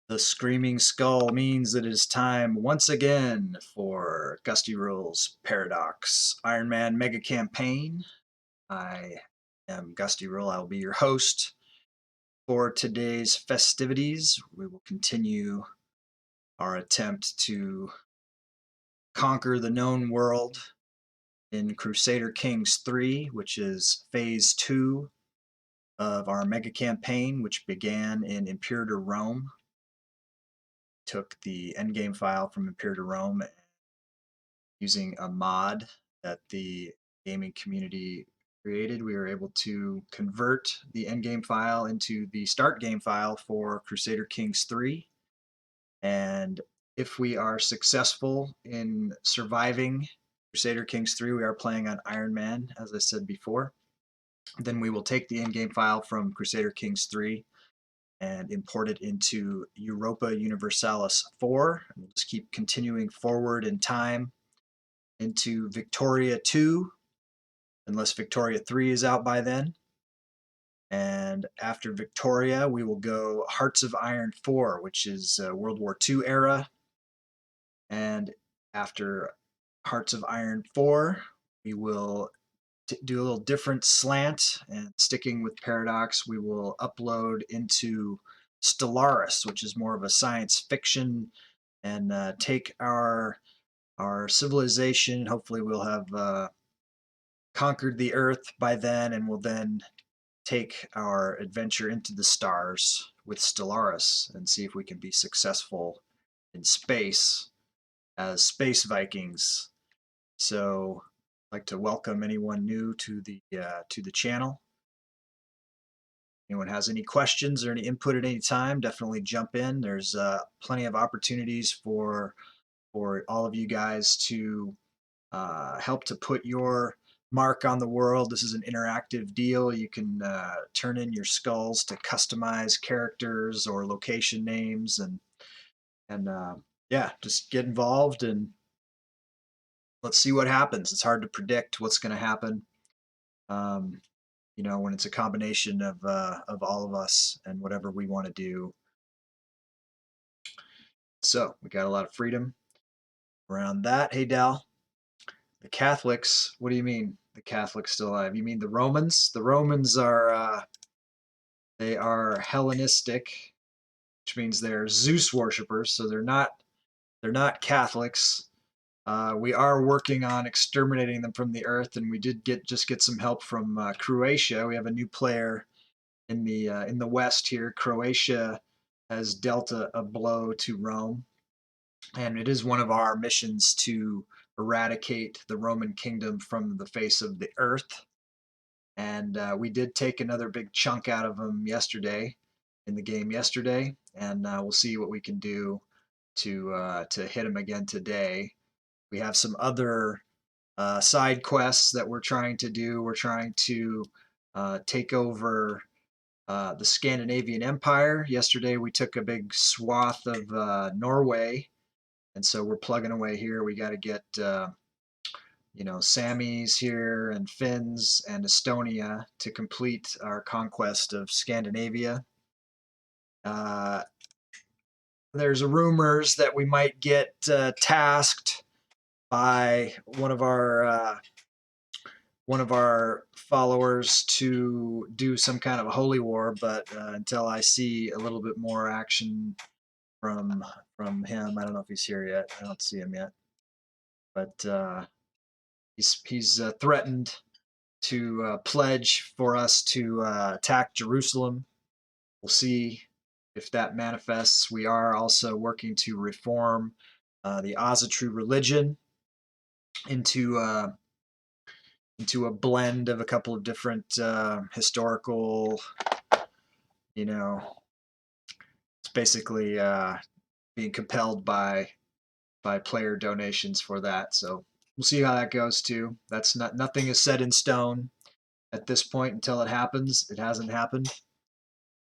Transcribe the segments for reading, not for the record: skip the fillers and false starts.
The Screaming Skull means that it is time once again for Gustyrill's Paradox Ironman Mega Campaign. I am Gustyrill. I will be your host for today's festivities. We will continue our attempt to conquer the known world in Crusader Kings 3, which is Phase 2 of our Mega Campaign, which began in Imperator Rome. Took the endgame file from Imperator Rome using a mod that the gaming community created. We were able to convert the endgame file into the start game file for Crusader Kings 3. And if we are successful in surviving Crusader Kings 3, we are playing on Ironman, as I said before. Then we will take the endgame file from Crusader Kings 3 and import it into Europa Universalis 4. And we'll just keep continuing forward in time into Victoria 2, unless Victoria 3 is out by then. And after Victoria, we will go Hearts of Iron 4, which is World War II era. And after Hearts of Iron 4, we will do a little different slant, and sticking with Paradox, we will upload into Stellaris, which is more of a science fiction, and take our civilization. Hopefully we'll have conquered the Earth by then, and we'll then take our adventure into the stars with Stellaris and see if we can be successful in space as space Vikings. So I'd like to welcome anyone new to the channel. Anyone has any questions or any input at any time, definitely jump in. There's plenty of opportunities for all of you guys to help to put your mark on the world. This is an interactive deal. You can turn in your skulls to customize characters or location names, and yeah, just get involved and let's see what happens. It's hard to predict what's going to happen, you know, when it's a combination of all of us and whatever we want to do. So we got a lot of freedom around that. Hey, Dal, the Catholics, what do you mean the Catholics still alive? You mean the Romans? The Romans are, they are Hellenistic, which means they're Zeus worshippers, so they're not Catholics. We are working on exterminating them from the earth, and we did just get some help from Croatia. We have a new player in the west here. Croatia has dealt a blow to Rome, and it is one of our missions to eradicate the Roman kingdom from the face of the earth. And we did take another big chunk out of them yesterday in the game yesterday, and we'll see what we can do to hit them again today. We have some other side quests that we're trying to do. We're trying to take over the Scandinavian Empire. Yesterday we took a big swath of Norway, and so we're plugging away here. We got to get you know, Samis here and Finns and Estonia to complete our conquest of Scandinavia. There's rumors that we might get tasked by one of our followers to do some kind of a holy war, but until I see a little bit more action from him, I don't know if he's here yet. I don't see him yet, but he's threatened to pledge for us to attack Jerusalem. We'll see if that manifests. We are also working to reform the Asatru religion into a blend of a couple of different historical, it's basically being compelled by player donations for that. So we'll see how that goes too. That's nothing is set in stone at this point until it happens. It hasn't happened.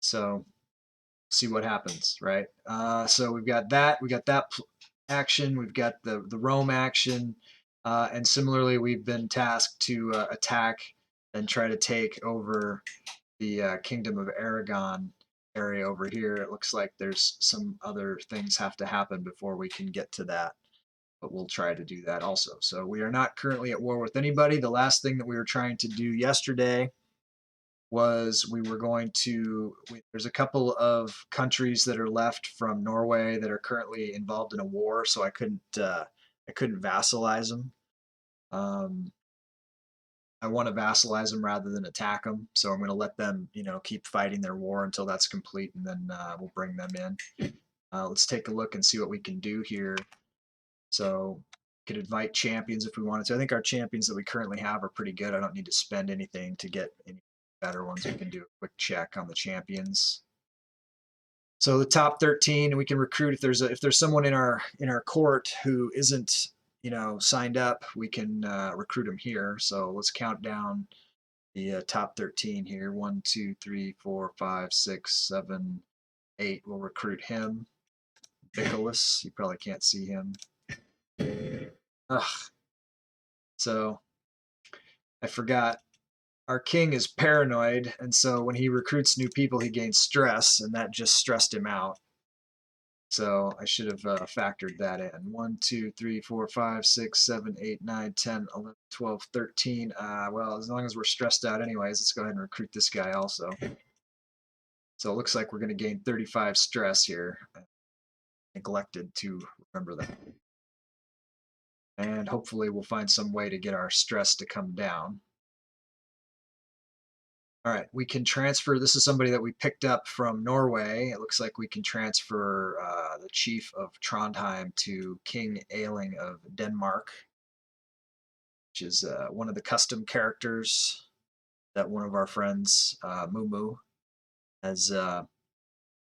So see what happens, right? So we've got that. We got that action. We've got the Rome action. And similarly, we've been tasked to attack and try to take over the Kingdom of Aragon area over here. It looks like there's some other things have to happen before we can get to that, but we'll try to do that also. So we are not currently at war with anybody. The last thing that we were trying to do yesterday was we were going to, there's a couple of countries that are left from Norway that are currently involved in a war, so I couldn't vassalize them. I want to vassalize them rather than attack them, so I'm going to let them, keep fighting their war until that's complete, and then we'll bring them in. Let's take a look and see what we can do here. So we could invite champions if we wanted to. I think our champions that we currently have are pretty good. I don't need to spend anything to get any better ones. We can do a quick check on the champions. So the top 13, we can recruit if there's someone in our court who isn't signed up, we can recruit them here. So let's count down the top 13 here. 1, 2, 3, 4, 5, 6, 7, 8. We'll recruit him. Nicholas, you probably can't see him. Ugh. So I forgot. Our king is paranoid, and so when he recruits new people, he gains stress, and that just stressed him out. So I should have factored that in. 1, 2, 3, 4, 5, 6, 7, 8, 9, 10, 11, 12, 13. Well, as long as we're stressed out anyways, let's go ahead and recruit this guy also. So it looks like we're going to gain 35 stress here. I neglected to remember that. And hopefully we'll find some way to get our stress to come down. All right, we can transfer. This is somebody that we picked up from Norway. It looks like we can transfer the chief of Trondheim to King Ailing of Denmark, which is one of the custom characters that one of our friends, Mumu, has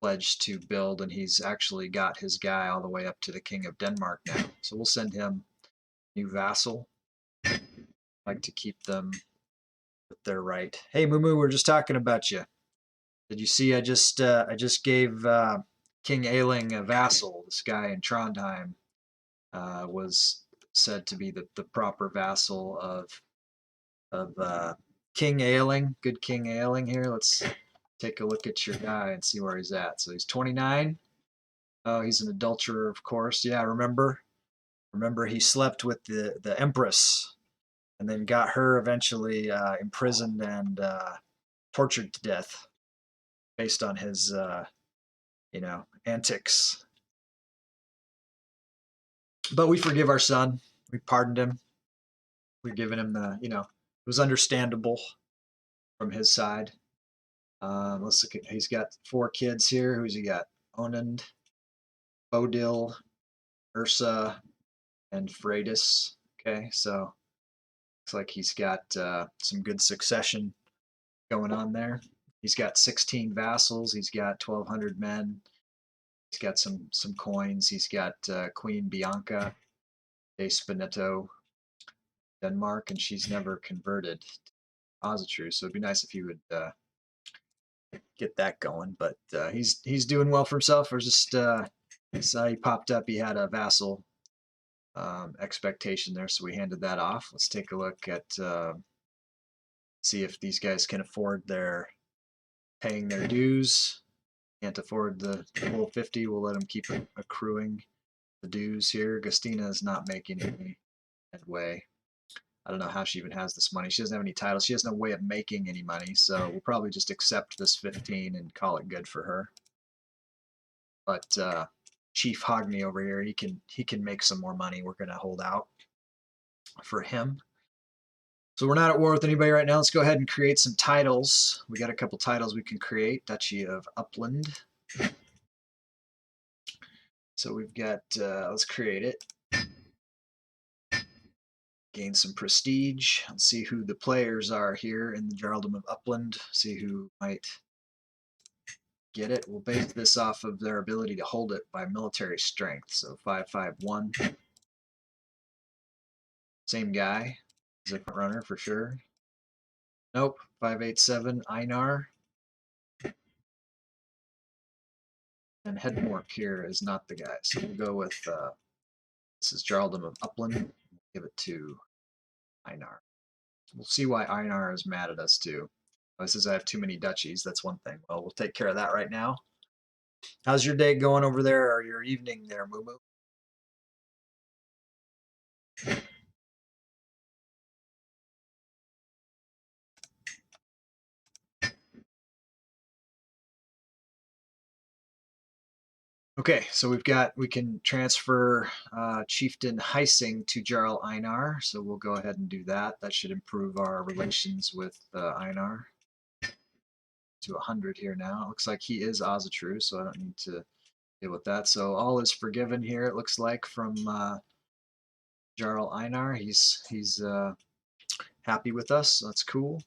pledged to build, and he's actually got his guy all the way up to the King of Denmark now. So we'll send him a new vassal. I'd like to keep them with their right. Hey, Mumu, we're just talking about you. Did you see I just gave King Ailing a vassal. This guy in Trondheim was said to be the proper vassal of King Ailing. Good King Ailing here. Let's take a look at your guy and see where he's at. So he's 29. Oh, he's an adulterer, of course. Yeah, remember he slept with the Empress and then got her eventually imprisoned and tortured to death based on his antics. But we forgive our son. We pardoned him. We're giving him it was understandable from his side. Let's look at, he's got 4 kids here. Who's he got? Onund, Bodil, Ursa, and Freydis. Okay, so looks like he's got some good succession going on there. He's got 16 vassals. He's got 1,200 men. He's got some coins. He's got Queen Bianca de Spinetto, Denmark, and she's never converted to Asatru. So it'd be nice if he would get that going. But he's doing well for himself. Or just saw he popped up. He had a vassal expectation there, so we handed that off. Let's take a look at see if these guys can afford paying their dues. Can't afford the full 50. We'll let them keep accruing the dues here. Gustina is not making any headway. I don't know how she even has this money. She doesn't have any titles. She has no way of making any money, so we'll probably just accept this 15 and call it good for her. But Chief Hogni over here, he can make some more money. We're going to hold out. for him. So we're not at war with anybody right now. Let's go ahead and create some titles. We got a couple titles we can create. Duchy of Upland. So we've got, let's create it. Gain some prestige. Let's see who the players are here in the Jarldom of Upland. See who might get it. We'll base this off of their ability to hold it by military strength. So 551. Same guy. He's a front runner for sure. Nope. 587 Einar. And Headmork here is not the guy. So we'll go with, this is Jarldom of Upland. We'll give it to Einar. We'll see why Einar is mad at us too. Oh, it says I have too many duchies. That's one thing. Well, we'll take care of that right now. How's your day going over there, or your evening there, Moo Moo? Okay, so we can transfer Chieftain Heising to Jarl Einar, so we'll go ahead and do that. That should improve our relations with Einar to 100 here now. It looks like he is Ozatru, so I don't need to deal with that. So all is forgiven here, it looks like, from Jarl Einar. He's happy with us, so that's cool.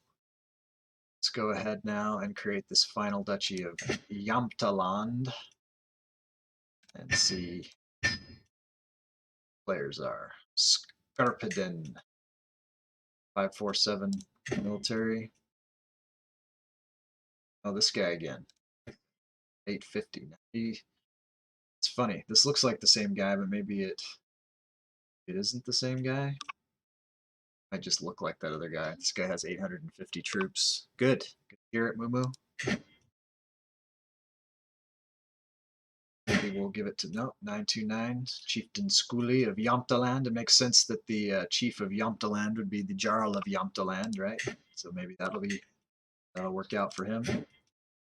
Let's go ahead now and create this final Duchy of Yomtaland and see players are. Scarpidin, 547 military. Oh, this guy again. 850. It's funny. This looks like the same guy, but maybe it isn't the same guy. Might just look like that other guy. This guy has 850 troops. Good. Good to hear it, Moo Moo. Maybe we'll give it to, no, 929, Chieftain Skuli of Yomtaland. It makes sense that the Chief of Yomtaland would be the Jarl of Yomtaland, right? So maybe that'll work out for him.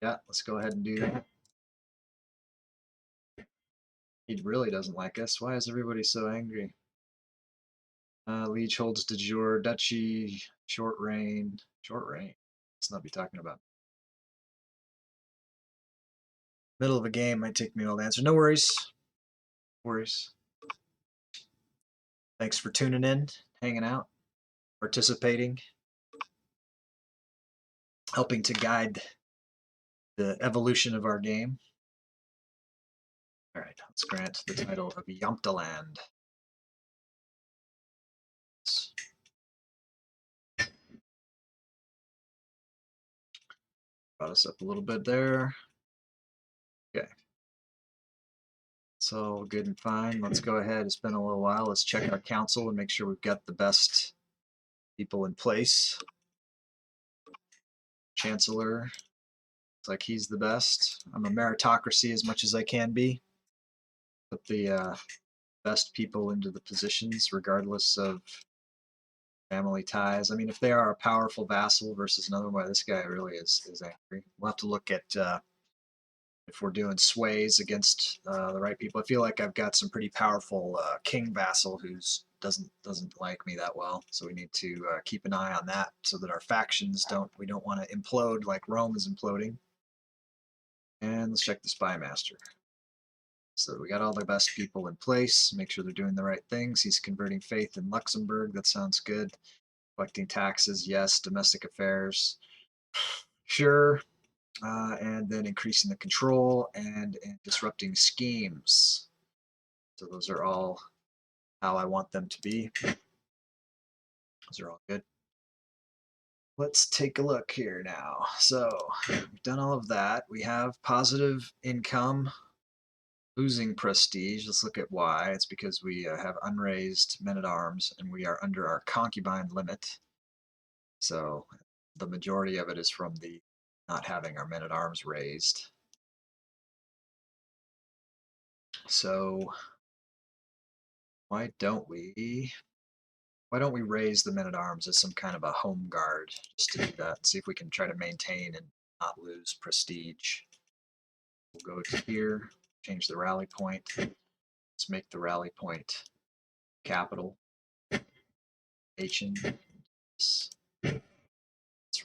Yeah, let's go ahead and do that. He really doesn't like us. Why is everybody so angry? Liege holds de jure, duchy, short reign. Short reign? Let's not be talking about. Middle of a game might take me a while to answer. No worries. No worries. Thanks for tuning in, hanging out, participating, helping to guide the evolution of our game. All right, let's grant the title of Yomtaland. Brought us up a little bit there. Okay. So good and fine. Let's go ahead. It's been a little while. Let's check our council and make sure we've got the best people in place. Chancellor. Looks like he's the best. I'm a meritocracy as much as I can be. Put the best people into the positions regardless of family ties. I mean, if they are a powerful vassal versus another one, this guy really is angry. We'll have to look at if we're doing sways against the right people. I feel like I've got some pretty powerful king vassal who's doesn't like me that well, so we need to keep an eye on that so that our factions we don't want to implode like Rome is imploding. And let's check the Spymaster. So we got all the best people in place. Make sure they're doing the right things. He's converting faith in Luxembourg. That sounds good. Collecting taxes, yes. Domestic affairs, sure. And then increasing the control and disrupting schemes. So those are all how I want them to be. Those are all good. Let's take a look here now. So we've done all of that. We have positive income, losing prestige. Let's look at why. It's because we have unraised men-at-arms and we are under our concubine limit. So the majority of it is from the not having our men-at-arms raised. So why don't we raise the men-at-arms as some kind of a home guard, just to do that and see if we can try to maintain and not lose prestige. We'll go to here, change the rally point. Let's make the rally point capital. Let's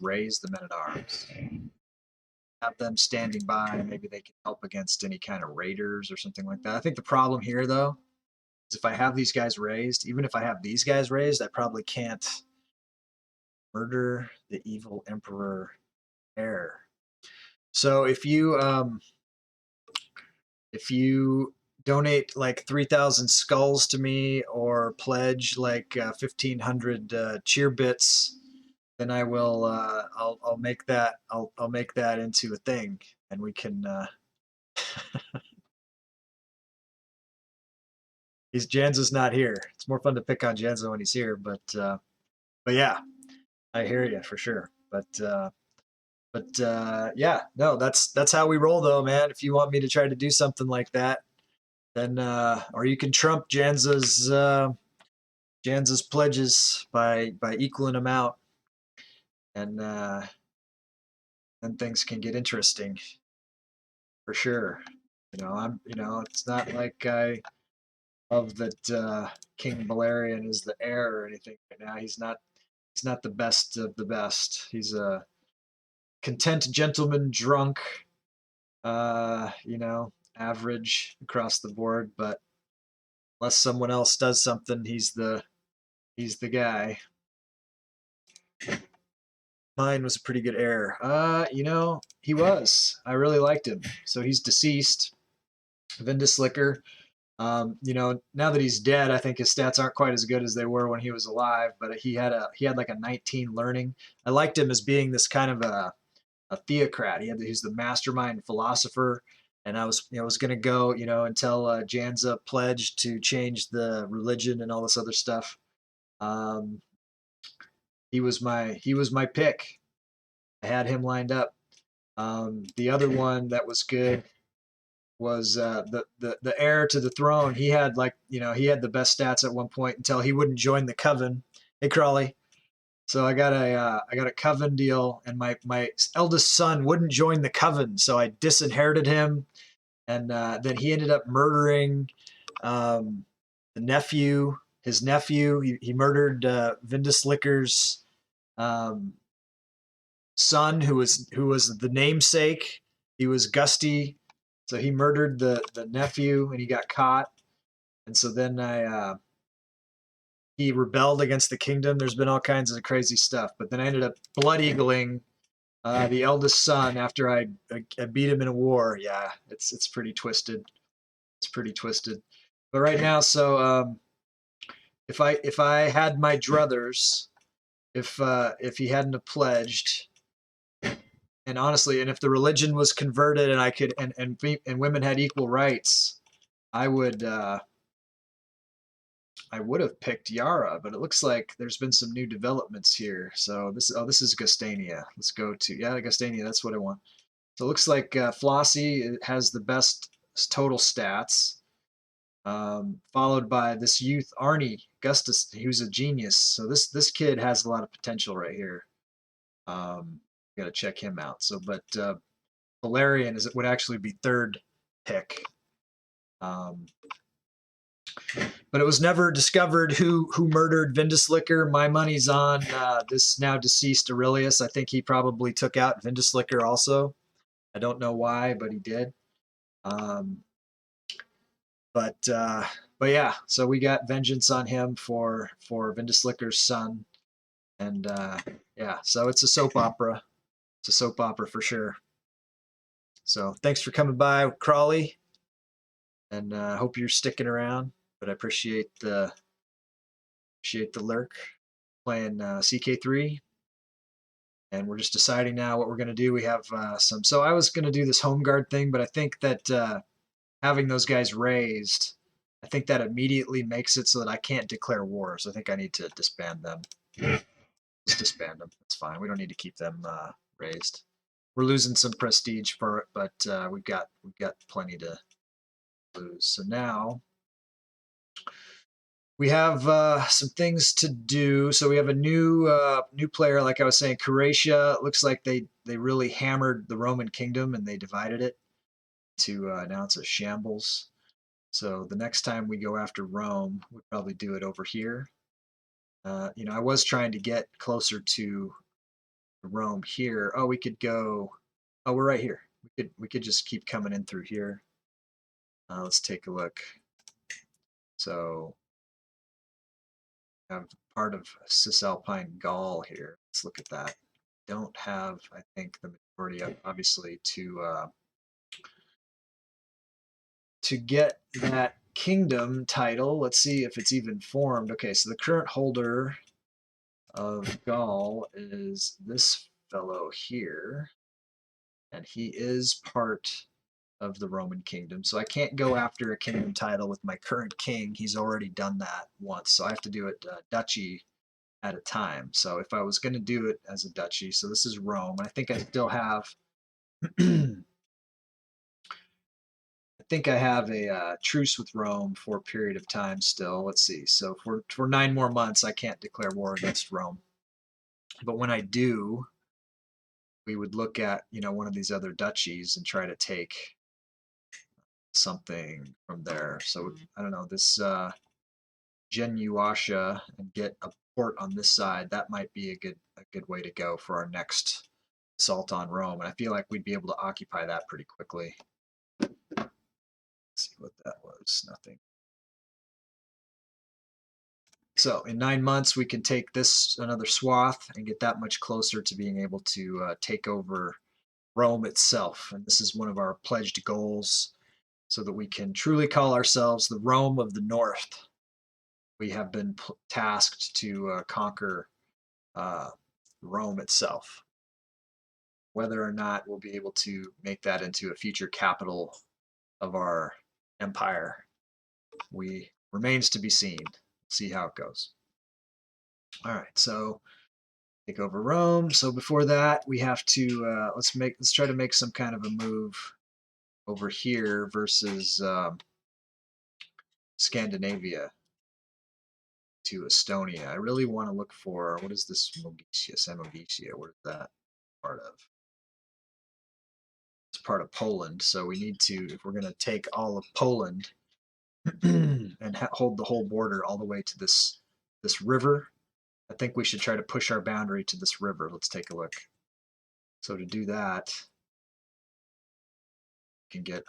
raise the men-at-arms. Have them standing by. Maybe they can help against any kind of raiders or something like that. I think the problem here, though, is if I have these guys raised, even if I have these guys raised, I probably can't murder the evil emperor heir. So if you donate like 3,000 skulls to me or pledge like 1,500 cheer bits, then I will I'll make that I'll make that into a thing, and we can. Janza's not here. It's more fun to pick on Janza when he's here, but yeah, I hear you for sure. But yeah, no, that's how we roll though, man. If you want me to try to do something like that, then or you can trump Janza's pledges by equaling them out, and then things can get interesting for sure. It's not like I love that King Valerian is the heir or anything right now. He's not the best of the best. He's a content gentleman drunk, average across the board, but unless someone else does something, he's the guy. Mine was a pretty good heir. He was. I really liked him. So he's deceased. Vindislicker. Now that he's dead, I think his stats aren't quite as good as they were when he was alive, but he had like a 19 learning. I liked him as being this kind of a theocrat. He's the mastermind philosopher, and I was going to go, until Janza pledged to change the religion and all this other stuff. He was my pick. I had him lined up. The other one that was good was the heir to the throne. He had he had the best stats at one point until he wouldn't join the coven. Hey Crawley. So I got a coven deal, and my eldest son wouldn't join the coven, so I disinherited him, and then he ended up murdering his nephew. He murdered Vindislicker's son, who was the namesake. He was Gusty, so he murdered the nephew, and he got caught. And so then he rebelled against the kingdom. There's been all kinds of crazy stuff, but then I ended up blood eagling the eldest son after I beat him in a war. Yeah, it's pretty twisted. It's pretty twisted. But right now, so if I had my druthers, if he hadn't have pledged, and honestly, and if the religion was converted and I could and women had equal rights, I would have picked Yara, but it looks like there's been some new developments here. So this is Gustania. Let's go to Gustania. That's what I want. So it looks like Flossie has the best total stats, followed by this youth Arnie Gustus, who's a genius. So this kid has a lot of potential right here. Got to check him out. So, but Valerian would actually be third pick. But it was never discovered who murdered Vindislicker. My money's on this now deceased Aurelius. I think he probably took out Vindislicker also. I don't know why, but he did. But yeah, so we got vengeance on him for Vindislicker's son, and yeah, so it's a soap opera. It's a soap opera for sure. So thanks for coming by, Crawley, and I hope you're sticking around. But I appreciate the lurk. Playing CK3, and we're just deciding now what we're going to do. We have some. So I was going to do this home guard thing, but I think that having those guys raised, I think that immediately makes it so that I can't declare war. So I think I need to disband them. Just disband them. It's fine. We don't need to keep them raised. We're losing some prestige for it, but we've got plenty to lose. So now we have some things to do. So we have a new player, like I was saying, Croatia. It looks like they really hammered the Roman kingdom and they divided it to now it's a shambles. So the next time we go after Rome, we'll probably do it over here. You know, I was trying to get closer to Rome here. Oh, we could go. Oh, we're right here. We could just keep coming in through here. Let's take a look. So I have part of Cisalpine Gaul here. Let's look at that. Don't have, I think, the majority of obviously to get that kingdom title. Let's see if it's even formed. Okay, so the current holder of Gaul is this fellow here, and he is part of the Roman kingdom. So I can't go after a kingdom title with my current king. He's already done that once, so I have to do it duchy at a time. So if I was going to do it as a duchy, so this is Rome. I think I still have I think I have a truce with Rome for a period of time still. Let's see. So for 9 more months, I can't declare war against Rome. But when I do, we would look at, you know, one of these other duchies and try to take something from there. So I don't know, this Genuasha and get a port on this side. That might be a good way to go for our next assault on Rome. And I feel like we'd be able to occupy that pretty quickly. Let's see what that was. Nothing. So in 9 months, we can take this another swath and get that much closer to being able to take over Rome itself. And this is one of our pledged goals, so that we can truly call ourselves the Rome of the North. We have been tasked to conquer Rome itself. Whether or not we'll be able to make that into a future capital of our empire, remains to be seen. See how it goes. All right, so take over Rome. So before that, we have to let's try to make some kind of a move over here versus Scandinavia to Estonia. I really want to look for, what is this Magisia? Magisia, what is that part of? It's part of Poland, so we need to, if we're going to take all of Poland and hold the whole border all the way to this river, I think we should try to push our boundary to this river. Let's take a look. So to do that, we can get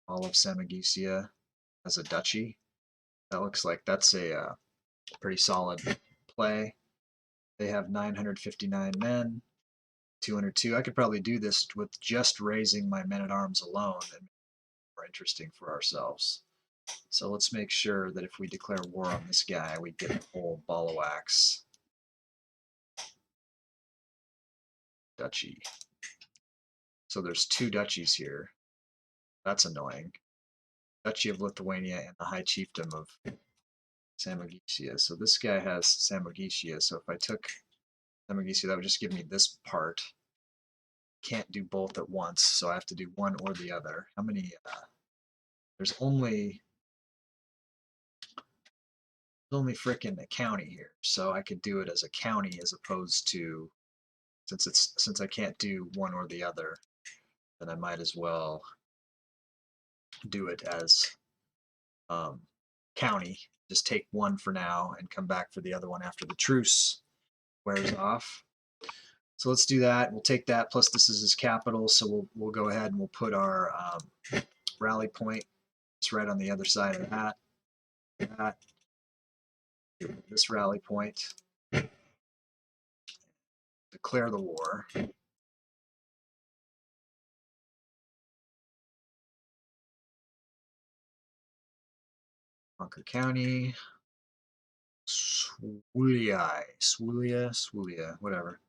all of Samogisia as a duchy. That looks like that's a pretty solid play. They have 959 men, 202. I could probably do this with just raising my men-at-arms alone and make it more interesting for ourselves. So let's make sure that if we declare war on this guy, we get the whole ball of wax. Duchy. So there's 2 duchies here. That's annoying. Duchy of Lithuania and the High Chiefdom of Samogisia. So this guy has Samogisia. So if I took Samogisia, that would just give me this part. Can't do both at once, so I have to do one or the other. How many? There's only frickin' a county here, so I could do it as a county as opposed to, since I can't do one or the other, then I might as well do it as county. Just take one for now and come back for the other one after the truce wears off. So let's do that. We'll take that. Plus, this is his capital, so we'll go ahead and we'll put our rally point. It's right on the other side of that. This rally point. Declare the war. Conquer County. Swulia, whatever.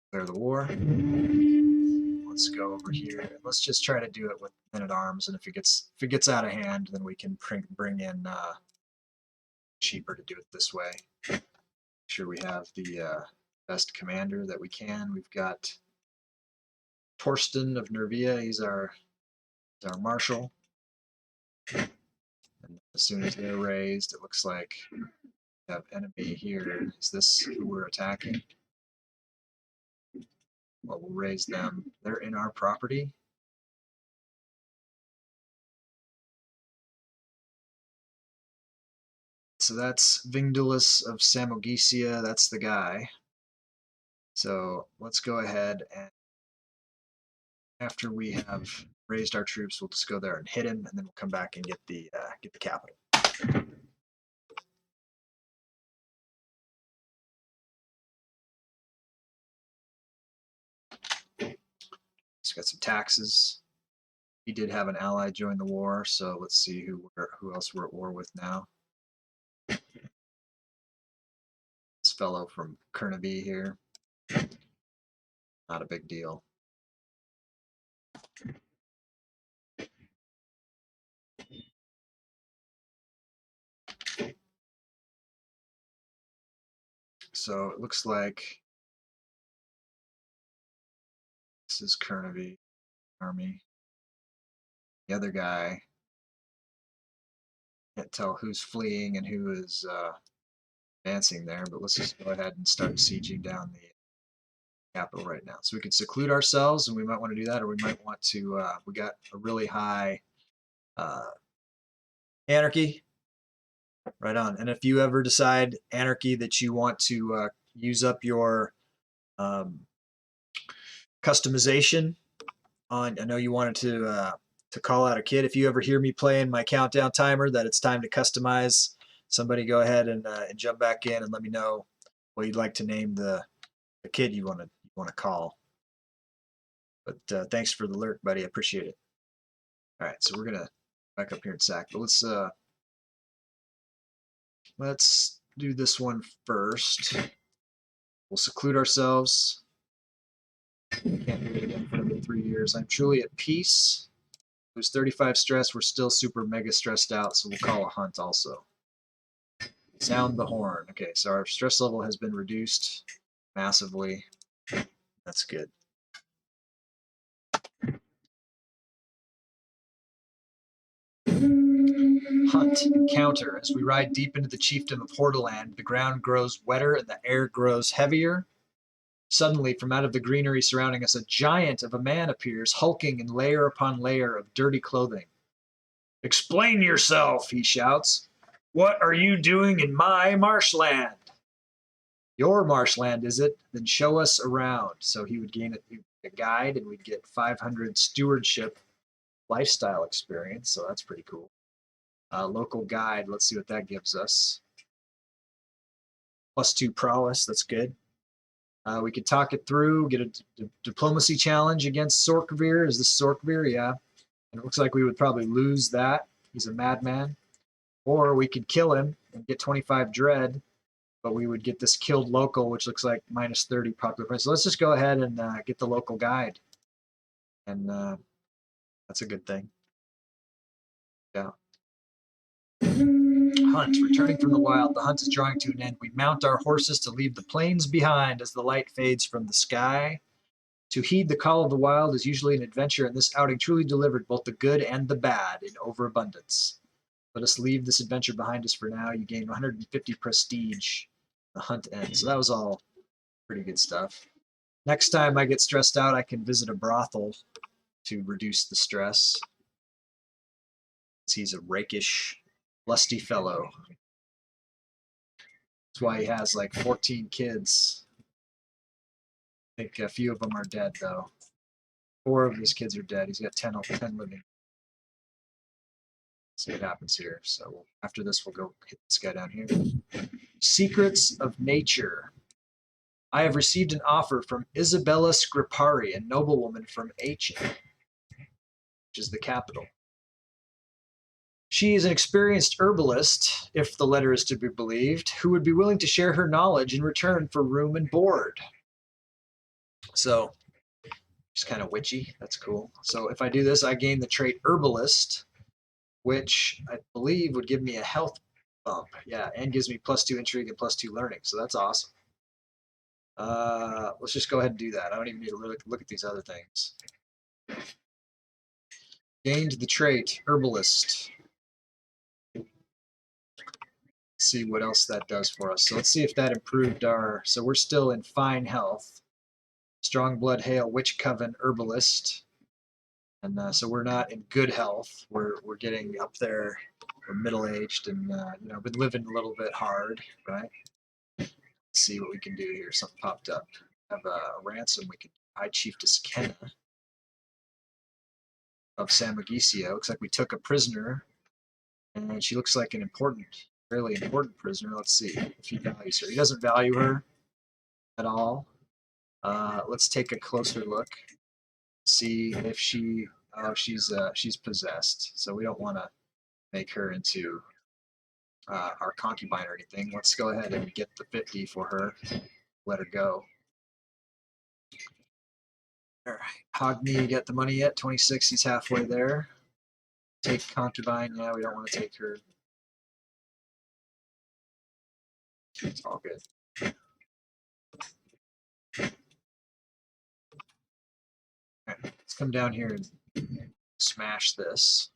Declare the war. Let's go over here. Let's just try to do it with men-at-arms, and if it gets out of hand, then we can bring in cheaper to do it this way. Make sure we have the best commander that we can. We've got Torsten of Nervia. He's our marshal. And as soon as they're raised, it looks like we have enemy here. Is this who we're attacking? Well, we'll raise them. They're in our property. Let's so that's Vingdulus of Magisia. That's the guy. So let's go ahead and after we have raised our troops, we'll just go there and hit him, and then we'll come back and get the capital. He's got some taxes. He did have an ally join the war, so let's see who else we're at war with now. This fellow from Kernaby here. Not a big deal. So it looks like this is Kernaby army. The other guy, can't tell who's fleeing and who is advancing there, but let's just go ahead and start sieging down the capital right now. So we can seclude ourselves, and we might want to do that, or we might want to, we got a really high anarchy. Right on. And if you ever decide, anarchy, that you want to use up your customization on, I know you wanted to call out a kid. If you ever hear me playing my countdown timer that it's time to customize, somebody go ahead and jump back in and let me know what you'd like to name the kid you want to call. But thanks for the alert, buddy. I appreciate it. All right, so we're gonna back up here in SAC, but let's do this one first. We'll seclude ourselves. Can't do it again for another 3 years. I'm truly at peace. It was 35 stress. We're still super mega stressed out, so we'll call a hunt also. Sound the horn. Okay, so our stress level has been reduced massively. That's good. Hunt, encounter. As we ride deep into the Chieftain of Yomtaland, the ground grows wetter and the air grows heavier. Suddenly, from out of the greenery surrounding us, a giant of a man appears, hulking in layer upon layer of dirty clothing. Explain yourself, he shouts. What are you doing in my marshland? Your marshland, is it? Then show us around. So he would gain a guide, and we'd get 500 stewardship lifestyle experience, so that's pretty cool. Local guide, let's see what that gives us. +2 prowess, that's good. We could talk it through, get a diplomacy challenge against Sorkvir. Is this Sorkvir? Yeah. And it looks like we would probably lose that. He's a madman. Or we could kill him and get 25 dread, but we would get this killed local, which looks like -30 popular price. So let's just go ahead and get the local guide. And that's a good thing. Yeah. Hunt. Returning from the wild, the hunt is drawing to an end. We mount our horses to leave the plains behind as the light fades from the sky. To heed the call of the wild is usually an adventure, and this outing truly delivered both the good and the bad in overabundance. Let us leave this adventure behind us for now. You gain 150 prestige. The hunt ends. So that was all pretty good stuff. Next time I get stressed out, I can visit a brothel to reduce the stress. He's a rakish, lusty fellow. That's why he has like 14 kids. I think a few of them are dead, though. 4 of his kids are dead. He's got 10 living. See what happens here. So after this, we'll go hit this guy down here. Secrets of Nature. I have received an offer from Isabella Scripari, a noblewoman from Aachen, which is the capital. She is an experienced herbalist, if the letter is to be believed, who would be willing to share her knowledge in return for room and board. So, she's kind of witchy. That's cool. So if I do this, I gain the trait herbalist, which I believe would give me a health bump. Yeah, and gives me +2 intrigue and +2 learning. So that's awesome. Let's just go ahead and do that. I don't even need to look at these other things. Gained the trait herbalist. See what else that does for us. So let's see if that improved our. So we're still in fine health. Strong blood, hail, witch coven, herbalist, and so we're not in good health. We're getting up there we're middle-aged and you know, been living a little bit hard, right? Let's see what we can do here. Something popped up. Have a ransom. We can High Chiefess Kenna of Magisia. Looks like we took a prisoner, and she looks like an important, really important prisoner. Let's see if he values her. He doesn't value her at all. Let's take a closer look. See if she. Oh, she's possessed. So we don't want to make her into our concubine or anything. Let's go ahead and get the 50 for her. Let her go. All right. Hogme, you get the money yet? 26. He's halfway there. Take concubine. Yeah, we don't want to take her. It's all good. All right, let's come down here and smash this.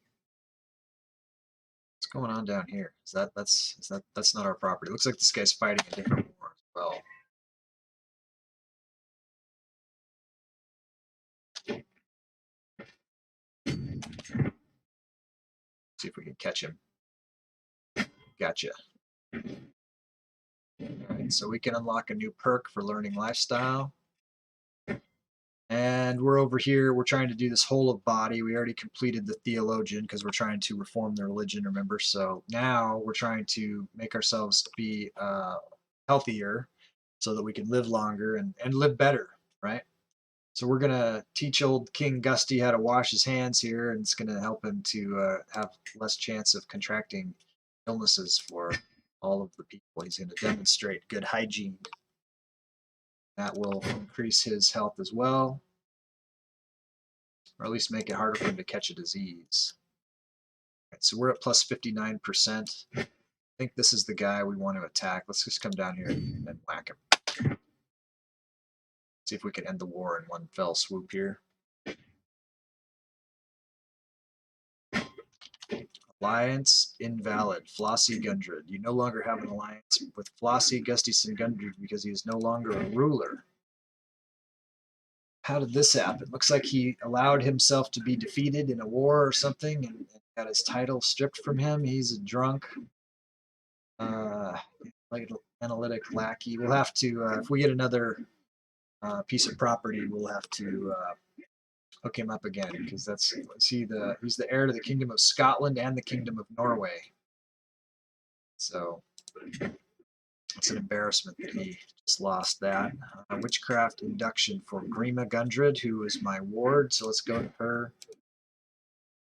What's going on down here? That's not our property. Looks like this guy's fighting a different war as well. See if we can catch him. Gotcha. Alright, so we can unlock a new perk for learning lifestyle. And we're over here, we're trying to do this whole of body. We already completed the theologian because we're trying to reform the religion, remember? So now we're trying to make ourselves be healthier so that we can live longer and live better, right? So we're going to teach old King Gusty how to wash his hands here, and it's going to help him to have less chance of contracting illnesses for all of the people. He's going to demonstrate good hygiene. That will increase his health as well, or at least make it harder for him to catch a disease. Right, so we're at plus 59%. I think this is the guy we want to attack. Let's just come down here and whack him. See if we can end the war in one fell swoop here. Alliance invalid. Flossie Gundrid. You no longer have an alliance with Flossie Gustison Gundrid because he is no longer a ruler. How did this happen? Looks like he allowed himself to be defeated in a war or something and got his title stripped from him. He's a drunk, like analytic lackey. We'll have to, if we get another piece of property, we'll have to hook him up again because he's the heir to the Kingdom of Scotland and the Kingdom of Norway. So it's an embarrassment that he just lost that. Witchcraft induction for Grima Gundrid, who is my ward. So let's go to her.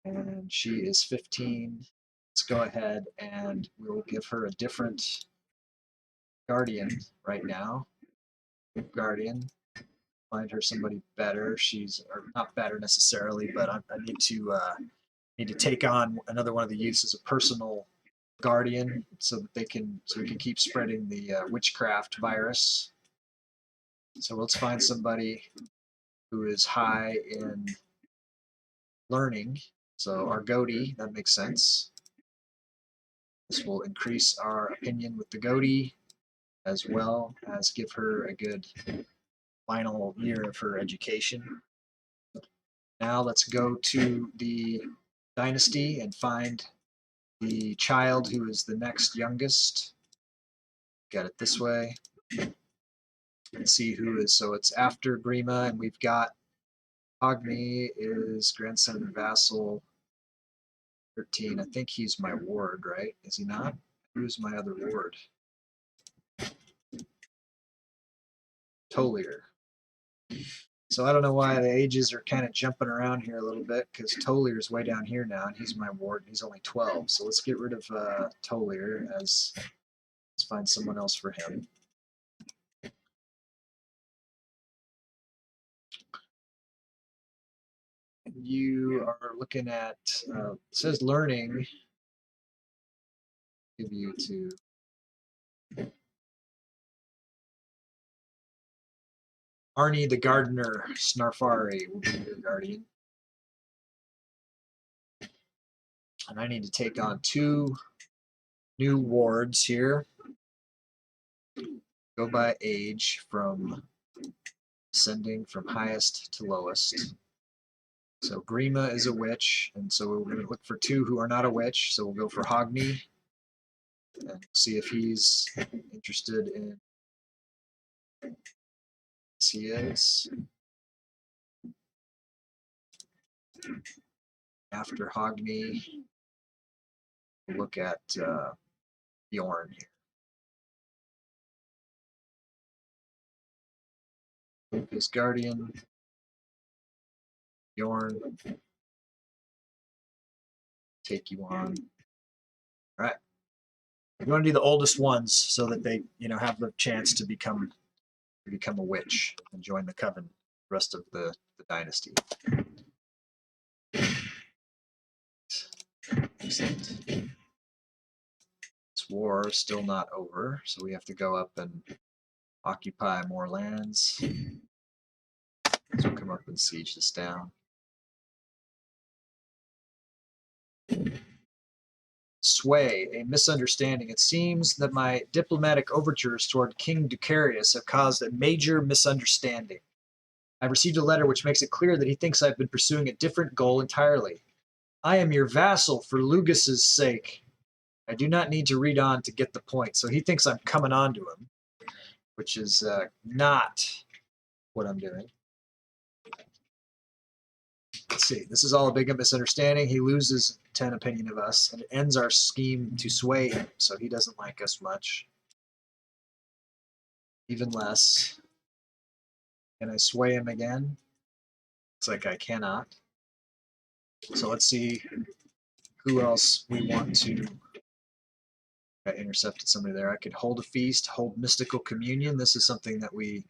And she is 15. Let's go ahead and we'll give her a different guardian right now. Guardian. Find her somebody better. Or not better necessarily, but I need to take on another one of the youths as a personal guardian so that we can keep spreading the witchcraft virus. So let's find somebody who is high in learning. So our goatee, that makes sense. This will increase our opinion with the goatee as well as give her a good final year of her education. Now let's go to the dynasty and find the child who is the next youngest. Got it this way. And see who is, so it's after Grima, and we've got Hogme is grandson of the vassal, 13. I think he's my ward, right? Is he not? Who's my other ward? Tolier. So I don't know why the ages are kind of jumping around here a little bit because Tolier is way down here now, and he's my ward, and he's only 12. So let's get rid of Tolier let's find someone else for him. You are looking at, it says learning. Give you to Arnie the Gardener Snarfari will be your guardian. And I need to take on 2 new wards here. Go by age from ascending from highest to lowest. So Grima is a witch, and so we're going to look for 2 who are not a witch. So we'll go for Hogni and see if he's interested in. Yes, he is. After Hogni, we'll look at Bjorn here. His guardian, Bjorn, take you on. All right. You want to do the oldest ones so that they, have the chance to become a witch and join the coven, the rest of the dynasty. Excellent. This war is still not over, so we have to go up and occupy more lands. So we'll come up and siege this down. Sway, a misunderstanding. It seems that my diplomatic overtures toward King Ducarius have caused a major misunderstanding. I've received a letter which makes it clear that he thinks I've been pursuing a different goal entirely. I am your vassal for Lugas's sake. I do not need to read on to get the point. So he thinks I'm coming on to him, which is not what I'm doing. Let's see. This is all a big misunderstanding. He loses 10 opinion of us, and it ends our scheme to sway him, so he doesn't like us much. Even less. Can I sway him again? It's like I cannot. So let's see who else we want to. I intercepted somebody there. I could hold a feast, hold mystical communion. This is something that we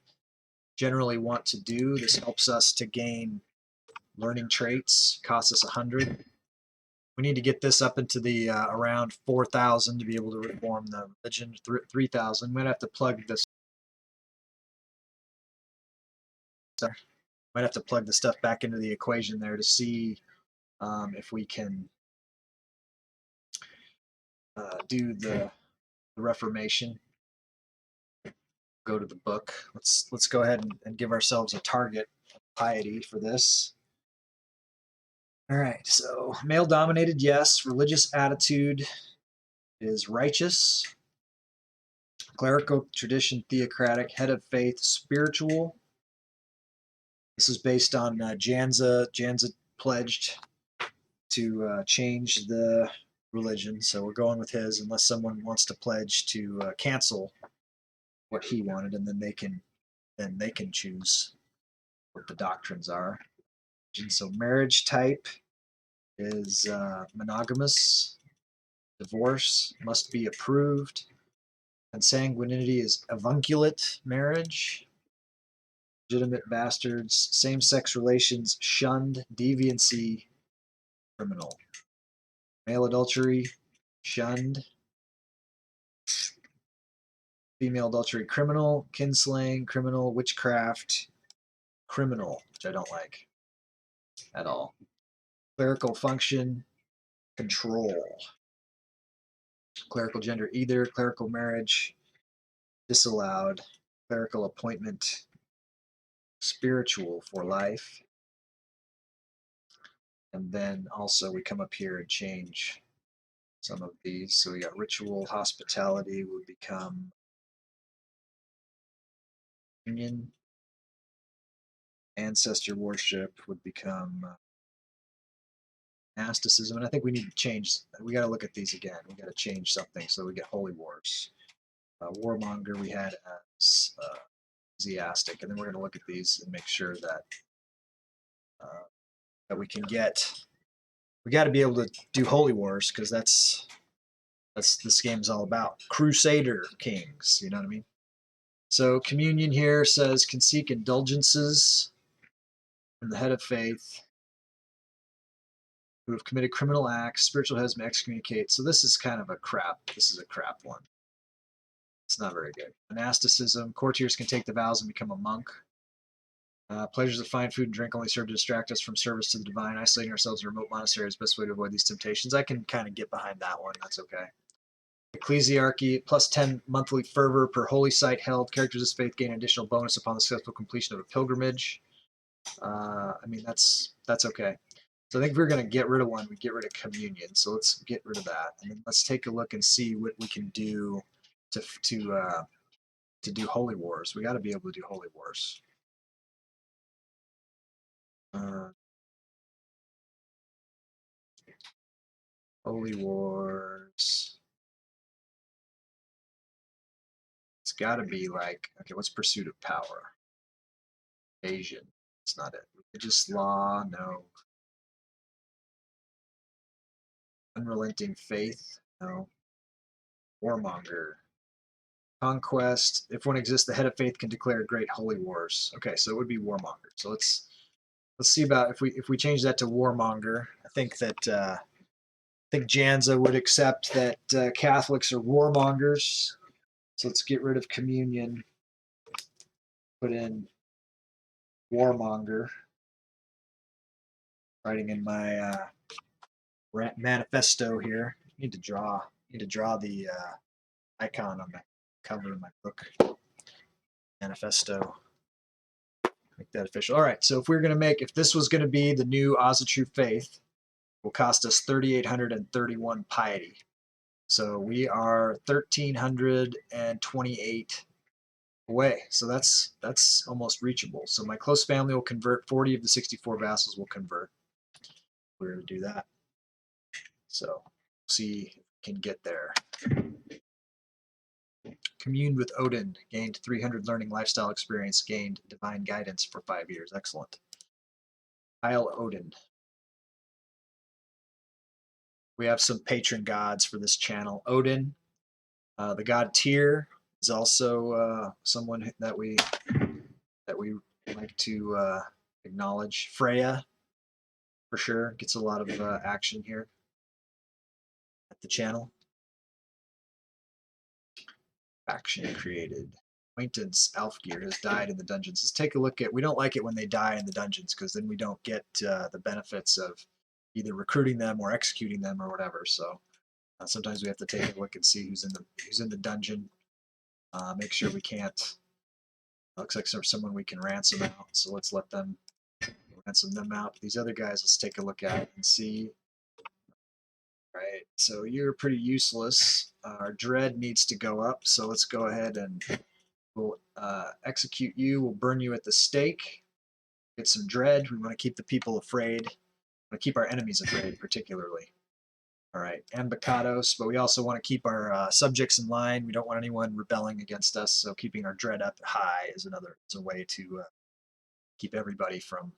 generally want to do. This helps us to gain learning traits. Costs us 100. We need to get this up into the around 4,000 to be able to reform the religion. 3,000. We might have to plug this. Might have to plug the stuff back into the equation there to see if we can do the Reformation. Go to the book. Let's go ahead and give ourselves a target of piety for this. All right, so male-dominated, yes. Religious attitude is righteous. Clerical tradition, theocratic. Head of faith, spiritual. This is based on Janza. Janza pledged to change the religion, so we're going with his unless someone wants to pledge to cancel what he wanted, and then they can choose what the doctrines are. And so marriage type is monogamous. Divorce must be approved. Consanguinity is avunculate marriage. Legitimate bastards. Same-sex relations shunned. Deviancy criminal. Male adultery shunned. Female adultery criminal. Kinslaying criminal. Witchcraft criminal, which I don't like at all. Clerical function control. Clerical gender either. Clerical marriage disallowed. Clerical appointment spiritual for life. And then also we come up here and change some of these. So we got ritual hospitality would become union. Ancestor worship would become monasticism. And I think we need to change. We got to look at these again. We got to change something so we get holy wars. Warmonger we had as enthusiastic, and then we're going to look at these and make sure that that we can get. We got to be able to do holy wars because that's this game is all about. Crusader Kings, you know what I mean? So communion here says can seek indulgences from the head of faith who have committed criminal acts. Spiritual heads may excommunicate. So this is kind of a crap. This is a crap one. It's not very good. Monasticism. Courtiers can take the vows and become a monk. Pleasures of fine food and drink only serve to distract us from service to the divine. Isolating ourselves in a remote monastery is the best way to avoid these temptations. I can kind of get behind that one. That's okay. Ecclesiarchy, plus 10 monthly fervor per holy site held. Characters of this faith gain an additional bonus upon the successful completion of a pilgrimage. I mean, that's that's okay. So I think if we're going to get rid of one, we get rid of communion. So let's get rid of that, and then let's take a look and see what we can do to do holy wars. We got to be able to do holy wars. Holy wars. It's got to be like, okay, what's pursuit of power? Asian. It's not it. Religious law, no. Unrelenting faith, no. Warmonger. Conquest. If one exists, the head of faith can declare great holy wars. Okay, so it would be warmonger. So let's see about if we change that to warmonger. I think that I think Janza would accept that Catholics are warmongers. So let's get rid of communion. Put in warmonger. Writing in my manifesto here. Need to draw the icon on the cover of my book. Manifesto. Make that official. All right. So if this was going to be the new True Faith, it will cost us 3,831 piety. So we are 1,328 away. So that's almost reachable. So my close family will convert. 40 of the 64 vassals will convert. We're going to do that. So see if we can get there. Communed with Odin, gained 300 learning lifestyle experience, gained divine guidance for 5 years. Excellent. Isle Odin. We have some patron gods for this channel. Odin, the god Tyr is also someone that we like to acknowledge. Freya, for sure, gets a lot of action here at the channel. Faction created. Acquaintance Alfgeir has died in the dungeons. Let's take a look at. We don't like it when they die in the dungeons because then we don't get the benefits of either recruiting them or executing them or whatever. So sometimes we have to take a look and see who's in the dungeon. Make sure we can't. Looks like there's someone we can ransom out. So let's let them ransom them out. These other guys, let's take a look at and see. Right. So you're pretty useless. Our dread needs to go up. So let's go ahead and we'll execute you. We'll burn you at the stake. Get some dread. We want to keep the people afraid. We want to keep our enemies afraid, particularly. All right, Ambicados, but we also want to keep our subjects in line. We don't want anyone rebelling against us, so keeping our dread up high is a way to keep everybody from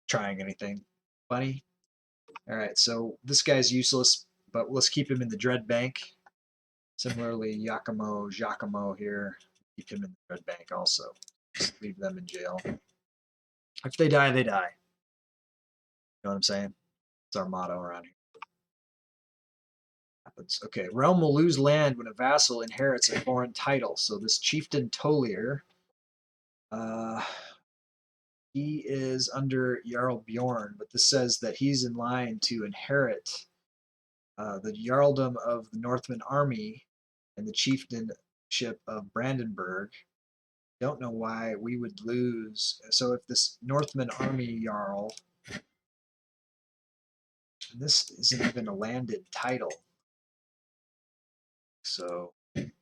trying anything funny. All right, so this guy's useless, but let's keep him in the dread bank. Similarly, Giacomo here, keep him in the dread bank also. Just leave them in jail. If they die, they die. You know what I'm saying? It's our motto around here. Happens. Okay, realm will lose land when a vassal inherits a foreign title. So this Chieftain Tolier, he is under Jarl Bjorn, but this says that he's in line to inherit the Jarldom of the Northman army and the chieftainship of Brandenburg. Don't know why we would lose. So if this Northman army Jarl, and this isn't even a landed title. So it's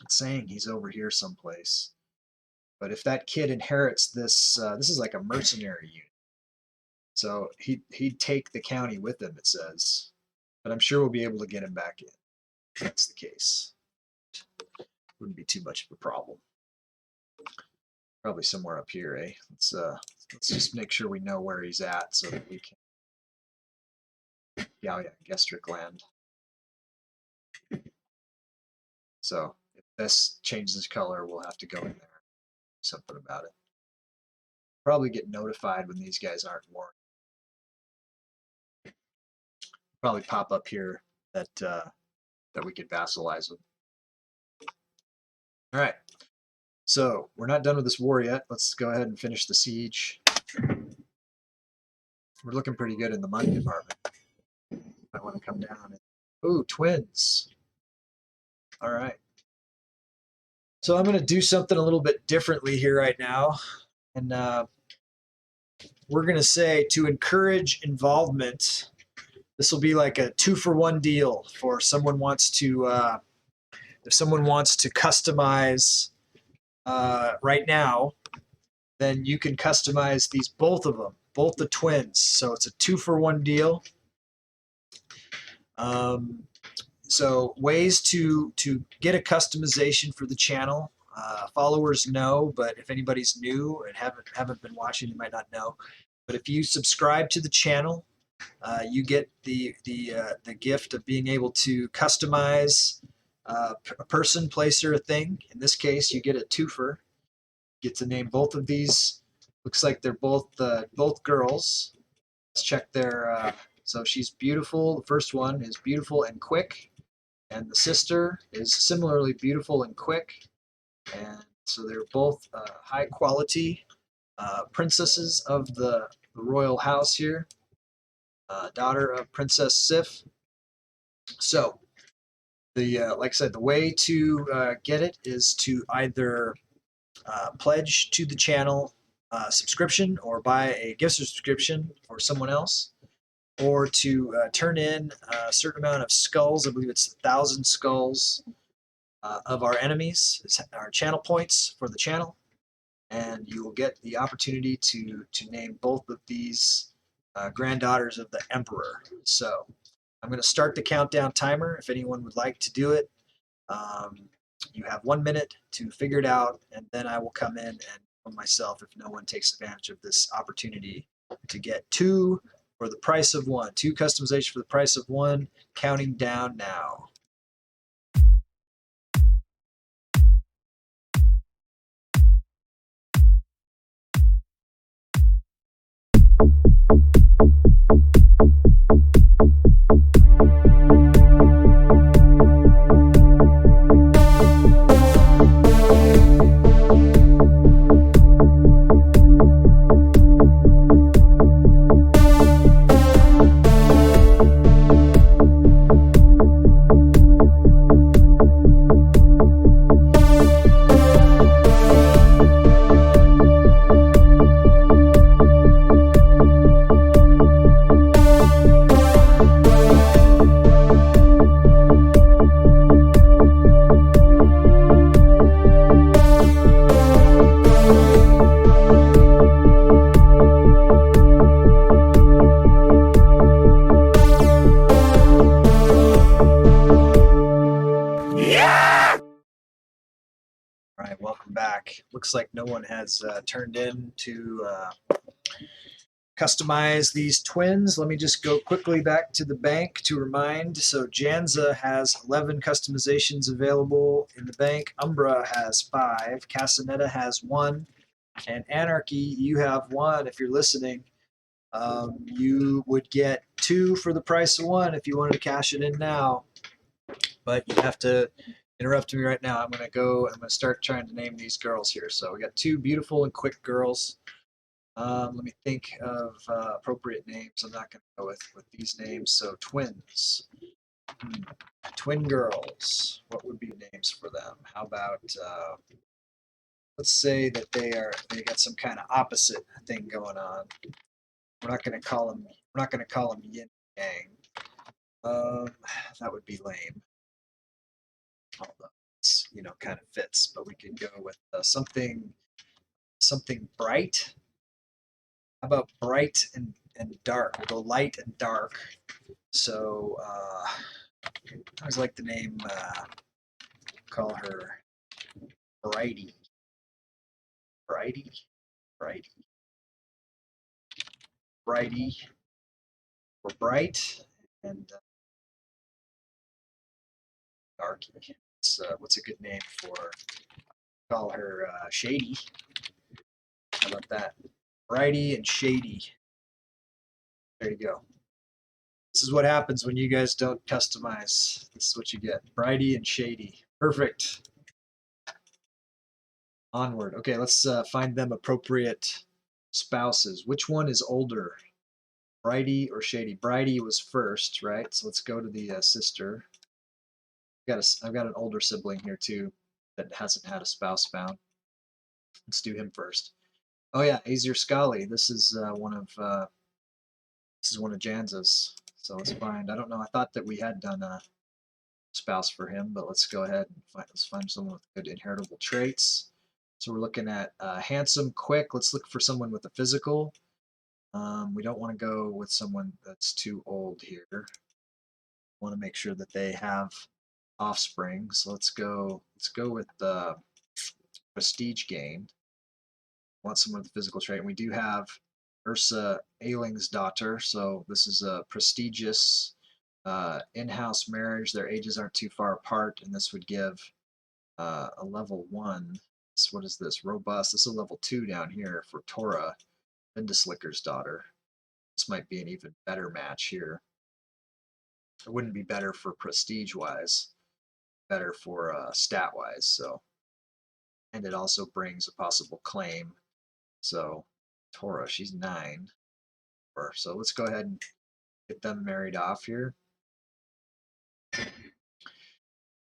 saying he's over here someplace. But if that kid inherits this, this is like a mercenary unit. So he'd take the county with him, it says. But I'm sure we'll be able to get him back in. If that's the case. Wouldn't be too much of a problem. Probably somewhere up here, eh? Let's just make sure we know where he's at so that we can. Yeah, Gestric land. So if this changes color, we'll have to go in there. Do something about it. Probably get notified when these guys aren't warned. Probably pop up here that we could vassalize them. All right. So we're not done with this war yet. Let's go ahead and finish the siege. We're looking pretty good in the money department. I want to come down. Ooh, twins. All right. So I'm going to do something a little bit differently here right now. And we're going to say to encourage involvement, this will be like a 2-for-1 deal for someone wants to, if someone wants to customize right now, then you can customize these, both of them, both the twins. So it's a 2-for-1 deal. So ways to get a customization for the channel. Followers know, but if anybody's new and haven't been watching, they might not know. But if you subscribe to the channel, you get the gift of being able to customize a person, place, or a thing. In this case, you get a twofer. Get to name both of these. Looks like they're both girls. Let's check their. So she's beautiful. The first one is beautiful and quick, and the sister is similarly beautiful and quick. And so they're both high quality princesses of the royal house here. Daughter of Princess Sif. So the like I said, the way to get it is to either pledge to the channel subscription or buy a gift subscription for someone else, or to turn in a certain amount of skulls. I believe it's 1,000 skulls of our enemies, it's our channel points for the channel, and you will get the opportunity to name both of these granddaughters of the Emperor. So I'm going to start the countdown timer if anyone would like to do it. You have 1 minute to figure it out, and then I will come in and myself if no one takes advantage of this opportunity to get 2 for the price of 1. 2 customization for the price of 1. Counting down now. All right, welcome back. Looks like no one has turned in to customize these twins. Let me just go quickly back to the bank to remind. So Janza has 11 customizations available in the bank. Umbra has 5. Casanetta has 1. And Anarchy, you have 1 if you're listening. You would get 2 for the price of 1 if you wanted to cash it in now. But you have to interrupt me right now. I'm going to start trying to name these girls here. So we got 2 beautiful and quick girls. Let me think of appropriate names. I'm not going to go with these names. So twins. Twin girls. What would be names for them? How about let's say that they got some kind of opposite thing going on. We're not going to call them yin yang. That would be lame. Although it's kind of fits, but we could go with something bright. How about bright and dark? We'll go light and dark. So I always like the name. Call her Brighty. Brighty. Or bright and darky. What's a good name for? Call her Shady. How about that? Brighty and Shady. There you go. This is what happens when you guys don't customize. This is what you get. Brighty and Shady. Perfect. Onward. Okay, let's find them appropriate spouses. Which one is older? Brighty or Shady? Brighty was first, right? So let's go to the sister. I've got an older sibling here too that hasn't had a spouse found. Let's do him first. Oh yeah, Azir Skali. This is one of Janza's. So let's find. I don't know. I thought that we had done a spouse for him, but let's go ahead and let's find someone with good inheritable traits. So we're looking at handsome, quick. Let's look for someone with a physical. We don't want to go with someone that's too old here. We want to make sure that they have offspring. So let's go with the prestige gained. Want someone with a physical trait. And we do have Ursa Ailing's daughter, so this is a prestigious in-house marriage. Their ages aren't too far apart, and this would give a level 1. So what is this? Robust. This is a level 2 down here for Tora, Vindislicker's daughter. This might be an even better match here. It wouldn't be better for prestige-wise, better for stat-wise. So, and it also brings a possible claim. So Tora, she's 9. So let's go ahead and get them married off here.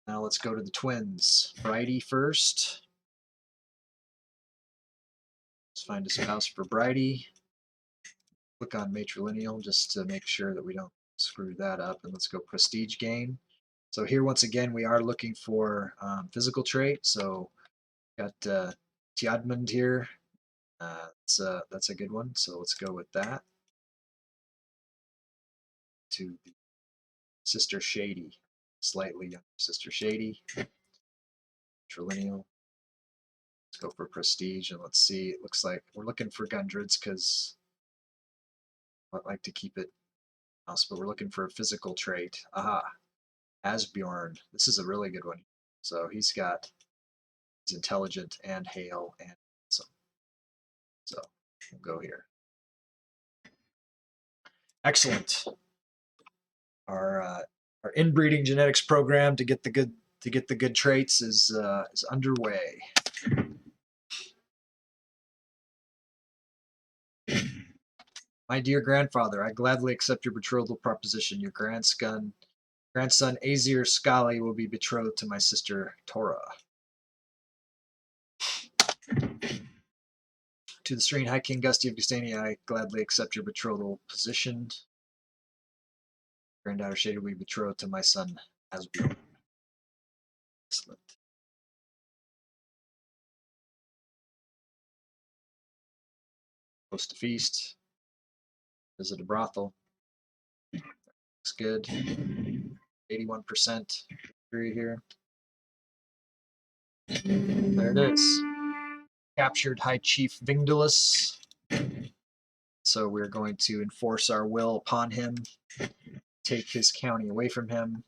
Now let's go to the twins. Bridie first. Let's find a spouse for Bridie. Click on matrilineal just to make sure that we don't screw that up. And let's go prestige gain. So here, once again, we are looking for physical trait. So got Tiadmund here. That's a good one. So let's go with that. To the Sister Shady, slightly younger Sister Shady. Matrilineal. Let's go for prestige and let's see. It looks like we're looking for Gundrids because I'd like to keep it else, but we're looking for a physical trait. Aha, Asbjorn. This is a really good one. So he's intelligent and hale and handsome. So we'll go here. Excellent. Our inbreeding genetics program to get the good traits is underway. My dear grandfather, I gladly accept your betrothal proposition. Your grandson Azir Skali will be betrothed to my sister Tora. To the serene High King Gusty of Gustania, I gladly accept your betrothal position. Granddaughter Shady will be betrothed to my son Asbjorn. Excellent. Host a feast. Visit a brothel. Looks good. 81% victory here. There it is. Captured High Chief Vingdalus. So we're going to enforce our will upon him, take his county away from him.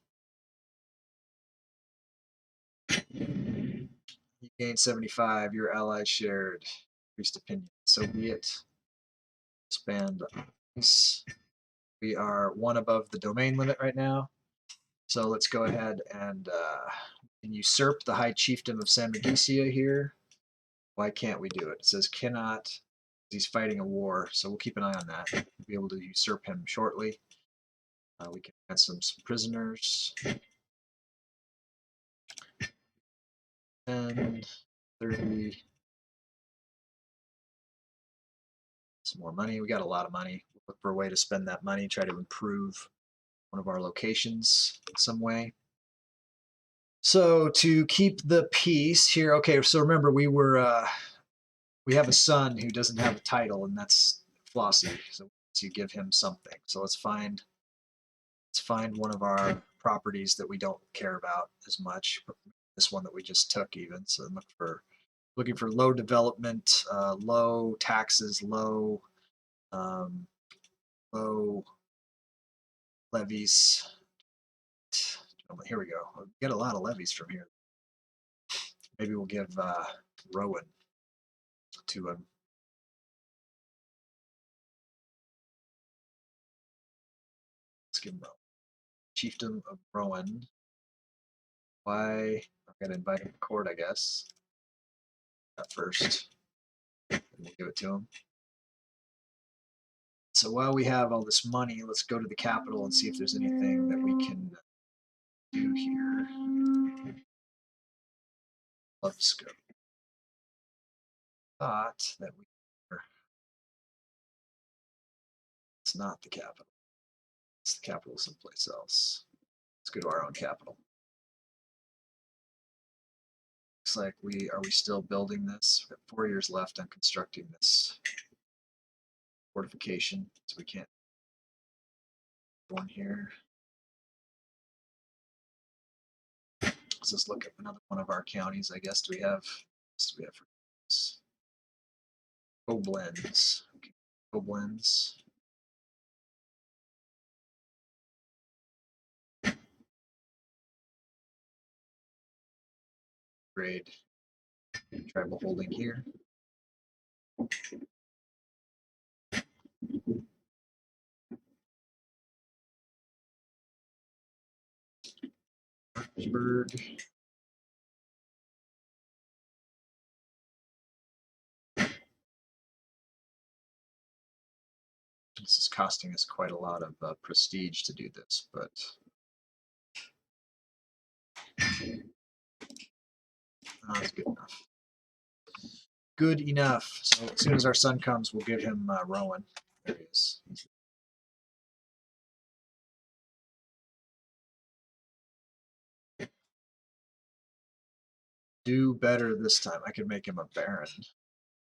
You gain 75, your allies shared. Increased opinion. So be it. Expand. We are 1 above the domain limit right now. So let's go ahead and usurp the High Chieftain of Magisia here. Why can't we do it? It says cannot. He's fighting a war, so we'll keep an eye on that. We'll be able to usurp him shortly. We can add some prisoners. And 30. Some more money. We got a lot of money. We'll look for a way to spend that money, try to improve one of our locations in some way. So to keep the peace here, okay, so remember we have a son who doesn't have a title, and that's Flossie. So to give him something. So let's find one of our properties that we don't care about as much. This one that we just took even. So looking for low development, low taxes, low levies. Here we go. We'll get a lot of levies from here. Maybe we'll give Rowan to him. Let's give him Rowan. Chieftain of Rowan. Why? I'm going to invite him to court, I guess. At first. And we'll give it to him. So while we have all this money, let's go to the capital and see if there's anything that we can do here. Let's go. Thought that we were It's not the capital. It's the capital someplace else. Let's go to our own capital. Looks like we still building this? We've got 4 years left on constructing this fortification, so we can't go in here. Let's just look at another one of our counties, I guess. Do we have for this? Koblenz. Okay. Koblenz. Grade tribal holding here. Bird. This is costing us quite a lot of prestige to do this, but that's good enough. Good enough. So as soon as our son comes, we'll give him Rowan. There he is. Do better this time. I could make him a baron.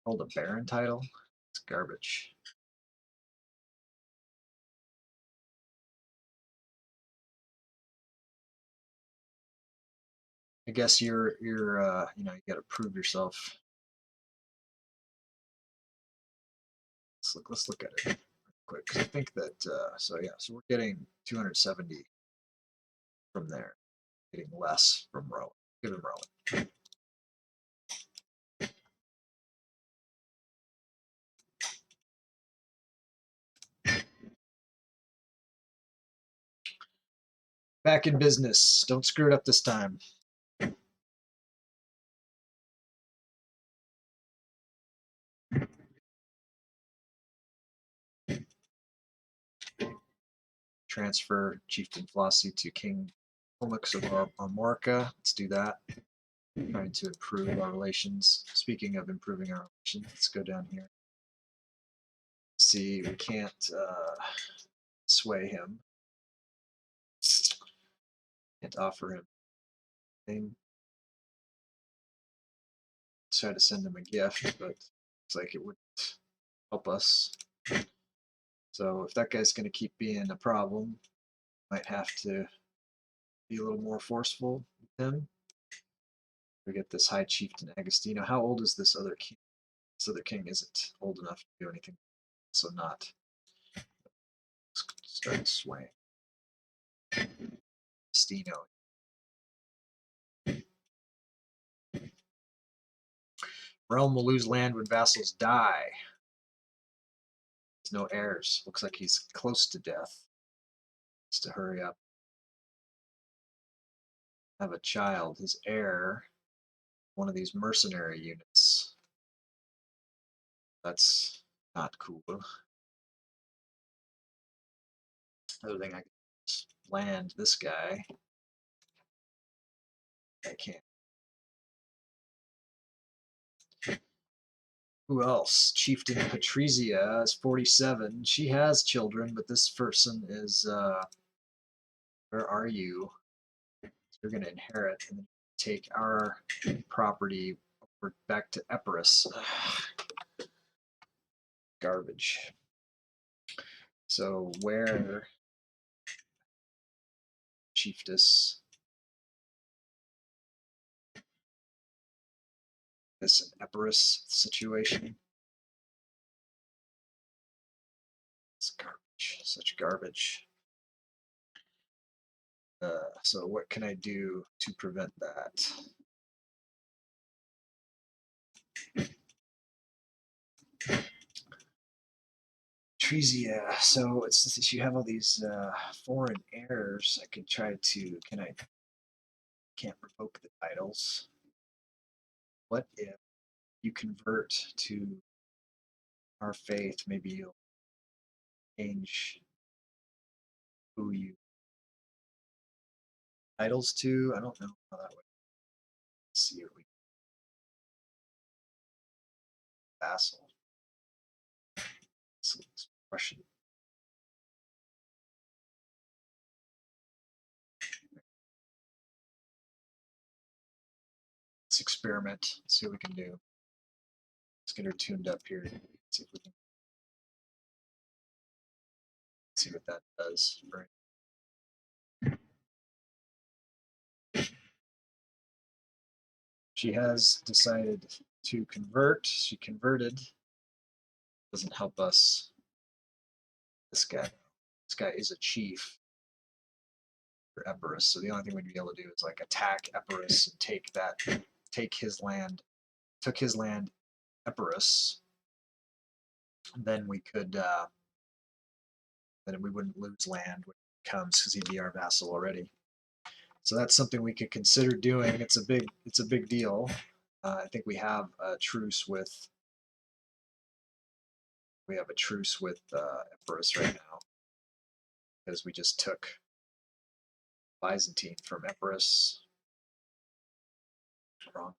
Hold a baron title? It's garbage. I guess you're you got to prove yourself. Let's look at it quick. 'Cause I think that so we're getting 270 from there, getting less from Rowan. Give him Rowan. Back in business. Don't screw it up this time. Transfer Chieftain Flossie to King Olmux of Armorica. Let's do that. Trying to improve our relations. Speaking of improving our relations, let's go down here. See, we can't sway him. Can't offer him anything. Try to send him a gift, but looks like it wouldn't help us. So if that guy's going to keep being a problem, might have to be a little more forceful with him. We get this High Chieftain Agostino. How old is this other king? This other king isn't old enough to do anything, so not. Let's start swaying. Agostino. Realm will lose land when vassals die. There's no heirs. Looks like he's close to death. Needs to hurry up. Have a child. His heir, one of these mercenary units. That's not cool. Other thing I can just land this guy. I can't. Who else? Chieftain Patrizia is 47. She has children, but this person is where are you? You're gonna inherit and then take our property over back to Epirus. Garbage. So where Chiefess this Epirus situation? It's garbage. Such garbage. So what can I do to prevent that? Trezia. So it's since you have all these foreign heirs, I could try to. Can't revoke the titles. What if you convert to our faith? Maybe you'll change who you titles to. I don't know how that would. Let's see what we vassal. Russian Let's experiment. See what we can do. Let's get her tuned up here. See if we can see what that does. She has decided to convert. She converted. Doesn't help us. This guy is a chief for Epirus, so the only thing we'd be able to do is like attack Epirus and take his land. Took his land, Epirus. And then we could, then we wouldn't lose land when he comes because he'd be our vassal already. So that's something we could consider doing. It's a big deal. I think we have a truce with Epirus right now because we just took Byzantine from Epirus. Wrong.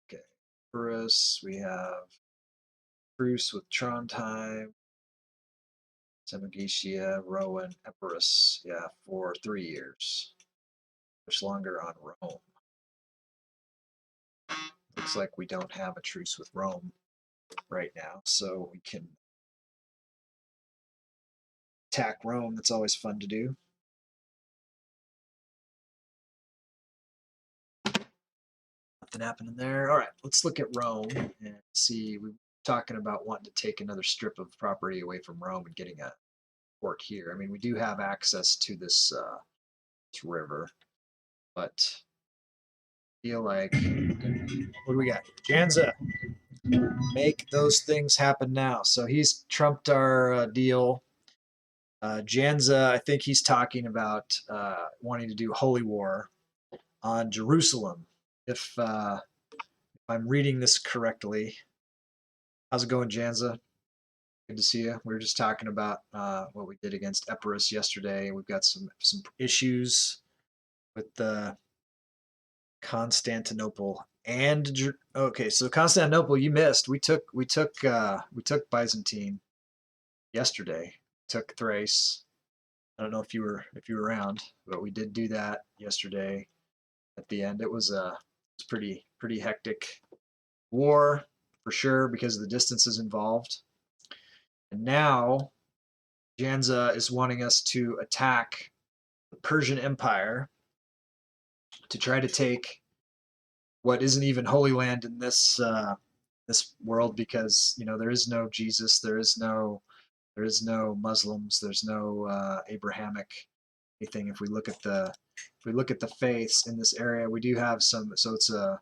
Okay, Epirus. We have truce with Trondheim, Magisia, Rowan, Epirus. Yeah, for 3 years. Much longer on Rome. Looks like we don't have a truce with Rome right now, so we can attack Rome. That's always fun to do. Nothing happening there. All right, let's look at Rome and see. We're talking about wanting to take another strip of property away from Rome and getting a port here. I mean, we do have access to this river, but I feel like, what do we got? Janza, make those things happen now. So he's trumped our deal. Janza, I think he's talking about wanting to do holy war on Jerusalem. If I'm reading this correctly. How's it going, Janza? Good to see you. We were just talking about what we did against Epirus yesterday. We've got some issues with Constantinople and okay. So Constantinople, you missed. We took Byzantine yesterday. Took Thrace. I don't know if you were around, but we did do that yesterday. At the end, it was pretty hectic war for sure because of the distances involved. And now Janza is wanting us to attack the Persian Empire to try to take what isn't even Holy Land in this world, because there is no Jesus, there is no Muslims, there's no Abrahamic anything. If we look at the faiths in this area, we do have some. So it's a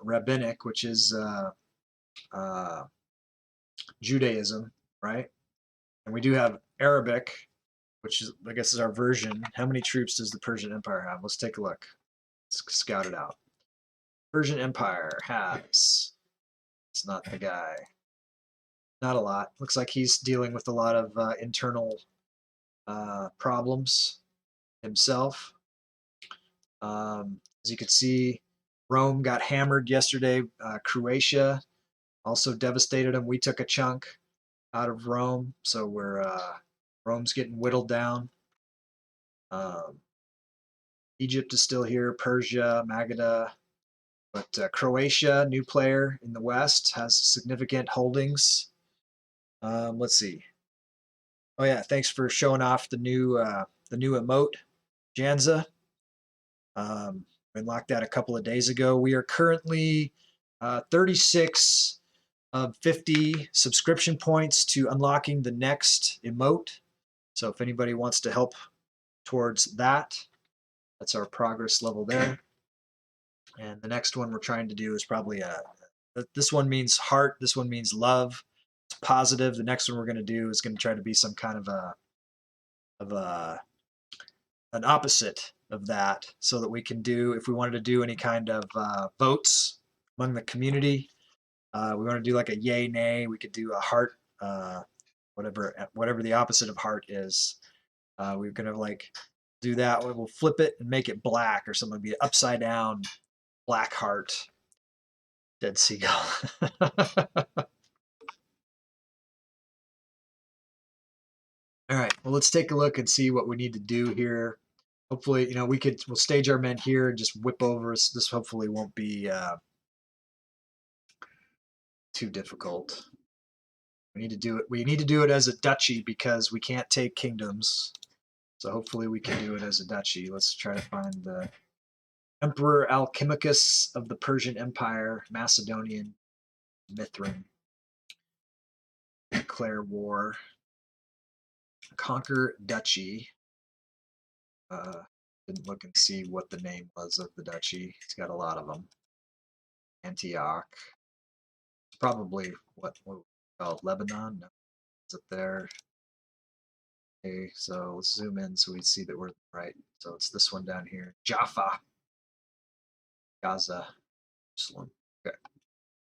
rabbinic, which is Judaism, right? And we do have Arabic, which is, I guess, is our version. How many troops does the Persian Empire have? Let's take a look. Let's scout it out. Persian Empire has, it's not the guy, not a lot. Looks like he's dealing with a lot of internal problems himself. As you can see, Rome got hammered yesterday. Croatia also devastated them. We took a chunk out of Rome, so Rome's getting whittled down. Egypt is still here, Persia, Magida, but Croatia, new player in the West, has significant holdings. Let's see. Oh yeah, thanks for showing off the new emote, Janza. We unlocked that a couple of days ago. We are currently 36 of 50 subscription points to unlocking the next emote. So if anybody wants to help towards that, that's our progress level there. And the next one we're trying to do is probably this one means heart, this one means love. It's positive. The next one we're going to do is going to try to be some kind of an opposite of that, so that we can do, if we wanted to do any kind of votes among the community, we want to do like a yay nay, we could do a heart, whatever the opposite of heart is. We're going to like do that. We'll flip it and make it black or something. It'll be upside down black heart. Dead seagull. All right, well, let's take a look and see what we need to do here. Hopefully, you know, we'll stage our men here and just whip over us. This hopefully won't be too difficult. We need to do it. We need to do it as a duchy because we can't take kingdoms. So hopefully we can do it as a duchy. Let's try to find the Emperor Alchimicus of the Persian Empire, Macedonian, Mithrin. Declare war. Conquer duchy. Didn't look and see what the name was of the duchy. It's got a lot of them. Antioch. It's probably what we call Lebanon. No, it's up there. Okay, so let's zoom in so we see that we're right. So it's this one down here. Jaffa. Gaza. Jerusalem. Okay.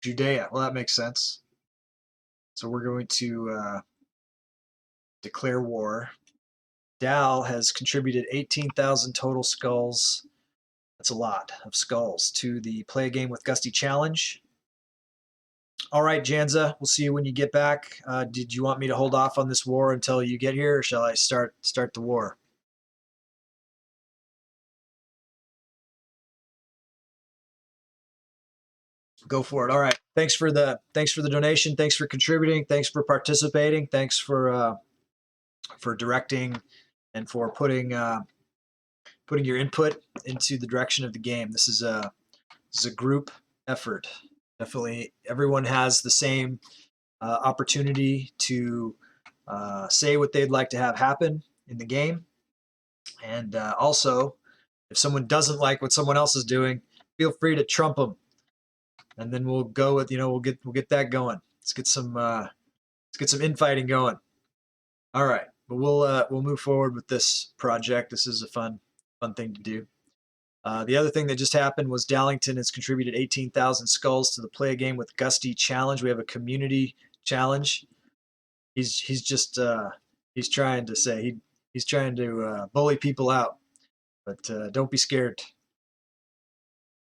Judea. Well, that makes sense. So we're going to declare war. Dal has contributed 18,000 total skulls. That's a lot of skulls to the Play a Game with Gusty challenge. All right, Janza, we'll see you when you get back. Did you want me to hold off on this war until you get here, or shall I start the war? Go for it. All right. Thanks for the donation. Thanks for contributing. Thanks for participating. Thanks for directing and for putting your input into the direction of the game. This is a group effort. Definitely, everyone has the same opportunity to say what they'd like to have happen in the game, and also, if someone doesn't like what someone else is doing, feel free to trump them, and then we'll go with we'll get that going. Let's get some infighting going. All right, but we'll move forward with this project. This is a fun thing to do. The other thing that just happened was Dallington has contributed 18,000 skulls to the Play a Game with Gusty challenge. We have a community challenge. He's just he's trying to say he's trying to bully people out, but don't be scared.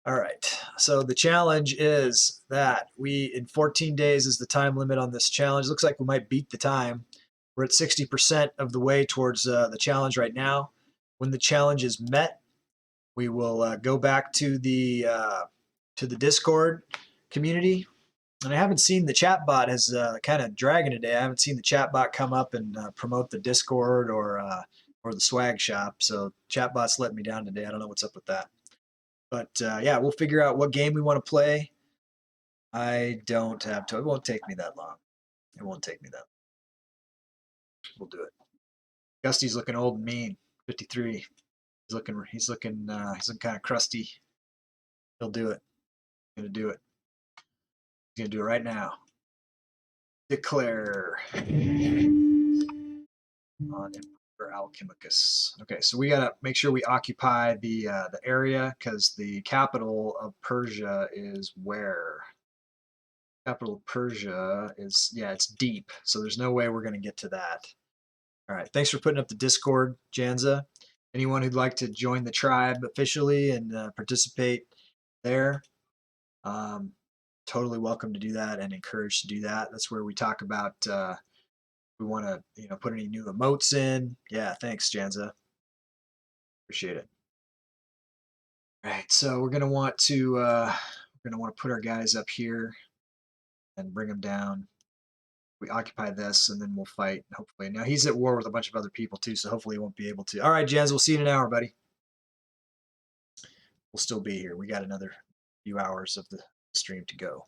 All right. So the challenge is that in 14 days is the time limit on this challenge. Looks like we might beat the time. We're at 60% of the way towards the challenge right now. When the challenge is met, we will go back to the Discord community. And I haven't seen the chat bot has kind of dragging today. I haven't seen the chat bot come up and promote the Discord or the swag shop. So chat bot's letting me down today. I don't know what's up with that. But yeah, we'll figure out what game we want to play. I don't have to. It won't take me that long. It won't take me that long. We'll do it. Gusty's looking old and mean. 53. He's looking kind of crusty. He'll do it. He's gonna do it. He's gonna do it right now. Declare on Emperor Alchimicus. Okay, so we gotta make sure we occupy the area because the capital of Persia is where? Capital of Persia is, yeah, it's deep, so there's no way we're gonna get to that. All right, thanks for putting up the Discord, Janza. Anyone who'd like to join the tribe officially and participate there, totally welcome to do that and encouraged to do that. That's where we talk about we want to put any new emotes in. Yeah, thanks, Janza. Appreciate it. All right, so we're gonna want to put our guys up here and bring them down. We occupy this, and then we'll fight. Hopefully, now he's at war with a bunch of other people too, so hopefully he won't be able to. All right, Janza, we'll see you in an hour, buddy. We'll still be here. We got another few hours of the stream to go.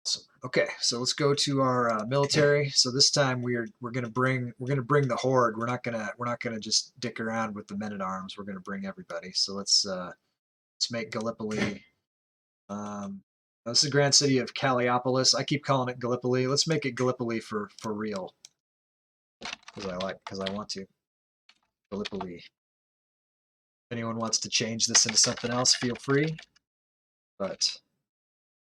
Awesome. Okay, so let's go to our military. So this time we're gonna bring the horde. We're not gonna just dick around with the men at arms. We're gonna bring everybody. So let's make Gallipoli. This is the grand city of Calliopolis. I keep calling it Gallipoli. Let's make it Gallipoli for real. Because I want to. Gallipoli. If anyone wants to change this into something else, feel free. But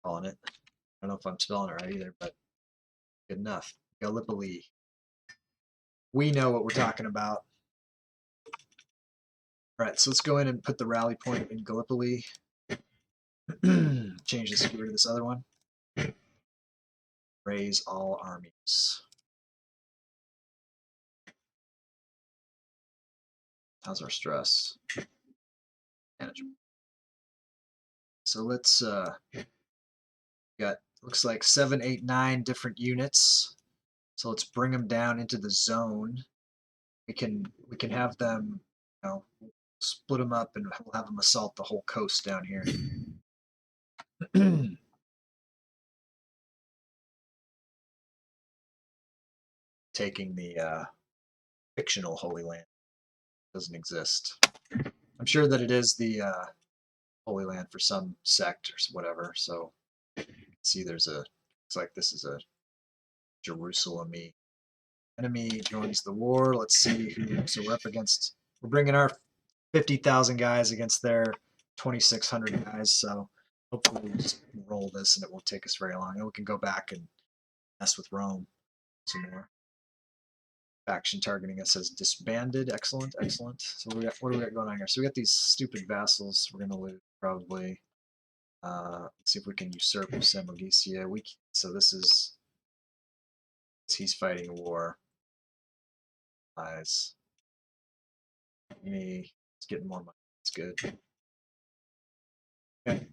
calling it. I don't know if I'm spelling it right either, but good enough. Gallipoli. We know what we're talking about. All right, so let's go in and put the rally point in Gallipoli. Change this, get rid of this other one. Raise all armies. How's our stress? Management. So let's got looks like 7, 8, 9 different units. So let's bring them down into the zone. We can have them, you know, split them up and we'll have them assault the whole coast down here. Taking the fictional Holy Land. Doesn't exist. I'm sure that it is the Holy Land for some sect or whatever. So see, there's a looks like this is a Jerusalem-y enemy joins the war. Let's see who. So we're up against. We're bringing our 50,000 guys against their 2,600 guys. So hopefully we just roll this and it won't take us very long, and we can go back and mess with Rome some more. Faction targeting us as disbanded. Excellent, excellent. So what do we got going on here? So we got these stupid vassals we're gonna lose probably. Let's see if we can usurp Magisia. So this is he's fighting a war. Eyes. Me. It's getting more money. It's good. Okay.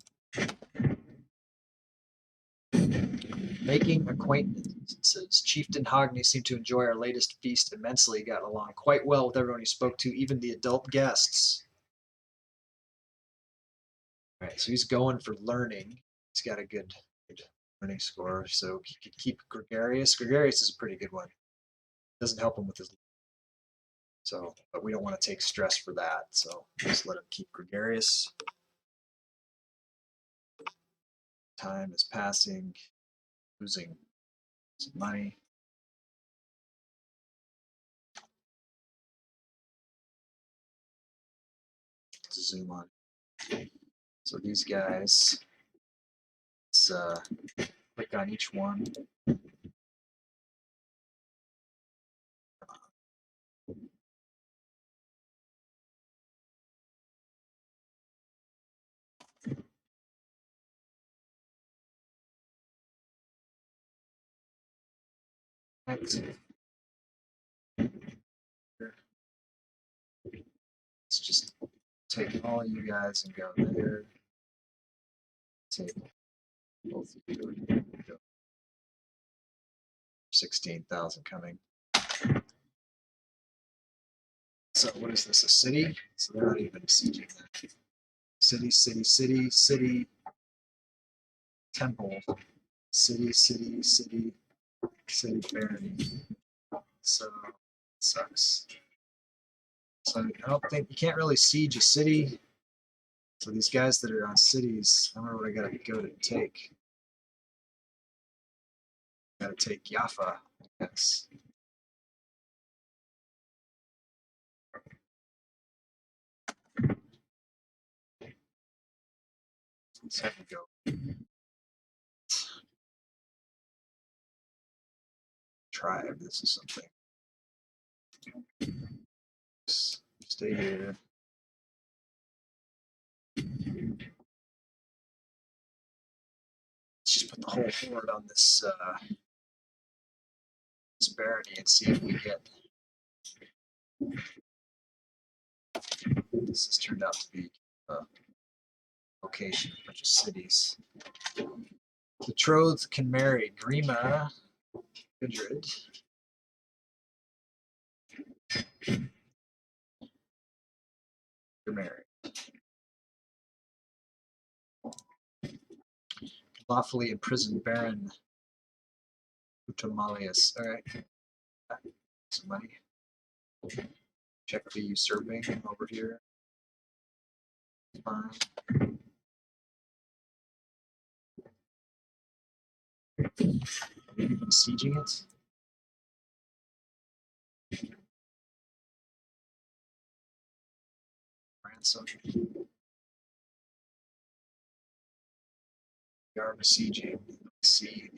Making acquaintances. Chieftain Hogni seemed to enjoy our latest feast immensely. Got along quite well with everyone he spoke to, even the adult guests. All right, so he's going for learning. He's got a good learning score, so he could keep Gregarious. Gregarious is a pretty good one. Doesn't help him with his. So, but we don't want to take stress for that, so just let him keep Gregarious. Time is passing, losing some money. Let's zoom on. So these guys, let's click on each one. Next. Let's just take all you guys and go there. Take both of you and go. 16,000 coming. So what is this, a city? So they're not even sieging that. City, city, city, city, temple, city, city, city, city, barony. So it sucks. So I don't think you can't really siege a city. So these guys that are on cities, I don't know what I gotta go to take. Gotta take Jaffa, I guess. Let's have to go. Tribe, this is something. Stay here. Let's just put the whole horde on this barony and see if we get. This has turned out to be a location of a bunch of cities. Betrothed can marry. Grima, Gundrid. You're married. Lawfully imprisoned Baron Utomalius. Alright. Some money. Check the usurping over here. Fine. Are we even sieging it? Ransom. We are besieging. Let's see.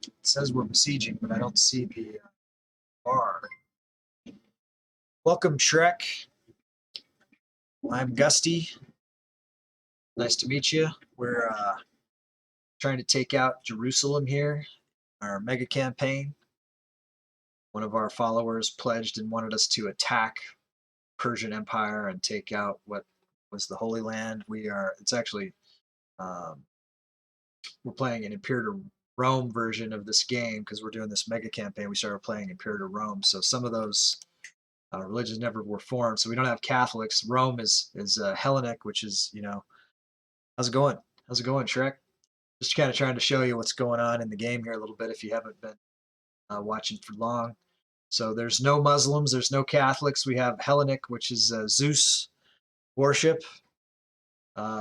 It says we're besieging, but I don't see the bar. Welcome, Shrek. I'm Gusty. Nice to meet you. We're trying to take out Jerusalem here, our mega campaign. One of our followers pledged and wanted us to attack Persian Empire and take out what was the Holy Land. It's actually, we're playing an Imperator Rome version of this game because we're doing this mega campaign. We started playing Imperator Rome. So some of those religions never were formed. So we don't have Catholics. Rome is Hellenic, which is, how's it going? How's it going, Shrek? Just kind of trying to show you what's going on in the game here a little bit if you haven't been watching for long. So there's no Muslims, there's no Catholics. We have Hellenic, which is Zeus worship.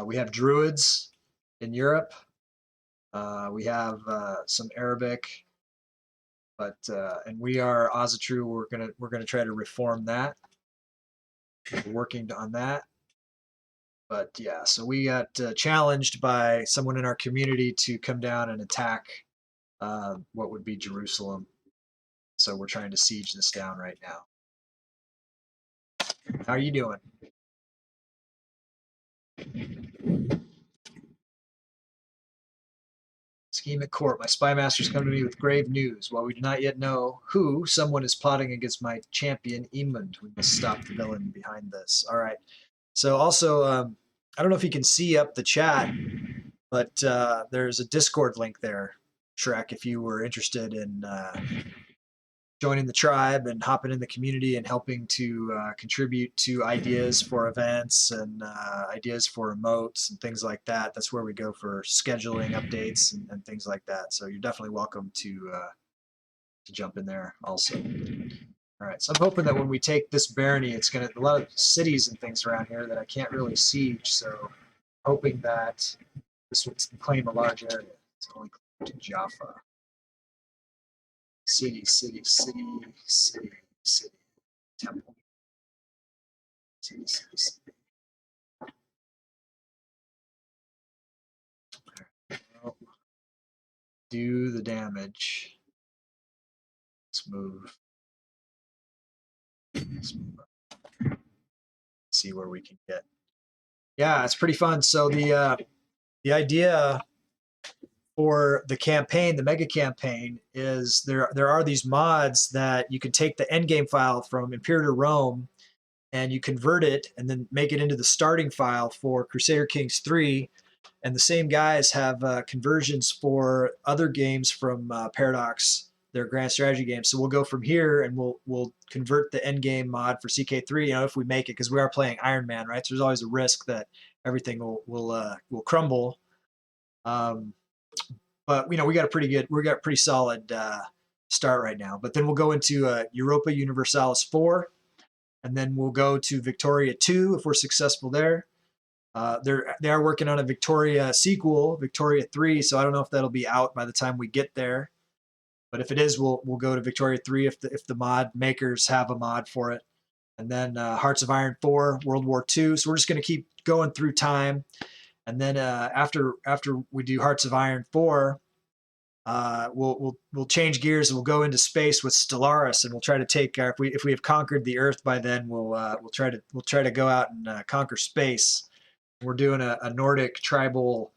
We have Druids in Europe. We have some Arabic, but and we are Ozatru. We're gonna try to reform that. We're working on that. But yeah, so we got challenged by someone in our community to come down and attack what would be Jerusalem. So we're trying to siege this down right now. How are you doing? Scheme at court. My spymasters come to me with grave news. While we do not yet know who, someone is plotting against my champion, Emund. We must stop the villain behind this. All right. So also, I don't know if you can see up the chat, but there's a Discord link there, Shrek, if you were interested in joining the tribe and hopping in the community and helping to contribute to ideas for events and ideas for emotes and things like that. That's where we go for scheduling updates and things like that. So you're definitely welcome to jump in there also. All right, so I'm hoping that when we take this barony, it's gonna a lot of cities and things around here that I can't really siege. So hoping that this would claim a large area. It's only to Jaffa. City, temple. City. Well, do the damage. Let's move. Up. See where we can get. Yeah, it's pretty fun. So the idea for the campaign, the mega campaign, is there are these mods that you can take the endgame file from Imperator Rome and you convert it and then make it into the starting file for Crusader Kings 3. And the same guys have conversions for other games from Paradox, their grand strategy games. So we'll go from here and we'll convert the endgame mod for CK3, if we make it, because we are playing Ironman, right? So there's always a risk that everything will crumble. But we got a pretty solid start right now. But then we'll go into Europa Universalis 4, and then we'll go to Victoria 2 if we're successful there. They are working on a Victoria sequel, Victoria 3, so I don't know if that'll be out by the time we get there. But if it is, we'll go to Victoria 3 if the mod makers have a mod for it. And then Hearts of Iron 4, World War 2. So we're just going to keep going through time. And then after we do Hearts of Iron 4, we'll change gears and we'll go into space with Stellaris, and we'll try to take if we have conquered the Earth by then, we'll try to go out and conquer space. We're doing a Nordic tribal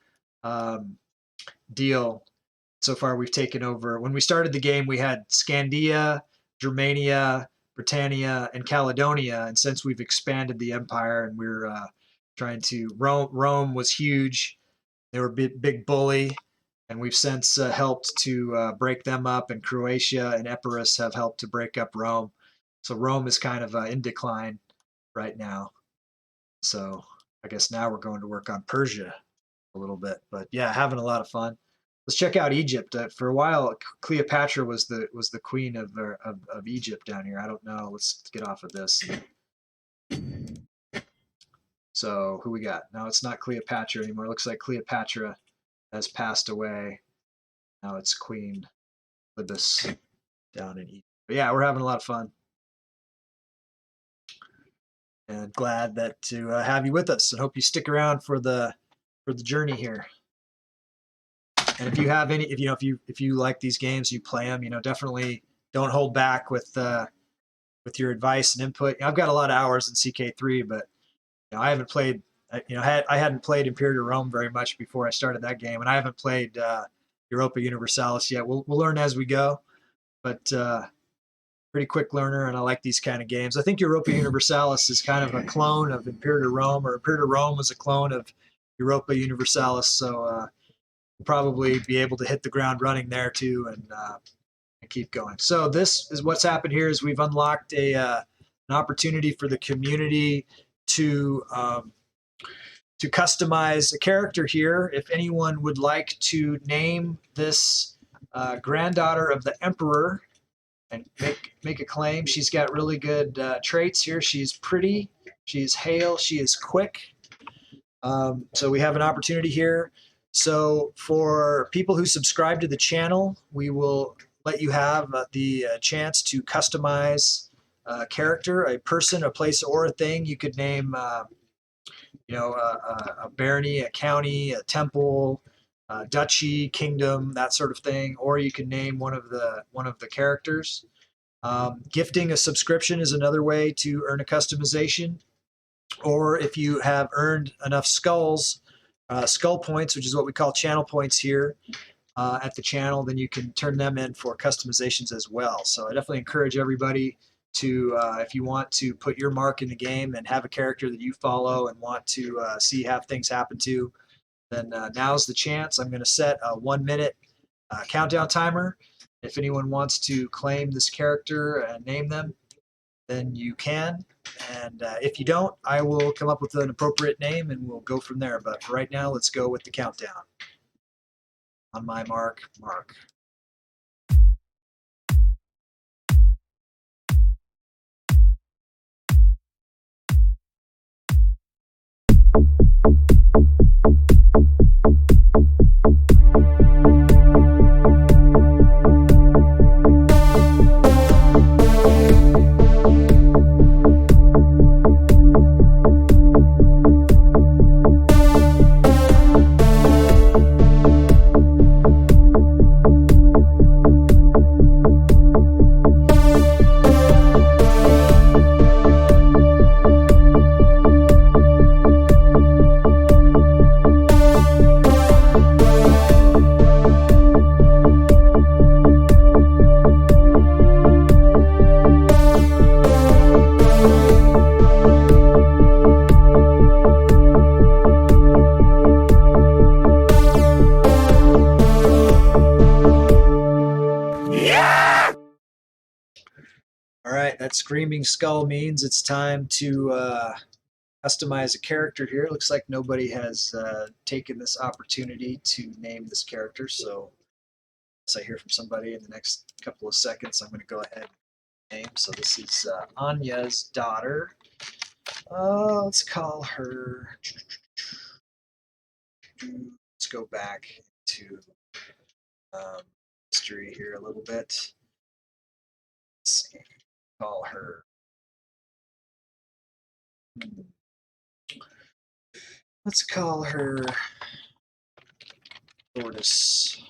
deal. So far, we've taken over. When we started the game, we had Scandia, Germania, Britannia, and Caledonia. And since we've expanded the empire and we're trying to, Rome was huge. They were a big bully. And we've since helped to break them up. And Croatia and Epirus have helped to break up Rome. So Rome is kind of in decline right now. So I guess now we're going to work on Persia a little bit, but yeah, having a lot of fun. Let's check out Egypt. For a while, Cleopatra was the queen of Egypt down here. I don't know. Let's get off of this. So who we got? No, it's not Cleopatra anymore. It looks like Cleopatra has passed away. Now it's Queen Libis down in Egypt. But yeah, we're having a lot of fun. And glad that to have you with us, and hope you stick around for the journey here. And if you have any, if you like these games, you play them, definitely don't hold back with your advice and input. I've got a lot of hours in CK3, but I haven't played. I hadn't played Imperator Rome very much before I started that game, and I haven't played Europa Universalis yet. We'll learn as we go, but pretty quick learner, and I like these kind of games. I think Europa Universalis is kind of a clone of Imperator Rome, or Imperator Rome was a clone of Europa Universalis, so we'll probably be able to hit the ground running there too, and keep going. So this is what's happened here: is we've unlocked an opportunity for the community to customize a character here. If anyone would like to name this granddaughter of the Emperor and make a claim, she's got really good traits here. She's pretty, she's hale, she is quick. So we have an opportunity here. So for people who subscribe to the channel, we will let you have the chance to customize a character, a person, a place, or a thing. You could name a barony, a county, a temple, a duchy, kingdom, that sort of thing, or you can name one of the characters. Gifting a subscription is another way to earn a customization, or if you have earned enough skull points, which is what we call channel points here at the channel, then you can turn them in for customizations as well. So I definitely encourage everybody to, if you want to put your mark in the game and have a character that you follow and want to have things happen to, then now's the chance. I'm going to set a 1 minute countdown timer. If anyone wants to claim this character and name them, then you can. And if you don't, I will come up with an appropriate name and we'll go from there. But for right now, let's go with the countdown. On my mark, mark. All right, that screaming skull means it's time to customize a character here. Looks like nobody has taken this opportunity to name this character, so as I hear from somebody in the next couple of seconds, I'm going to go ahead and name. So this is Anya's daughter. Let's call her. Let's go back to history here a little bit. Let's see. Call her. Let's call her Tortoise.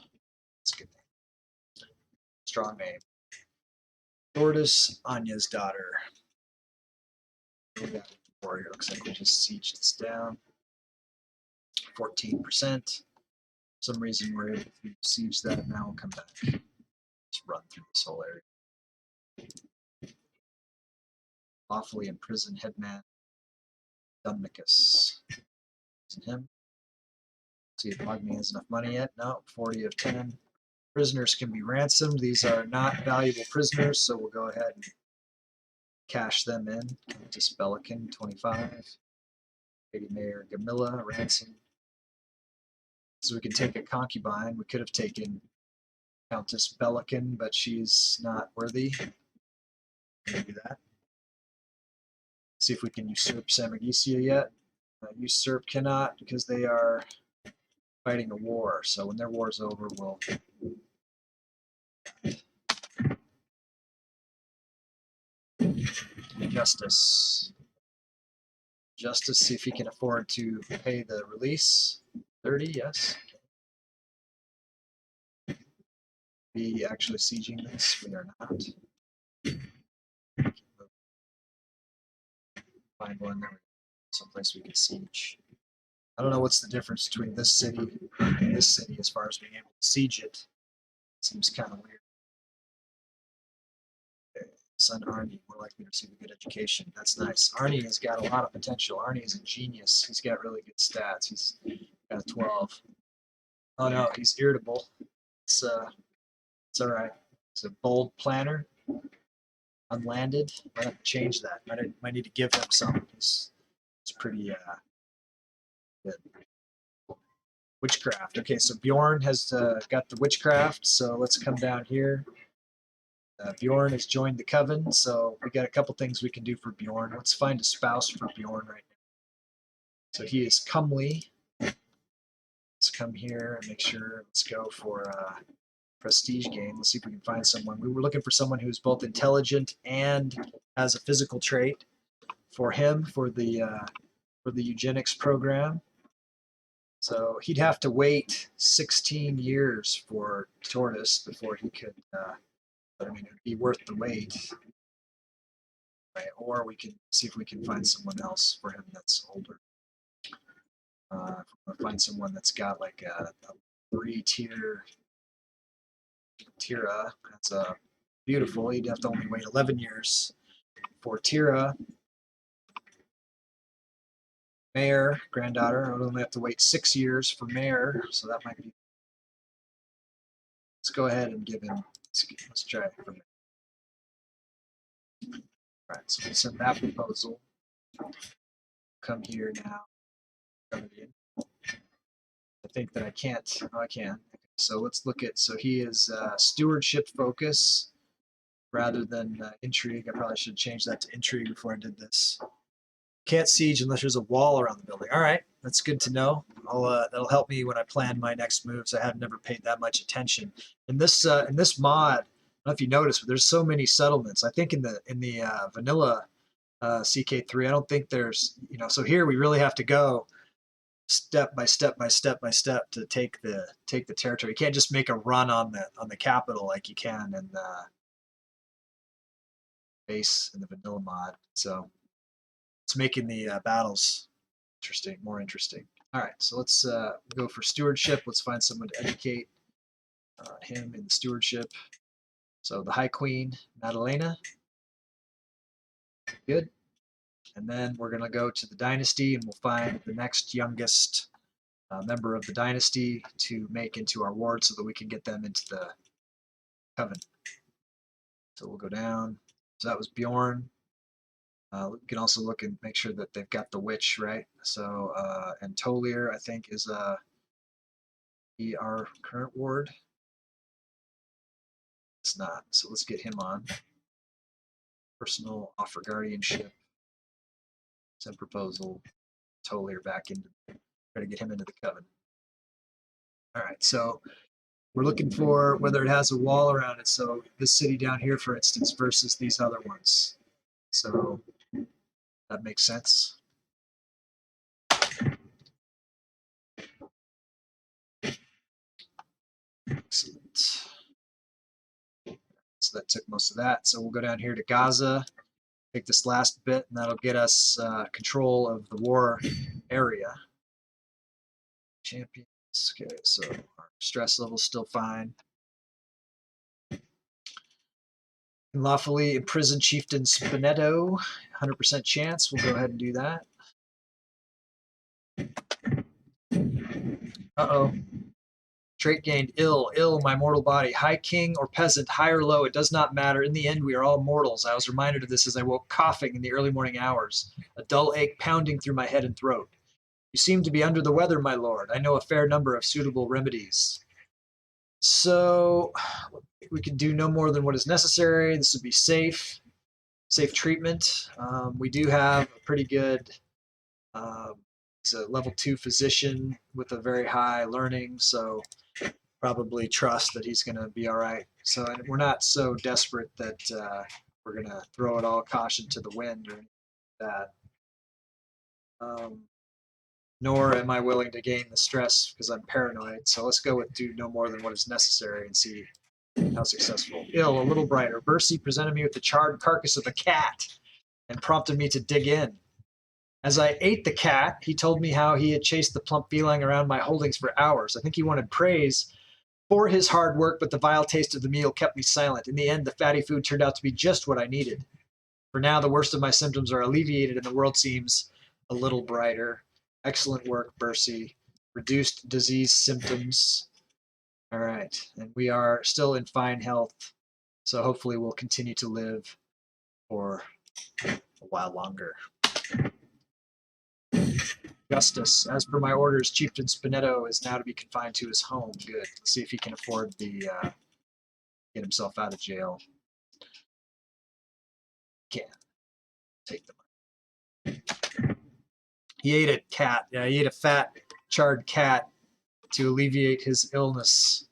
That's a good name. Strong name. Tortoise, Anya's daughter. Warrior. Looks like we just sieged this down. 14%. For some reason we're able to siege that. Now we'll come back. Just run through this whole area. Lawfully imprisoned headman Dumnicus. Isn't him? See if Magni has enough money yet. No, 40 of 10. Prisoners can be ransomed. These are not valuable prisoners, so we'll go ahead and cash them in. Countess Bellican, 25. Lady Mayor Gamilla, ransom. So we can take a concubine. We could have taken Countess Bellican, but she's not worthy. We'll do that. See if we can usurp Magisia yet. Usurp cannot because they are fighting a war. So when their war is over, we'll Justice. Justice, see if he can afford to pay the release. 30, yes. Be actually sieging this. We are not. Find one there. someplace we can siege. I don't know what's the difference between this city and this city as far as being able to siege it. Seems kind of weird. Okay. Son Arnie, more likely to receive a good education. That's nice. Arnie has got a lot of potential. Arnie is a genius. He's got really good stats. He's got a 12. Oh no, he's irritable. It's all right. He's a bold planner. Unlanded. Might have to change that. Might need to give him some. He's pretty good. Witchcraft. Okay, so Bjorn has got the witchcraft. So let's come down here. Bjorn has joined the coven, so we got a couple things we can do for Bjorn. Let's find a spouse for Bjorn right now. So he is comely. Let's come here and make sure. Let's go for prestige gain. Let's see if we can find someone. We were looking for someone who's both intelligent and has a physical trait for him for the eugenics program. So he'd have to wait 16 years for Tortoise before he could. But I mean, it'd be worth the wait. Right? Or we can see if we can find someone else for him that's older. Find someone that's got like a 3-tier Tira. That's beautiful. You'd have to only wait 11 years for Tira. Mayor, granddaughter. I would only have to wait 6 years for Mayor, so that might be. Let's go ahead and give him. Let's try it for Mayor. All right, so we'll send that proposal. Come here now. I think that I can't. Oh, I can. So let's look at. So he is stewardship focus rather than intrigue. I probably should change that to intrigue before I did this. Can't siege unless there's a wall around the building. All right, that's good to know. That'll help me when I plan my next moves. I have never paid that much attention. In this mod, I don't know if you noticed, but there's so many settlements. I think in the vanilla CK3, I don't think there's So here we really have to go step by step by step by step to take the territory. You can't just make a run on the capital like you can in the base in the vanilla mod. So it's making the battles more interesting. All right, so let's go for stewardship. Let's find someone to educate him in the stewardship. So the High Queen, Madalena. Good. And then we're going to go to the dynasty, and we'll find the next youngest member of the dynasty to make into our ward so that we can get them into the coven. So we'll go down. So that was Bjorn. We can also look and make sure that they've got the witch, right? So, and Tolier, I think, is our current ward. It's not. So let's get him on. Personal offer guardianship. Send proposal. Tolier back into. Try to get him into the coven. All right. So we're looking for whether it has a wall around it. So this city down here, for instance, versus these other ones. So that makes sense. Excellent. So that took most of that. So we'll go down here to Gaza, take this last bit, and that'll get us control of the war area. Champions. Okay, so our stress level's still fine. Lawfully imprison Chieftain Spinetto, 100% chance. We'll go ahead and do that. Uh-oh. Trait gained, ill, my mortal body. High king or peasant, high or low, it does not matter. In the end, we are all mortals. I was reminded of this as I woke coughing in the early morning hours, a dull ache pounding through my head and throat. You seem to be under the weather, my lord. I know a fair number of suitable remedies. So we can do no more than what is necessary. This would be safe treatment. We do have a pretty good, he's a level 2 physician with a very high learning, so probably trust that he's going to be all right. So we're not so desperate that we're going to throw it all caution to the wind or anything like that. Nor am I willing to gain the stress because I'm paranoid. So let's go with do no more than what is necessary and see how successful. Ill, a little brighter. Bercy presented me with the charred carcass of a cat and prompted me to dig in. As I ate the cat, he told me how he had chased the plump feline around my holdings for hours. I think he wanted praise for his hard work, but the vile taste of the meal kept me silent. In the end, the fatty food turned out to be just what I needed. For now, the worst of my symptoms are alleviated and the world seems a little brighter. Excellent work, Bercy. Reduced disease symptoms. All right, and we are still in fine health, so hopefully we'll continue to live for a while longer. Justice. As per my orders, Chieftain Spinetto is now to be confined to his home. Good. Let's see if he can afford the get himself out of jail. Can take the money. He ate a cat. Yeah, he ate a fat, charred cat to alleviate his illness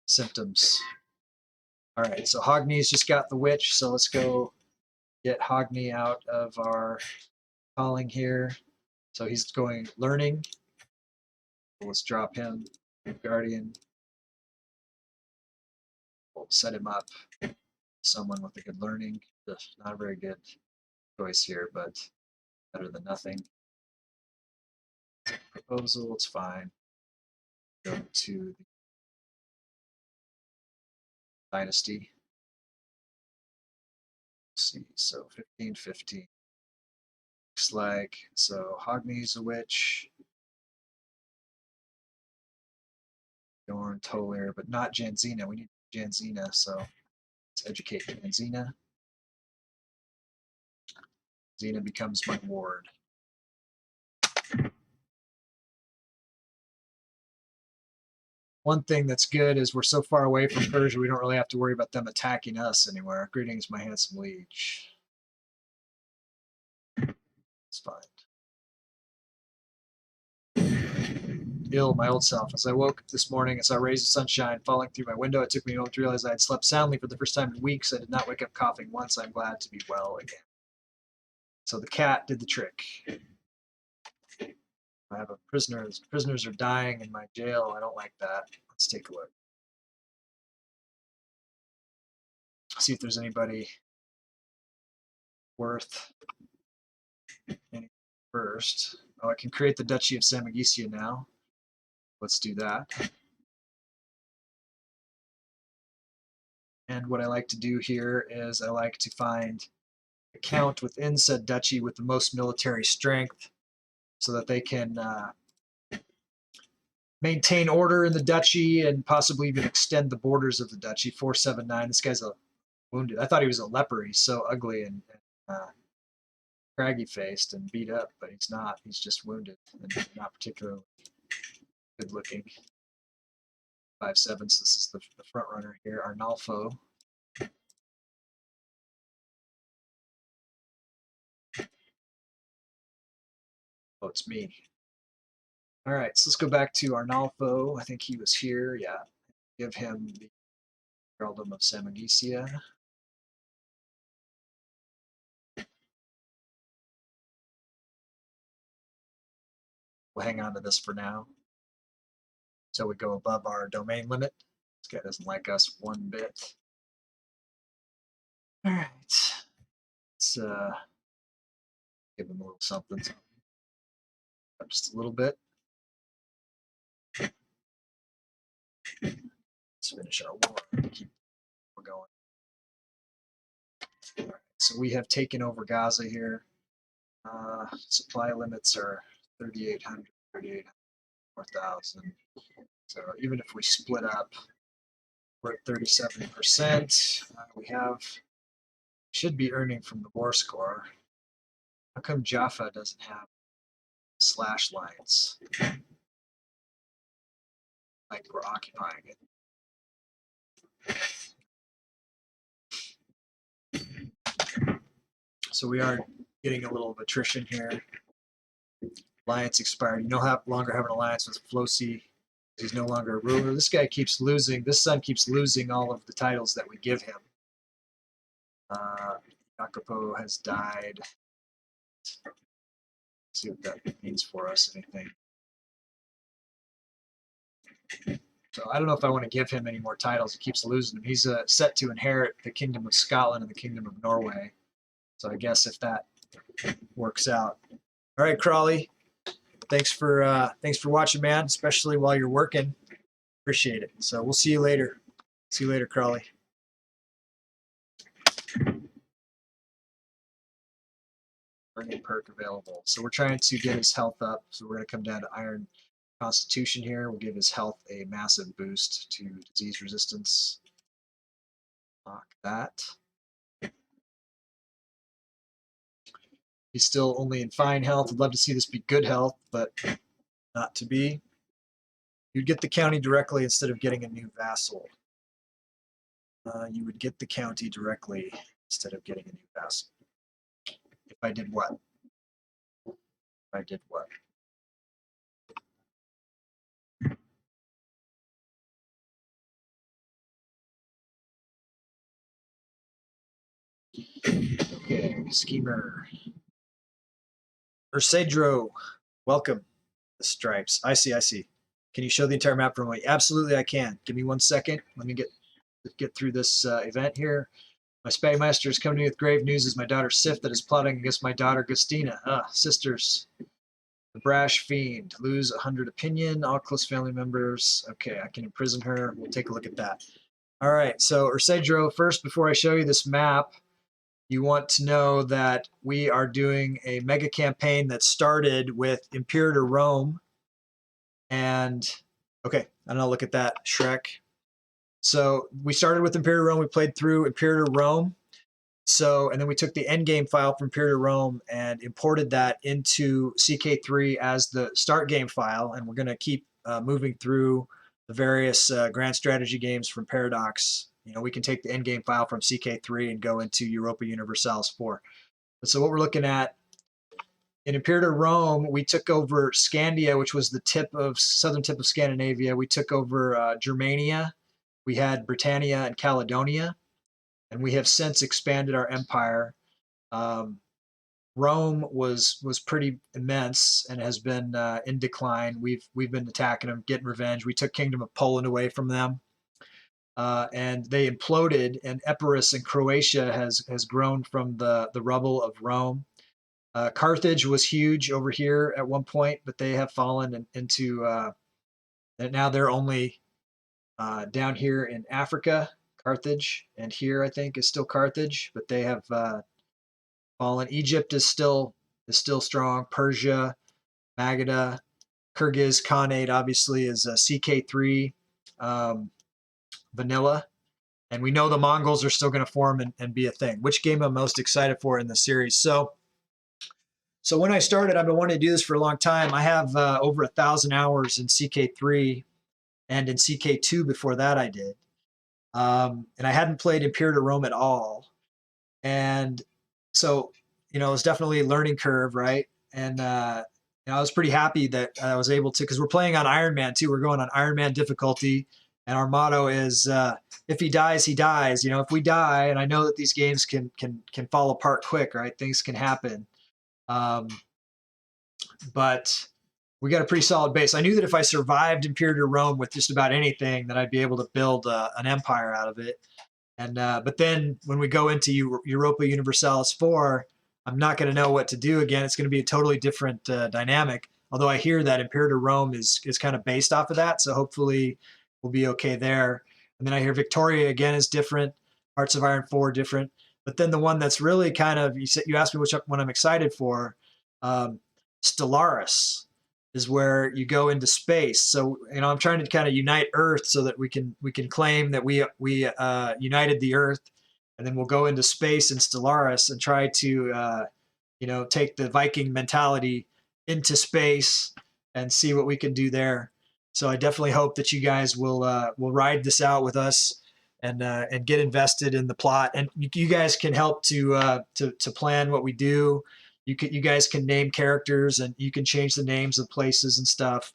symptoms. All right, so Hogni's just got the witch, so let's go get Hogni out of our calling here. So he's going learning. Let's drop him. Guardian. We'll set him up. Someone with a good learning. Not a very good choice here, but better than nothing. Proposal, it's fine. Go to the Dynasty. Let's see, so 15-15. Looks like, so Hogni's a witch. Dorn, Tolir, but not Janzina. We need Janzina, so let's educate Janzina. Janzina becomes my ward. One thing that's good is we're so far away from Persia, we don't really have to worry about them attacking us anywhere. Greetings, my handsome liege. It's fine. Ill, my old self. As I woke this morning and saw rays of sunshine falling through my window, it took me a moment to realize I had slept soundly for the first time in weeks. I did not wake up coughing once. I'm glad to be well again. So the cat did the trick. I have a prisoner. Prisoners are dying in my jail. I don't like that. Let's take a look. See if there's anybody worth anything first. Oh, I can create the Duchy of Magisia now. Let's do that. And what I like to do here is I like to find a count within said duchy with the most military strength so that they can maintain order in the duchy and possibly even extend the borders of the duchy. 479. This guy's a wounded. I thought he was a leper. He's so ugly and craggy faced and beat up, but he's not. He's just wounded and not particularly good looking. 5-7. So this is the front runner here, Arnulfo. Oh, it's me. All right, so let's go back to Arnulfo. I think he was here. Yeah, give him the earldom of Magisia. We'll hang on to this for now until we go above our domain limit. This guy doesn't like us one bit. All right, let's give him a little something. Just a little bit. Let's finish our war. Keep going. All right, so we have taken over Gaza here. Supply limits are 3,800, 3,800, 4,000. So even if we split up, we're at 37%. We should be earning from the war score. How come Jaffa doesn't have slash lines? Like we're occupying it. So we are getting a little attrition here. Alliance expired. You no longer have an alliance with Flosi. He's no longer a ruler. This guy keeps losing. This son keeps losing all of the titles that we give him. Jacopo has died. Let's see what that means for us. Anything. So I don't know if I want to give him any more titles. He keeps losing them. He's set to inherit the Kingdom of Scotland and the Kingdom of Norway. So I guess if that works out, All right, Crawley. Thanks for watching, man. Especially while you're working. Appreciate it. So we'll see you later. See you later, Crawley. Bring a perk available. So we're trying to get his health up. So we're going to come down to Iron Constitution here. We'll give his health a massive boost to disease resistance. Lock that. He's still only in fine health. I'd love to see this be good health, but not to be. You'd get the county directly instead of getting a new vassal. You would get the county directly instead of getting a new vassal. If I did what? If I did what? Okay, schemer. Ursedro, welcome. The stripes. I see, I see. Can you show the entire map from away? Absolutely, I can. Give me 1 second. Let me get through this event here. My Spymaster is coming to me with grave news as my daughter Sif that is plotting against my daughter Gustina. Sisters. The brash fiend. Lose 100 opinion. All close family members. Okay, I can imprison her. We'll take a look at that. All right, so Ursedro, first, before I show you this map, you want to know that we are doing a mega campaign that started with Imperator Rome. And, okay, I don't know, look at that, Shrek. So we started with Imperator Rome. We played through Imperator Rome. So, and then we took the endgame file from Imperator Rome and imported that into CK3 as the start game file. And we're going to keep moving through the various grand strategy games from Paradox. You know, we can take the endgame file from CK3 and go into Europa Universalis 4. But so what we're looking at, in Imperator Rome, we took over Scandia, which was the southern tip of Scandinavia. We took over Germania. We had Britannia and Caledonia, and we have since expanded our empire. Rome was pretty immense and has been in decline. We've been attacking them, getting revenge. We took Kingdom of Poland away from them, and they imploded. And Epirus in Croatia has grown from the rubble of Rome. Carthage was huge over here at one point, but they have fallen into now they're only down here in Africa, Carthage, and here I think is still Carthage, but they have fallen. Egypt is still strong. Persia, Magadha, Kyrgyz Khanate obviously is CK3 vanilla, and we know the Mongols are still going to form and be a thing. Which game I'm most excited for in the series? So when I started, I've been wanting to do this for a long time. I have over 1,000 hours in CK3 and in CK2 before that I did. And I hadn't played Imperator Rome at all. And so, you know, it was definitely a learning curve, right? And you know, I was pretty happy that I was able to, because we're playing on Ironman too. We're going on Ironman difficulty. And our motto is, if he dies, he dies. You know, if we die, and I know that these games can fall apart quick, right? Things can happen. But we got a pretty solid base. I knew that if I survived Imperator Rome with just about anything, that I'd be able to build an empire out of it. And but then when we go into Europa Universalis 4, I'm not going to know what to do again. It's going to be a totally different dynamic. Although I hear that Imperator Rome is kind of based off of that, so hopefully we'll be okay there. And then I hear Victoria again is different. Hearts of Iron 4 different. But then the one that's really kind of, you asked me which one I'm excited for. Stellaris is where you go into space. So, you know, I'm trying to kind of unite Earth so that we can claim that we united the Earth, and then we'll go into space in Stellaris and try to you know, take the Viking mentality into space and see what we can do there. So I definitely hope that you guys will ride this out with us and get invested in the plot. And you guys can help to plan what we do. You guys can name characters, and you can change the names of places and stuff.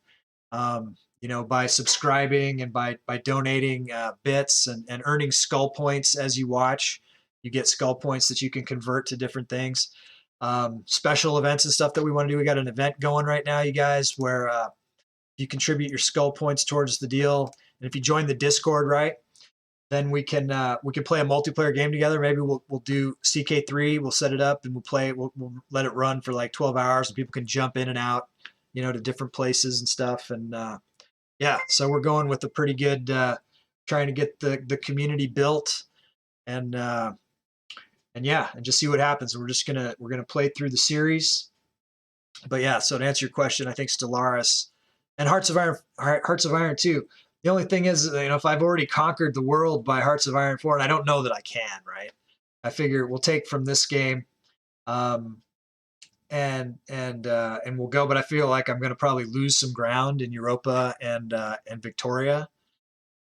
You know, by subscribing and by donating bits and earning skull points as you watch. You get skull points that you can convert to different things. Special events and stuff that we want to do. We got an event going right now, you guys, where you contribute your skull points towards the deal. And if you join the Discord, right, then we can play a multiplayer game together. Maybe we'll do CK3. We'll set it up and we'll play. We'll let it run for like 12 hours, and people can jump in and out, to different places and stuff. And yeah, so we're going with a pretty good, trying to get the community built, and yeah, and just see what happens. We're gonna play through the series. But yeah, so to answer your question, I think Stellaris and Hearts of Iron 2. The only thing is, if I've already conquered the world by Hearts of Iron 4, and I don't know that I can, right? I figure we'll take from this game, and we'll go. But I feel like I'm going to probably lose some ground in Europa and Victoria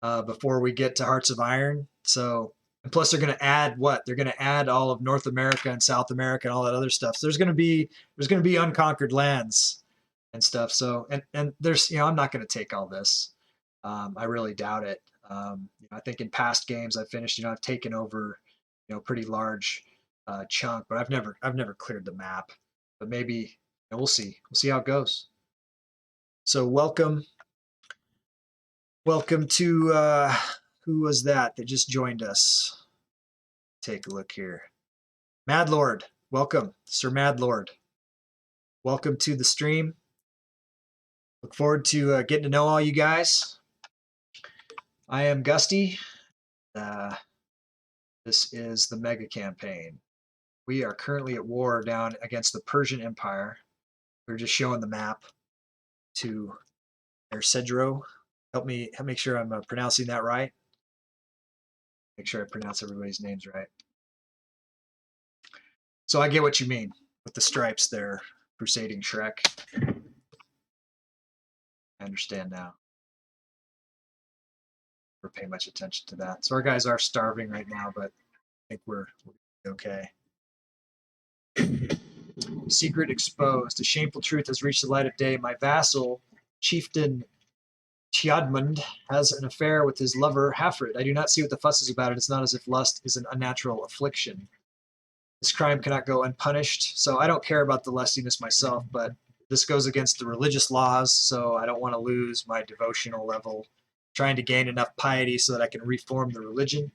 before we get to Hearts of Iron. So, and plus they're going to add what? They're going to add all of North America and South America and all that other stuff. So there's going to be unconquered lands and stuff. So and there's I'm not going to take all this. I really doubt it. I think in past games I've finished, I've taken over, pretty large chunk, but I've never cleared the map. But maybe we'll see. We'll see how it goes. So welcome to who was that just joined us? Take a look here. Madlord, welcome, Sir Madlord. Welcome to the stream. Look forward to getting to know all you guys. I am Gusty. This is the mega campaign. We are currently at war down against the Persian Empire. We're just showing the map to Ercedro. Help me make sure I'm pronouncing that right. Make sure I pronounce everybody's names right. So I get what you mean with the stripes there, crusading Shrek. I understand now. We're paying much attention to that. So our guys are starving right now, but I think we're okay. Secret exposed. A shameful truth has reached the light of day. My vassal, Chieftain Chiadmund, has an affair with his lover, Hafred. I do not see what the fuss is about it. It's not as if lust is an unnatural affliction. This crime cannot go unpunished. So I don't care about the lustiness myself, but this goes against the religious laws, so I don't want to lose my devotional level, trying to gain enough piety so that I can reform the religion.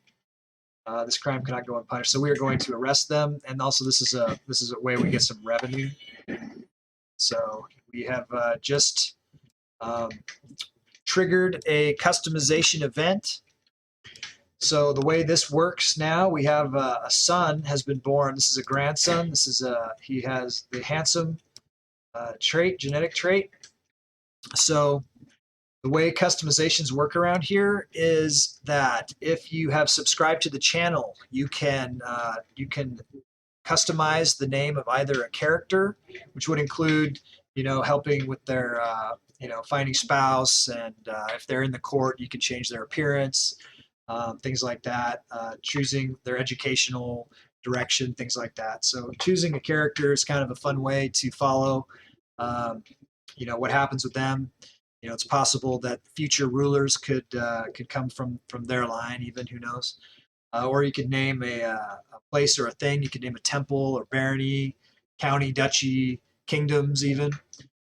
This crime cannot go unpunished. So we are going to arrest them, and also this is a way we get some revenue. So we have just triggered a customization event. So the way this works now, we have a son has been born. This is a grandson. He has the handsome genetic trait. So the way customizations work around here is that if you have subscribed to the channel, you can customize the name of either a character, which would include, helping with their, finding spouse, and if they're in the court, you can change their appearance, things like that, choosing their educational direction, things like that. So choosing a character is kind of a fun way to follow, what happens with them. It's possible that future rulers could come from their line, even, who knows. Or you could name a place or a thing. You could name a temple or barony, county, duchy, kingdoms, even,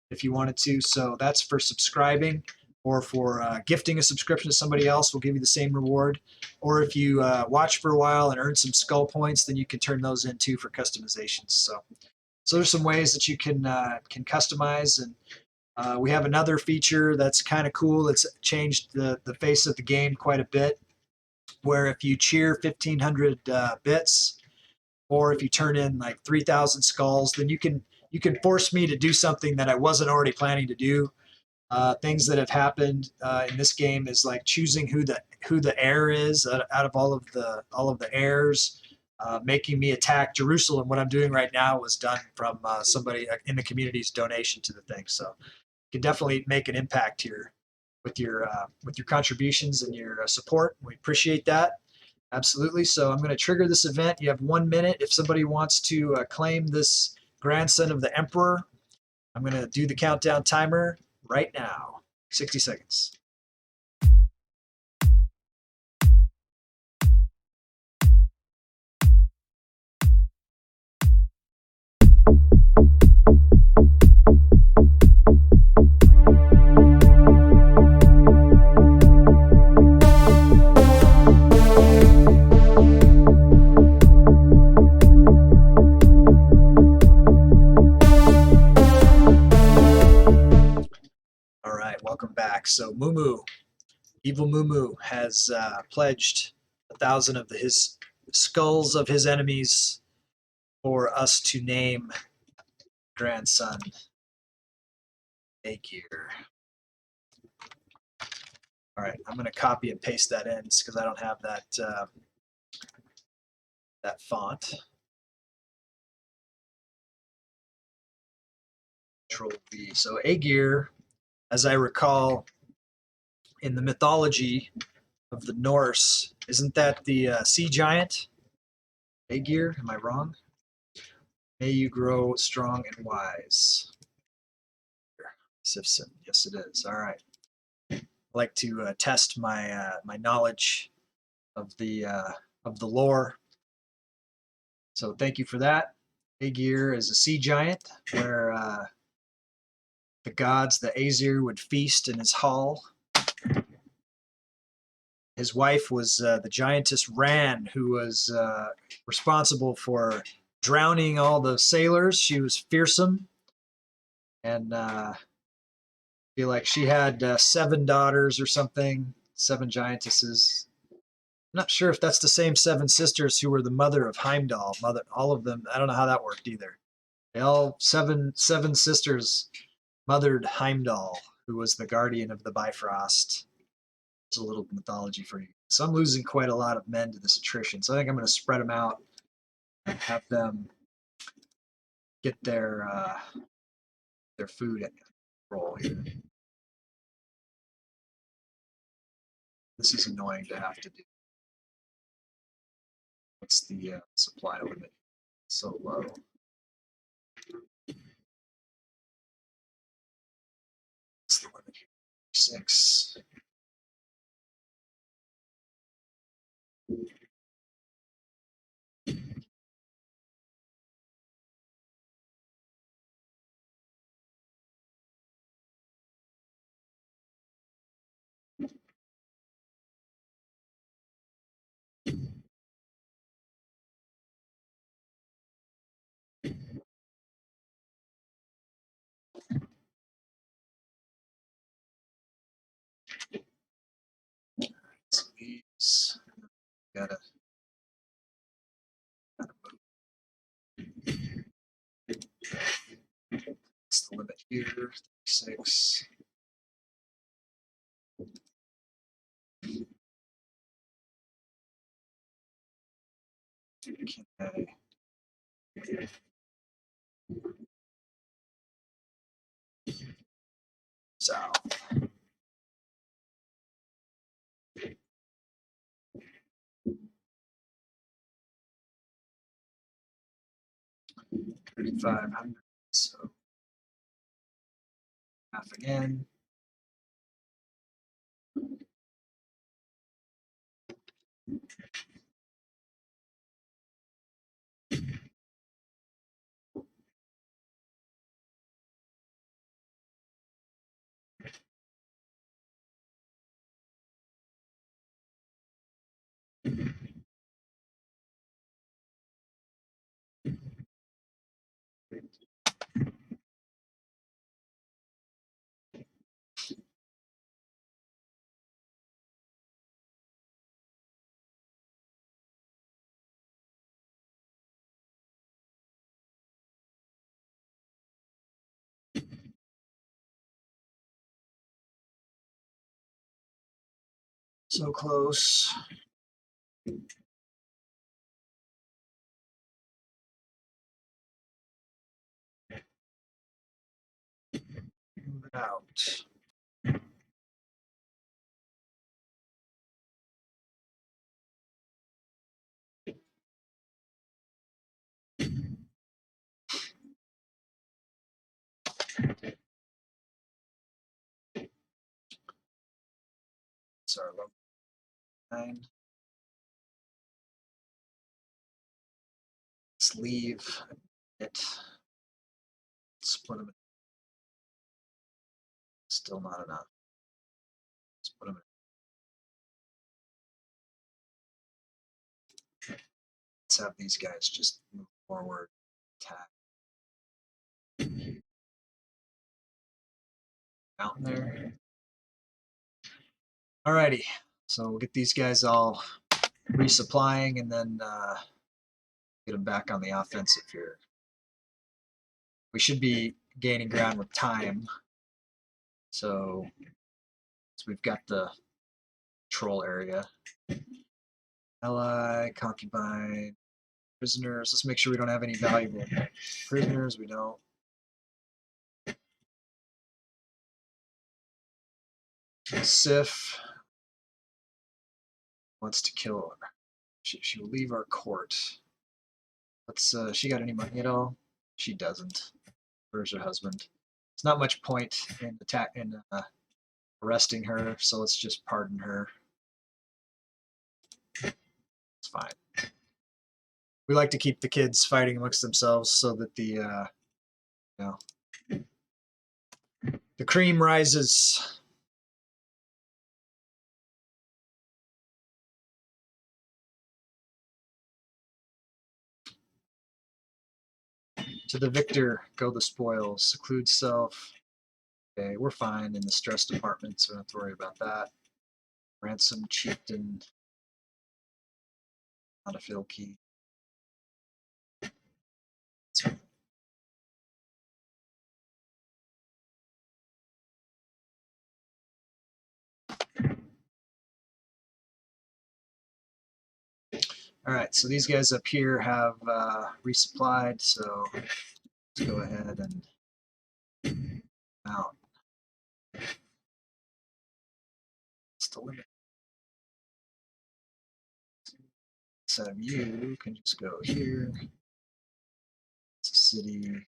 if you wanted to. So that's for subscribing, or for gifting a subscription to somebody else. We'll give you the same reward. Or if you watch for a while and earn some skull points, then you can turn those in too for customizations. So there's some ways that you can customize. And we have another feature that's kind of cool. It's changed the face of the game quite a bit, where if you cheer 1,500 bits, or if you turn in like 3,000 skulls, then you can force me to do something that I wasn't already planning to do. Things that have happened in this game is like choosing who the heir is out of all of the heirs, making me attack Jerusalem. What I'm doing right now was done from somebody in the community's donation to the thing. So you can definitely make an impact here with your contributions and your support. We appreciate that. Absolutely. So I'm going to trigger this event. You have 1 minute. If somebody wants to claim this grandson of the emperor, I'm going to do the countdown timer right now. 60 seconds. welcome back. So Mumu, evil Mumu, has pledged 1,000 of his skulls of his enemies for us to name grandson Aegir. All right, I'm going to copy and paste that in because I don't have that that font. Control V. So Aegir, as I recall, in the mythology of the Norse, isn't that the sea giant? Aegir, am I wrong? May you grow strong and wise. Sifson, yes it is. All right. I like to test my my knowledge of the lore. So thank you for that. Aegir is a sea giant where the gods, the Aesir, would feast in his hall. His wife was the giantess Ran, who was responsible for drowning all the sailors. She was fearsome, and I feel like she had 7 daughters or something, 7 giantesses. I'm not sure if that's the same 7 sisters who were the mother of Heimdall. All of them. I don't know how that worked either. They all seven sisters mothered Heimdall, who was the guardian of the Bifrost. It's a little mythology for you. So I'm losing quite a lot of men to this attrition. So I think I'm going to spread them out and have them get their food at roll here. This is annoying to have to do. What's the supply limit? So low. What's the limit here? 6. So these gotta move. What's the limit here? 36. Okay. South. $3,500. So half again. So close. Move it out. Sorry, level 9. Let's leave it. Split them. Still not enough. Let's put them in. Let's have these guys just move forward. Attack. Mountain there. Alrighty, so we'll get these guys all resupplying and then get them back on the offensive here. We should be gaining ground with time. So we've got the troll area. Ally, concubine, prisoners. Let's make sure we don't have any valuable prisoners. We don't. Sif wants to kill her. She will leave our court. Let's. She got any money at all? She doesn't. Where's her husband? There's not much point in arresting her, so let's just pardon her. It's fine. We like to keep the kids fighting amongst themselves so that the the cream rises. To the victor go the spoils. Seclude self. Okay, we're fine in the stress department, so we don't have to worry about that. Ransom, chieftain. Not a fill key. All right, so these guys up here have resupplied, so let's go ahead and out. It's the limit. Set of you can just go here. It's a city.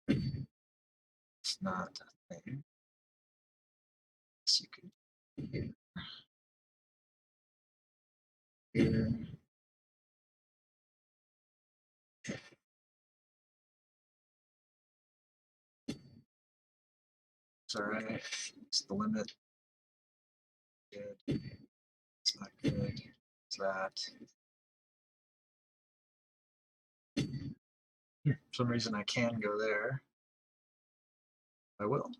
It's not a thing. So you can here. It's all right. It's the limit. Good. It's not good. It's that. For some reason I can go there. I will.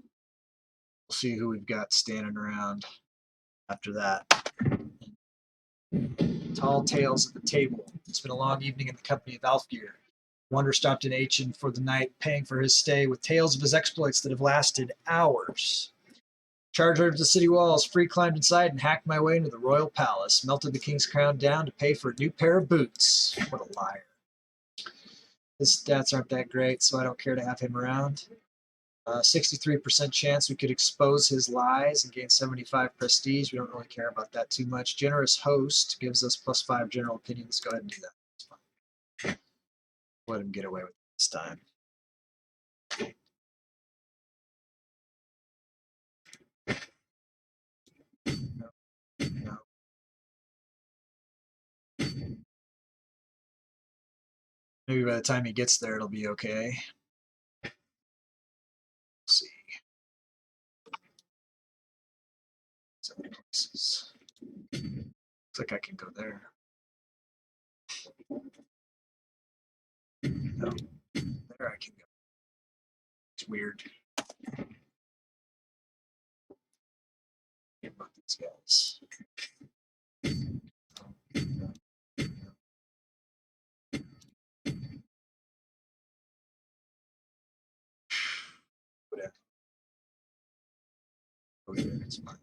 We'll see who we've got standing around after that. Tall tales at the table. It's been a long evening in the company of Alfgeir. Wander stopped in Aachen for the night, paying for his stay with tales of his exploits that have lasted hours. Charged over the city walls, free climbed inside and hacked my way into the royal palace. Melted the king's crown down to pay for a new pair of boots. What a liar. His stats aren't that great, so I don't care to have him around. 63% chance we could expose his lies and gain 75 prestige. We don't really care about that too much. Generous host gives us +5 general opinion. Let's go ahead and do that. It's fine. Let him get away with it this time. No. No. Maybe by the time he gets there, it'll be okay. Let's see. 7 places. Looks like I can go there. No. There I can go. It's weird. About these guys. Whatever. Oh, yeah, it's fine.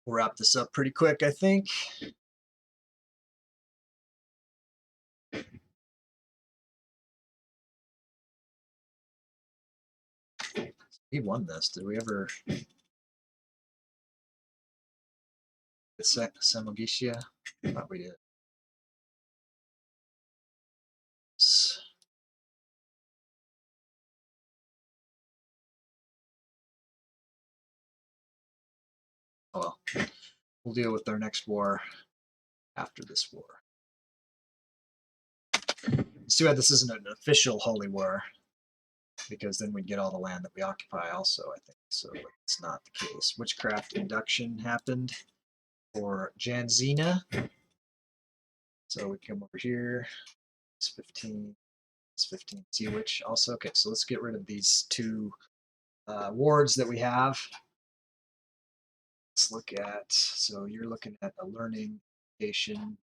We'll wrap this up pretty quick, I think. He won this. Did we ever get Magisia? I thought we did. Oh well. We'll deal with our next war after this war. It's too bad this isn't an official holy war. because then we'd get all the land that we occupy also, I think. So it's not the case. Witchcraft induction happened for Janzina. So we come over here. It's 15. It's 15. Sea Witch also. Okay, so let's get rid of these two wards that we have. Let's look at, so you're looking at a learning education.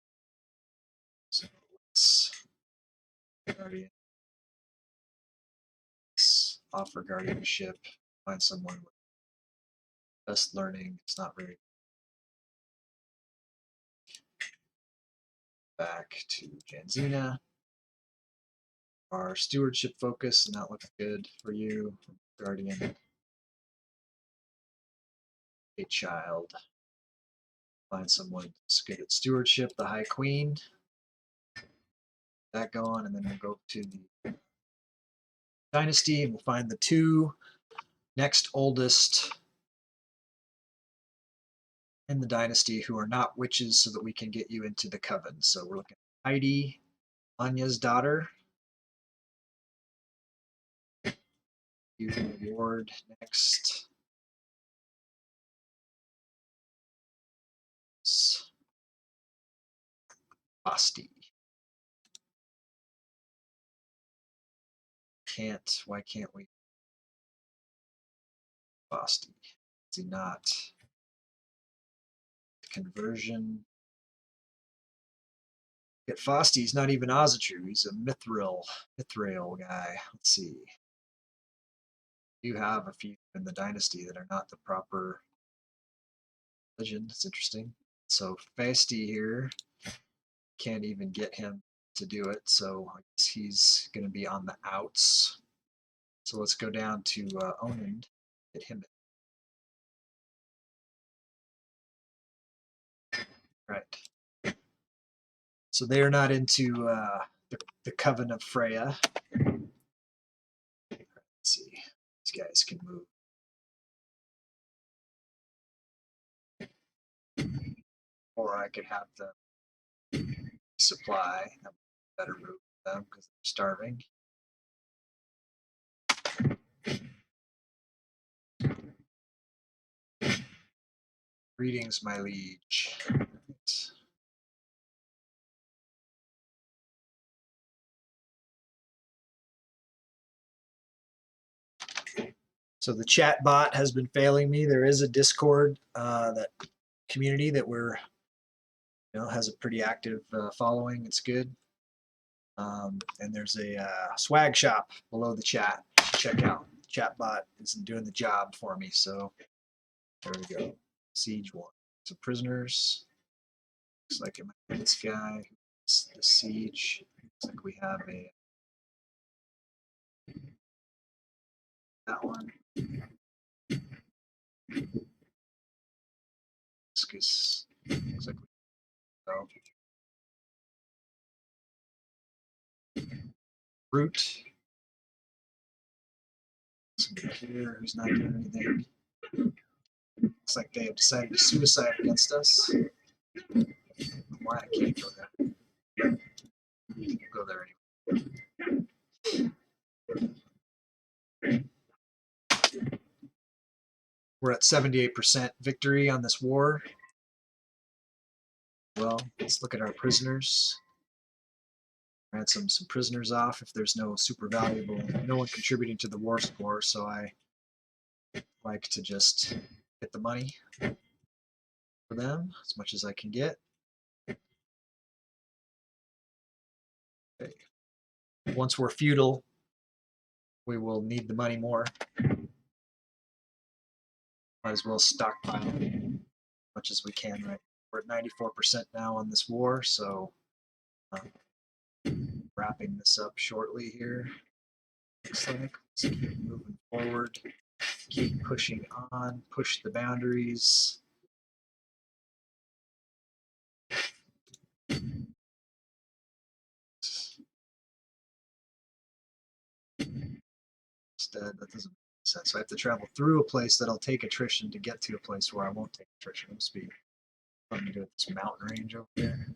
So let's offer guardianship, find someone with best learning. It's not very back to Janzina. Our stewardship focus, and that looks good for you. Guardian, a child. Find someone who's good at stewardship, the High Queen. That going, and then we'll go to the dynasty, and we'll find the two next oldest in the dynasty who are not witches, so that we can get you into the coven. So we're looking at Heidi, Anya's daughter. You reward next. Basti. Why can't we? Basti. Is he not? Conversion. Get Fosti, he's not even Ozatru, he's a Mithril guy. Let's see. You have a few in the dynasty that are not the proper religion. It's interesting. So Fasti here, can't even get him to do it, so I guess he's going to be on the outs. So let's go down to Onund, get him. Right. So they are not into the Coven of Freya. Let's see. These guys can move. Or I could have them supply. That would be a better route for them because they're starving. Greetings, my liege. So the chat bot has been failing me. There is a Discord that community that we're has a pretty active following. It's good. And there's a swag shop below the chat. Check out. Chat bot isn't doing the job for me, so there we go. Siege 1. So prisoners. Looks like it might be this guy. The siege. Looks like we have that one. Looks like we go. Root. Somebody here who's not doing anything. Looks like they have decided to suicide against us. Why I can't go there. Go there anyway. We're at 78% victory on this war. Well, let's look at our prisoners. Ransom some prisoners off if there's no super valuable, no one contributing to the war score, so I like to just get the money for them as much as I can get. Okay. Once we're feudal, we will need the money more. Might as well stockpile as much as we can, right? We're at 94% now on this war, so wrapping this up shortly here. Looks like let's keep moving forward, keep pushing on, push the boundaries. Instead, that doesn't make sense. So I have to travel through a place that'll take attrition to get to a place where I won't take attrition. It'll be fun to do this mountain range over there.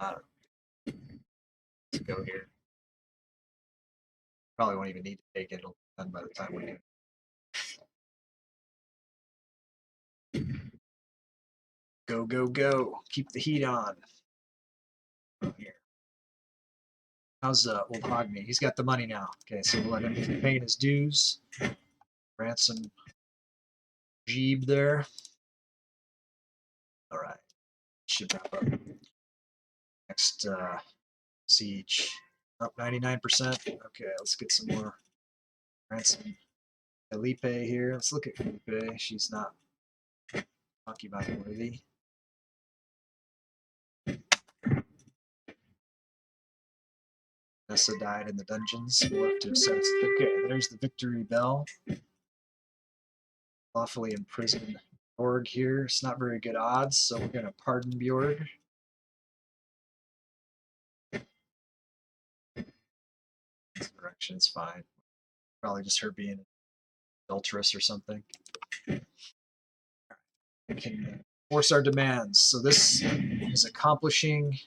I don't know. Let's go here. Probably won't even need to take it. It'll be done by the time we do. Go, go, go. Keep the heat on. Here. How's old Hogme? He's got the money now. Okay, so we'll let him keep paying his dues. Ransom Jeeb there. All right. Should wrap up. Next siege. Up 99%. Okay, let's get some more ransom. Felipe here. Let's look at Felipe. She's not concubine worthy. Nessa died in the dungeons. We'll have to set. Okay, there's the victory bell. Lawfully imprisoned Bjorg here. It's not very good odds, so we're going to pardon Bjorg. Insurrection is fine. Probably just her being adulteress or something. We can force our demands. So this is accomplishing.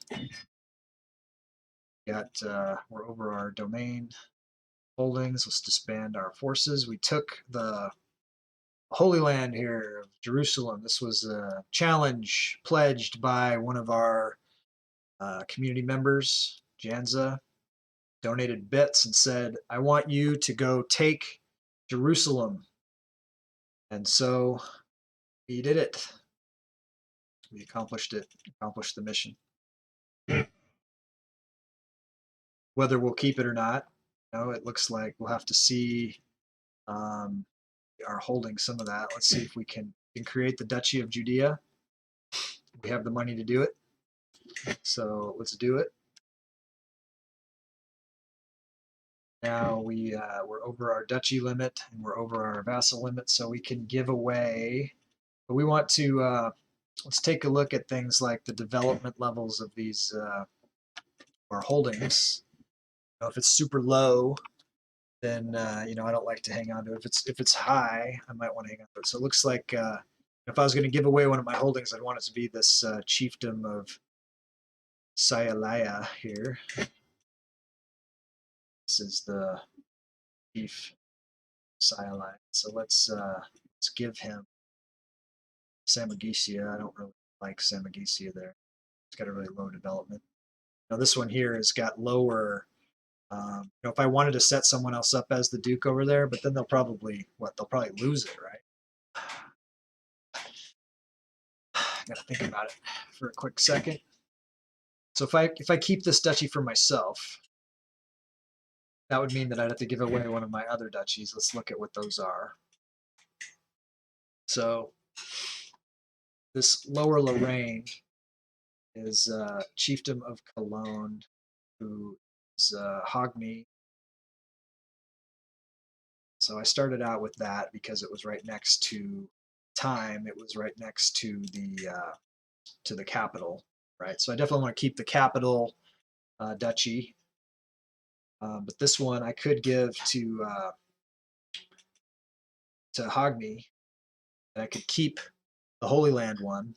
We're over our domain holdings. Let's disband our forces. We took the Holy Land here of Jerusalem. This was a challenge pledged by one of our community members, Janza. Donated bits and said, I want you to go take Jerusalem. And so we did it. We accomplished it, accomplished the mission. Whether we'll keep it or not, it looks like we'll have to see. Are holding some of that. Let's see if we can create the Duchy of Judea. We have the money to do it. So let's do it. Now we're over our duchy limit and we're over our vassal limit, so we can give away. But we want to let's take a look at things like the development levels of these our holdings. If it's super low, then I don't like to hang on to it. If it's high, I might want to hang on to it. So it looks like if I was going to give away one of my holdings, I'd want it to be this Chieftain of Sayalaya here. This is the chief Sayalaya. So let's give him Magisia. I don't really like Magisia there. It's got a really low development. Now this one here has got lower. If I wanted to set someone else up as the Duke over there, but then they'll probably lose it, right? I gotta think about it for a quick second. So if I keep this duchy for myself, that would mean that I'd have to give away one of my other duchies. Let's look at what those are. So this Lower Lorraine is Chieftain of Cologne, who is Hogme. So I started out with that because it was right next to time. It was right next to the capital, right? So I definitely want to keep the capital duchy. But this one I could give to Hogme, and I could keep the Holy Land one.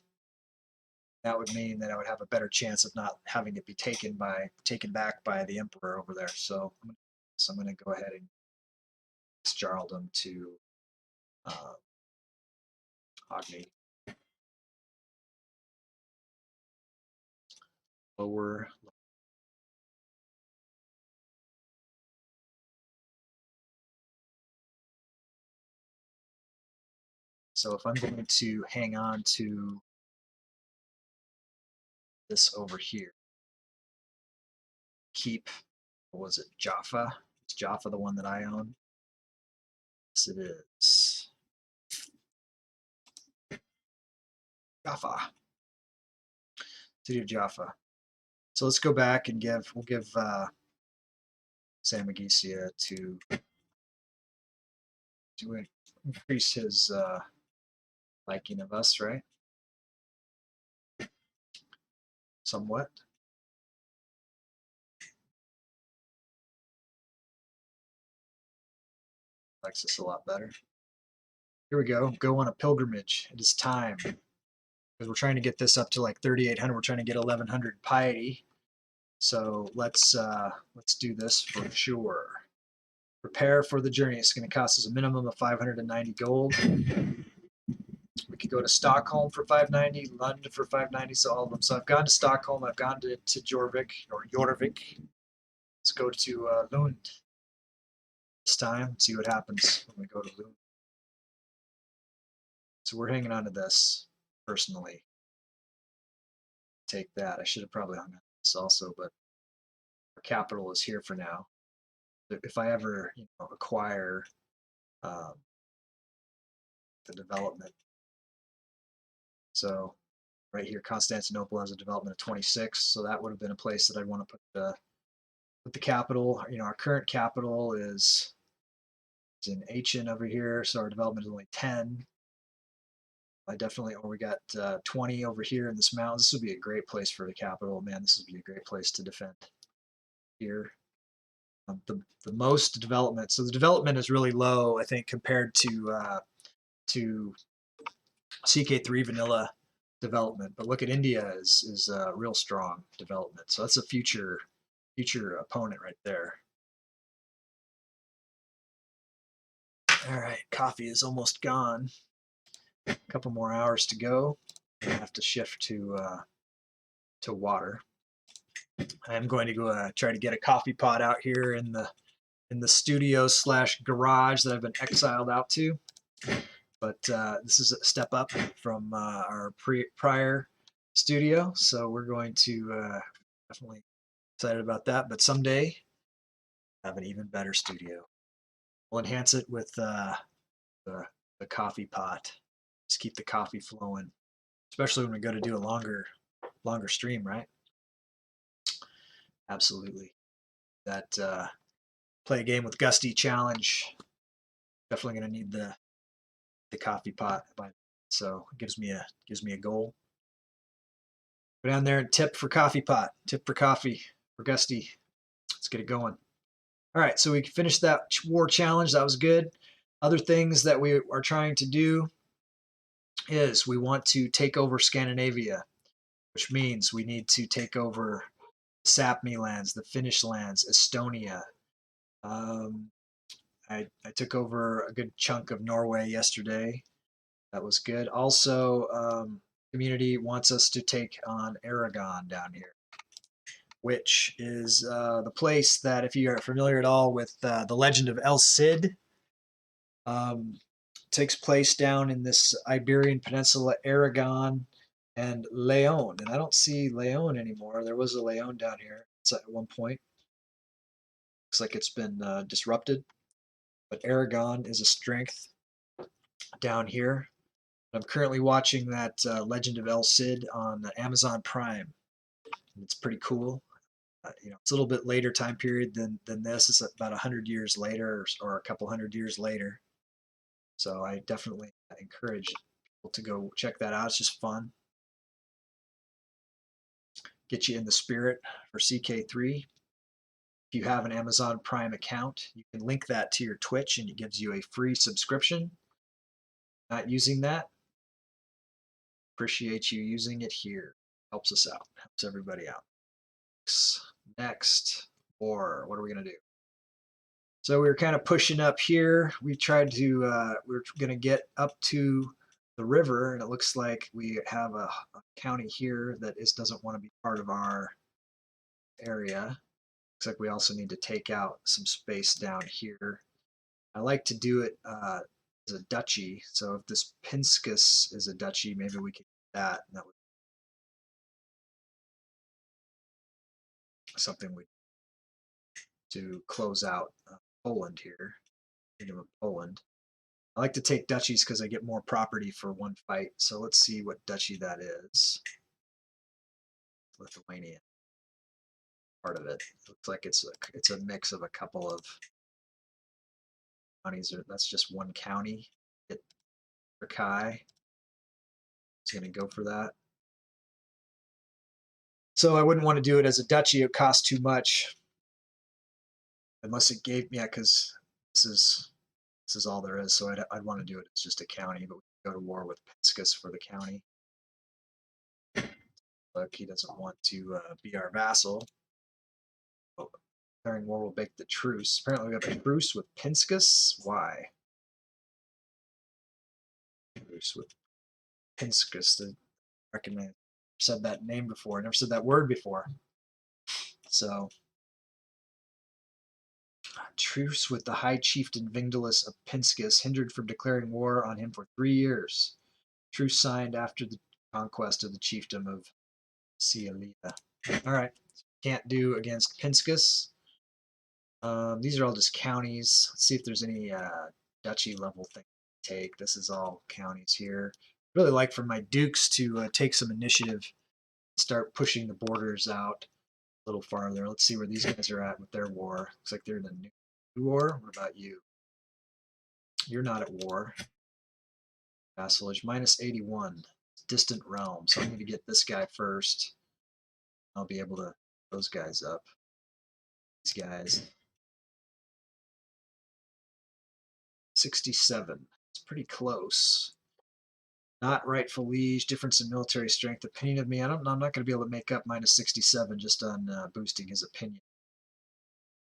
That would mean that I would have a better chance of not having it be taken back by the Emperor over there. So I'm going to go ahead and Jarldom to Hogme. Lower. So if I'm going to hang on to this over here, keep, what was it, Jaffa? Is Jaffa the one that I own? Yes, it is. Jaffa. City of Jaffa. So let's go back and we'll give Magisia to increase his liking of us, right? Somewhat. Likes us a lot better. Here we go. Go on a pilgrimage. It is time. Because we're trying to get this up to like 3,800. We're trying to get 1,100 piety. So let's do this for sure. Prepare for the journey. It's going to cost us a minimum of 590 gold. We could go to Stockholm for 590, London for 590, so all of them. So I've gone to Stockholm, I've gone to Jorvik or Jorvik. Let's go to Lund this time, see what happens when we go to Lund. So we're hanging on to this personally. Take that. I should have probably hung on to this also, but our capital is here for now. If I ever acquire the development. So right here, Constantinople has a development of 26, so that would have been a place that I'd want to put the capital. Our current capital is in Aachen over here, so our development is only 10. I definitely, or we got 20 over here in this mountain. This would be a great place for the capital. Man, this would be a great place to defend here. The most development, so the development is really low, I think, compared to CK3 vanilla development. But look at India is real strong development. So that's a future opponent right there. All right, coffee is almost gone. A couple more hours to go. I have to shift to water. I am going to go try to get a coffee pot out here in the studio / garage that I've been exiled out to. But this is a step up from our prior studio, so we're going to definitely excited about that. But someday have an even better studio. We'll enhance it with the coffee pot. Just keep the coffee flowing, especially when we go to do a longer stream, right? Absolutely. That play a game with Gusty challenge. Definitely going to need the coffee pot, so it gives me a goal. Go down there and tip for coffee pot. Tip for coffee for Gusty. Let's get it going. All right, so we finished that war challenge. That was good. Other things that we are trying to do is we want to take over Scandinavia, which means we need to take over Sapmi lands, the Finnish lands, Estonia. I took over a good chunk of Norway yesterday. That was good. Also, community wants us to take on Aragon down here, which is the place that, if you are familiar at all with the legend of El Cid, takes place down in this Iberian Peninsula, Aragon and Leon. And I don't see Leon anymore. There was a Leon down here at one point. Looks like it's been disrupted. But Aragon is a strength down here. I'm currently watching that Legend of El Cid on Amazon Prime. It's pretty cool. It's a little bit later time period than this. It's about 100 years later or a couple hundred years later. So I definitely encourage people to go check that out. It's just fun. Get you in the spirit for CK3. If you have an Amazon Prime account, you can link that to your Twitch and it gives you a free subscription. Not using that, appreciate you using it here. Helps us out, helps everybody out. Next, war. What are we going to do? So we were kind of pushing up here. We tried to, we're going to get up to the river, and it looks like we have a county here that doesn't want to be part of our area. Looks like we also need to take out some space down here. I like to do it as a duchy. So if this Pinskus is a duchy, maybe we could do that. And that would be something we to close out Poland here, Kingdom of Poland. I like to take duchies because I get more property for one fight. So let's see what duchy that is. Lithuania, part of it. Looks like it's a mix of a couple of counties. That's just one county. Turkai is going to go for that. So I wouldn't want to do it as a duchy. It costs too much. Unless it gave me, because this is all there is. So I'd want to do it as just a county, but we can go to war with Pinskus for the county. Look, he doesn't want to be our vassal. Oh, Declaring war will break the truce. Apparently we have a truce with Pinskus. Why? Truce with Pinskus. I recognize. Said that name before. I never said that word before. So, truce with the High Chieftain Vingdalus of Pinskus, hindered from declaring war on him for 3 years. Truce signed after the conquest of the chiefdom of Cielia. All right. Can't do against Pinskus. These are all just counties. Let's see if there's any duchy level thing to take. This is all counties here. Really like for my dukes to take some initiative, start pushing the borders out a little farther. Let's see where these guys are at with their war. Looks like they're in a new war. What about you? You're not at war. Vassalage minus 81. Distant realm. So I'm going to get this guy first. I'll be able to those guys up. These guys. 67. It's pretty close. Not rightful liege. Difference in military strength. Opinion of me. I'm not going to be able to make up minus 67 just on boosting his opinion.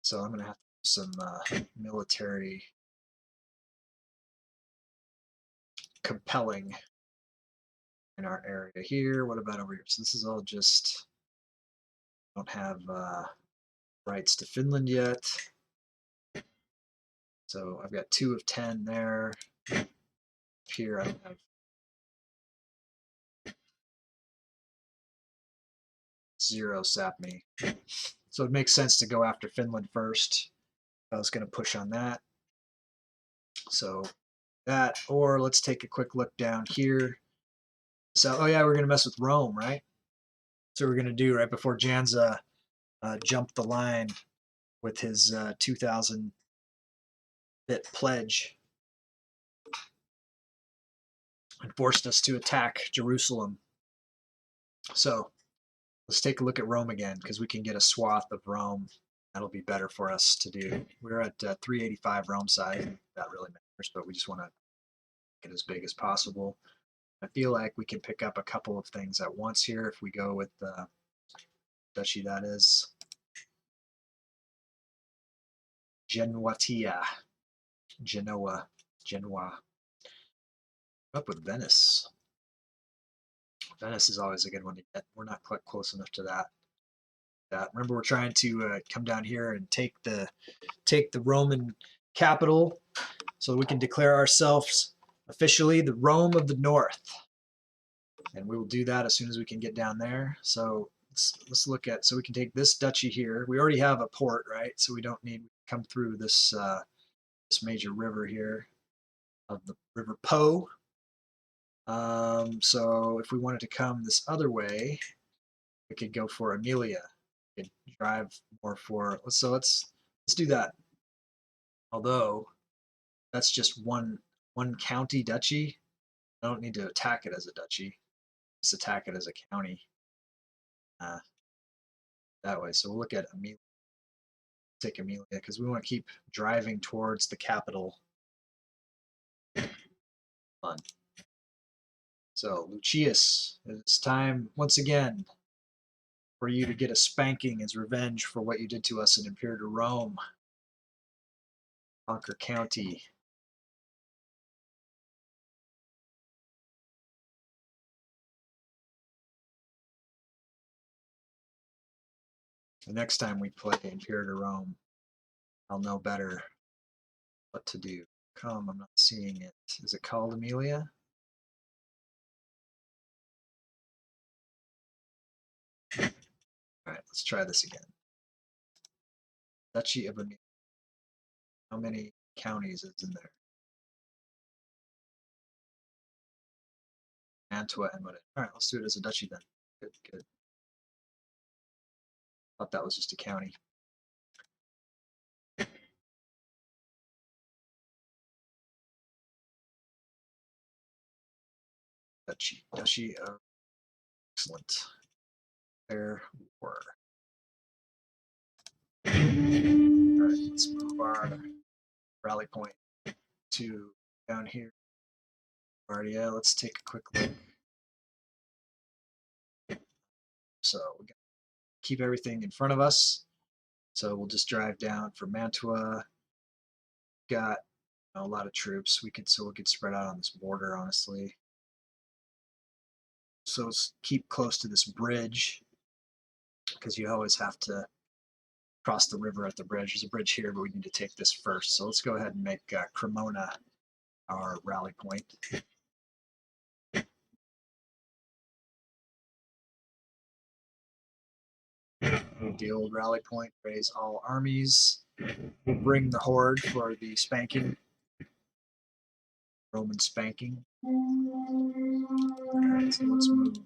So I'm going to have to do some military compelling in our area here. What about over here? So this is all just don't have rights to Finland yet. So I've got 2 of 10 there. Here I have 0 Sapmi. So it makes sense to go after Finland first. I was going to push on that. So that, or let's take a quick look down here. So, oh yeah, we're going to mess with Rome, right? So we're going to do right before Janza jumped the line with his 2,000 bit pledge and forced us to attack Jerusalem. So let's take a look at Rome again, because we can get a swath of Rome. That'll be better for us to do. We're at 385 Rome size. That really matters, but we just want to get as big as possible. I feel like we can pick up a couple of things at once here if we go with the duchy, that is. Genoa. Up with Venice. Venice is always a good one to get. We're not quite close enough to that. Remember, we're trying to come down here and take the Roman capital, so we can declare ourselves officially the Rome of the North. And we will do that as soon as we can get down there. So let's look at, so we can take this duchy here. We already have a port, right? So we don't need to come through this this major river here of the River Po. So if we wanted to come this other way, we could go for Amelia. We could drive more for, let's do that. Although that's just one county duchy. I don't need to attack it as a duchy. Just attack it as a county. That way. So we'll look at Amelia. Take Amelia because we want to keep driving towards the capital. Fun. So Lucius, it's time once again for you to get a spanking as revenge for what you did to us in Imperator Rome. Conquer County. The next time we play Imperator Rome, I'll know better what to do. Come, I'm not seeing it. Is it called Amelia? All right, let's try this again. Duchy of Amelia. How many counties is in there? Mantua and Modena. All right, let's do it as a duchy then. Good, good. Thought that was just a county. Duchy of excellent. Fair war. All right, let's move our rally point to down here. Bardia, let's take a quick look. So we got to keep everything in front of us. So we'll just drive down for Mantua. Got a lot of troops. We could spread out on this border, honestly. So let's keep close to this bridge because you always have to cross the river at the bridge. There's a bridge here, but we need to take this first. So let's go ahead and make Cremona our rally point. The old rally point, raise all armies. We'll bring the horde for the spanking. Roman spanking. Alright, so let's move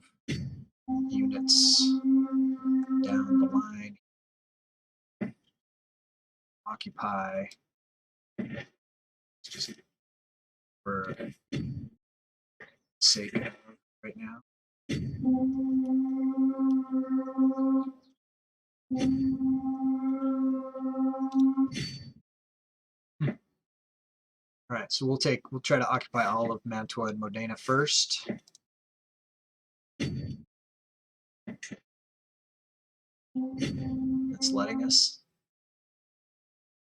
units down the line. Occupy for sake of right now. All right, so we'll try to occupy all of Mantua and Modena first. It's letting us.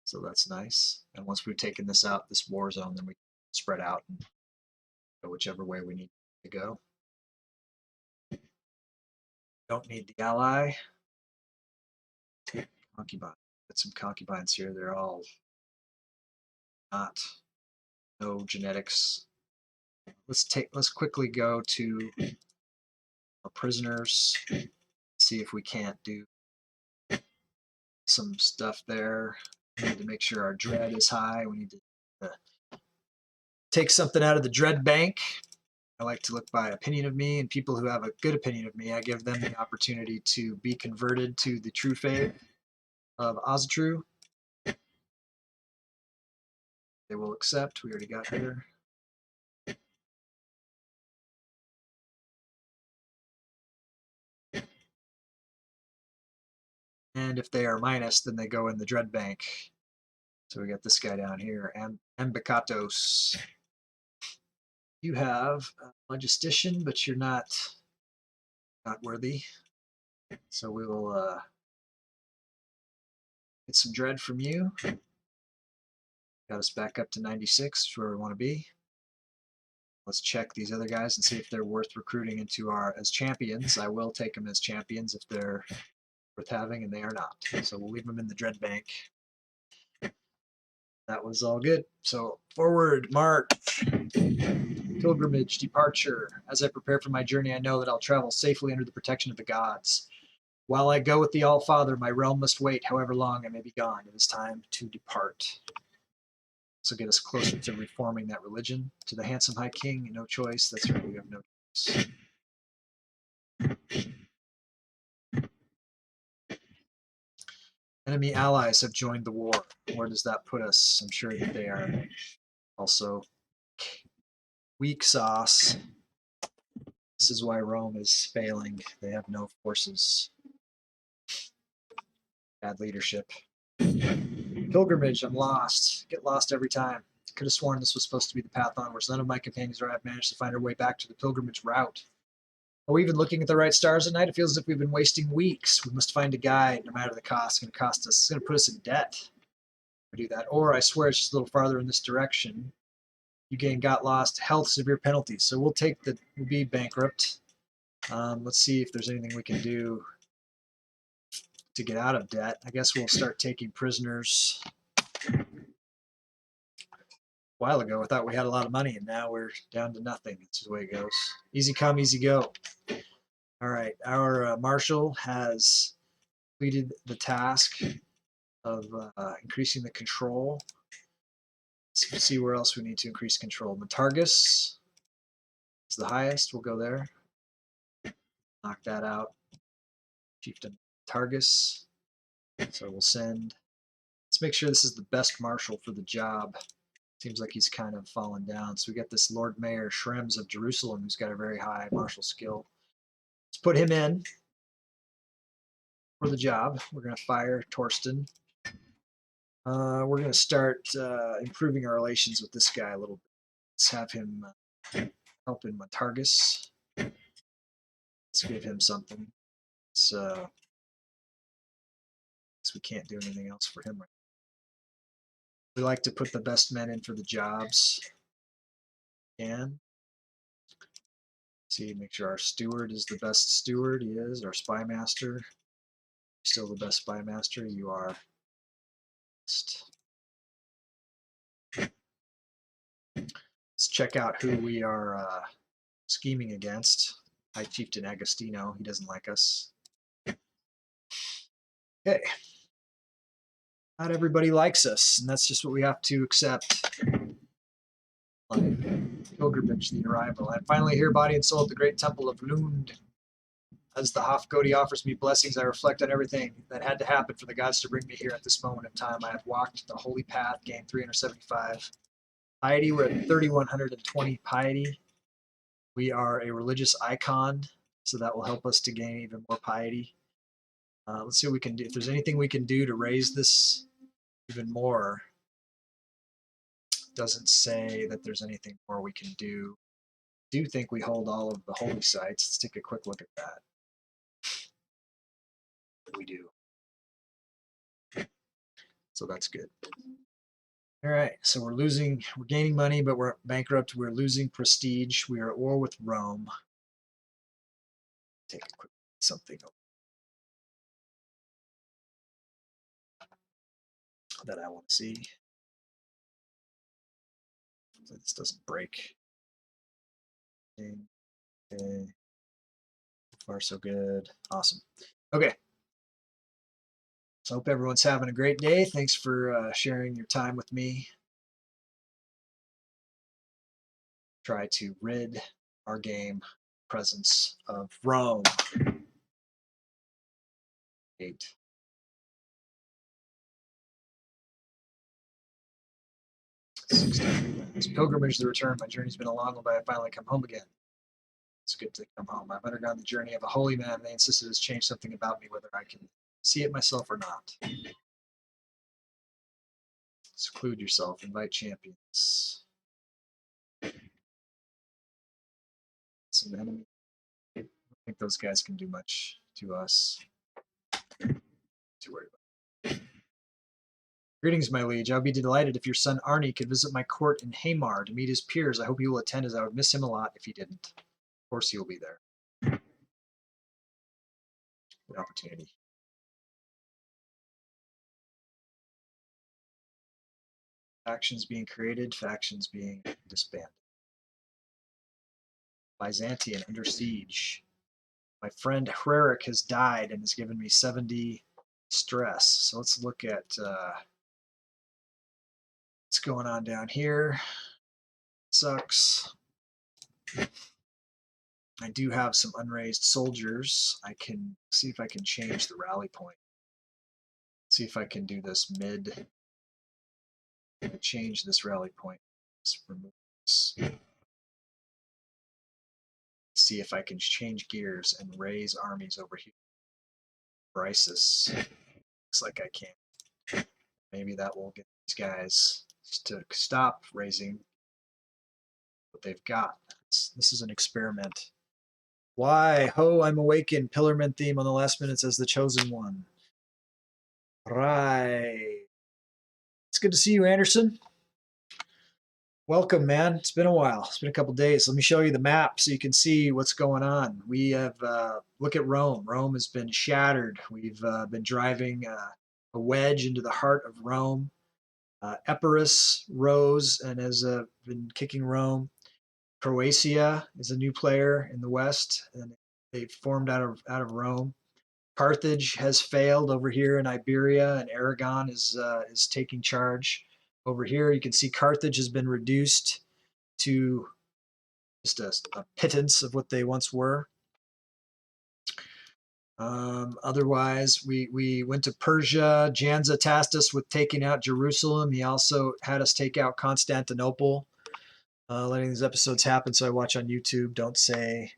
So that's nice. And once we've taken this out, this war zone, then we can spread out and go whichever way we need to go. Don't need the ally. Concubine. Get some concubines here. They're all no genetics. Let's quickly go to our prisoners. See if we can't do some stuff there. We need to make sure our dread is high. We need to take something out of the dread bank. I like to look by opinion of me, and people who have a good opinion of me, I give them the opportunity to be converted to the true faith of Azatru. They will accept. We already got here. And if they are minus, then they go in the dread bank. So we got this guy down here, Ambikatos. You have a logistician, but you're not worthy. So we will get some dread from you. Got us back up to 96, where we want to be. Let's check these other guys and see if they're worth recruiting into as champions. I will take them as champions if they're worth having, and they are not. So we'll leave them in the dread bank. That was all good. So forward, march, pilgrimage, departure. As I prepare for my journey, I know that I'll travel safely under the protection of the gods. While I go with the All-Father, my realm must wait however long I may be gone. It is time to depart. So get us closer to reforming that religion. To the handsome high king, no choice. That's right, we have no choice. Enemy allies have joined the war. Where does that put us? I'm sure that they are also weak sauce. This is why Rome is failing. They have no forces. Bad leadership. Pilgrimage, I'm lost. Get lost every time. Could have sworn this was supposed to be the path onwards. None of my companions or I have managed to find our way back to the pilgrimage route. Are we even looking at the right stars at night? It feels as if we've been wasting weeks. We must find a guide, no matter the cost. It's going to cost us. It's going to put us in debt. We do that. Or I swear it's just a little farther in this direction. You got lost. Health, severe penalties. So we'll be bankrupt. Let's see if there's anything we can do to get out of debt. I guess we'll start taking prisoners. A while ago, I thought we had a lot of money, and now we're down to nothing. That's the way it goes. Easy come, easy go. All right, our marshal has completed the task of increasing the control. Let's see where else we need to increase control. Matargus is the highest. We'll go there. Knock that out. Chieftain Targus. So we'll send. Let's make sure this is the best marshal for the job. Seems like he's kind of fallen down. So we got this Lord Mayor Shrems of Jerusalem who's got a very high martial skill. Let's put him in for the job. We're going to fire Torsten. We're going to start improving our relations with this guy a little bit. Let's have him help in Matargus. Let's give him something. Let's we can't do anything else for him right now. We like to put the best men in for the jobs. And see, make sure our steward is the best steward. He is. Our spymaster, still the best spymaster. You are best. Let's check out who we are scheming against. High Chieftain Agostino. He doesn't like us. Okay. Not everybody likes us, and that's just what we have to accept. Like pilgrimage, the arrival. I'm finally here, body and soul, at the great temple of Lund. As the Hofgodi offers me blessings, I reflect on everything that had to happen for the gods to bring me here at this moment in time. I have walked the holy path, gained 375 piety. We're at 3,120 piety. We are a religious icon, so that will help us to gain even more piety. Let's see what we can do. If there's anything we can do to raise this even more, doesn't say that there's anything more we can do. I do think we hold all of the holy sites. Let's take a quick look at that. We do. So that's good. All right, so we're gaining money, but we're bankrupt. We're losing prestige. We are at war with Rome. Take a quick something that I want to see. So this doesn't break. Okay. So far, so good. Awesome. Okay. So I hope everyone's having a great day. Thanks for sharing your time with me. Try to rid our game presence of Rome. 8. This pilgrimage to return. My journey's been a long one, but I finally come home again. It's good to come home. I've undergone the journey of a holy man. They insisted it's changed something about me, whether I can see it myself or not. Seclude yourself. Invite champions. Some enemy. I don't think those guys can do much to us. Too worried about. Greetings, my liege. I would be delighted if your son Arnie could visit my court in Hamar to meet his peers. I hope he will attend, as I would miss him a lot if he didn't. Of course he will be there. Good opportunity. Factions being created, factions being disbanded. Byzantium under siege. My friend Herrick has died and has given me 70 stress. So let's look at what's going on down here. Sucks. I do have some unraised soldiers. I can see if I can change the rally point. See if I can do this mid. Change this rally point. Just remove this. See if I can change gears and raise armies over here. Brisis. Looks like I can. Maybe that will get these guys to stop raising what they've got. This is an experiment. Why? Ho, I'm awakened. Pillarman theme on the last minutes as the chosen one. Right. It's good to see you, Anderson. Welcome, man. It's been a while. It's been a couple days. Let me show you the map so you can see what's going on. We have, look at Rome. Rome has been shattered. We've been driving a wedge into the heart of Rome. Epirus rose and has been kicking Rome. Croatia is a new player in the west, and they formed out of Rome. Carthage has failed over here in Iberia, and Aragon is taking charge over here. You can see Carthage has been reduced to just a pittance of what they once were. Otherwise, we went to Persia. Janza tasked us with taking out Jerusalem. He also had us take out Constantinople. Letting these episodes happen, so I watch on YouTube. Don't say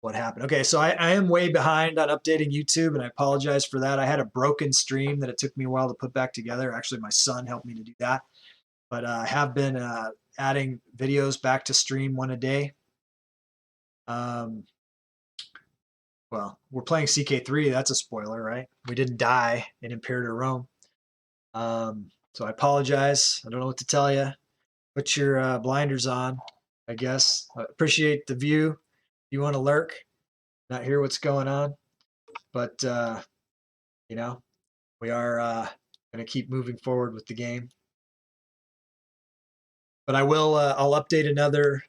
what happened. Okay, so I am way behind on updating YouTube, and I apologize for that. I had a broken stream that it took me a while to put back together. Actually, my son helped me to do that. But I have been adding videos back to stream one a day. well, we're playing CK3. That's a spoiler, right? We didn't die in Imperator Rome. So I apologize. I don't know what to tell you. Put your blinders on, I guess. I appreciate the view. If you want to lurk, not hear what's going on. But, you know, we are going to keep moving forward with the game. But I will, I'll update another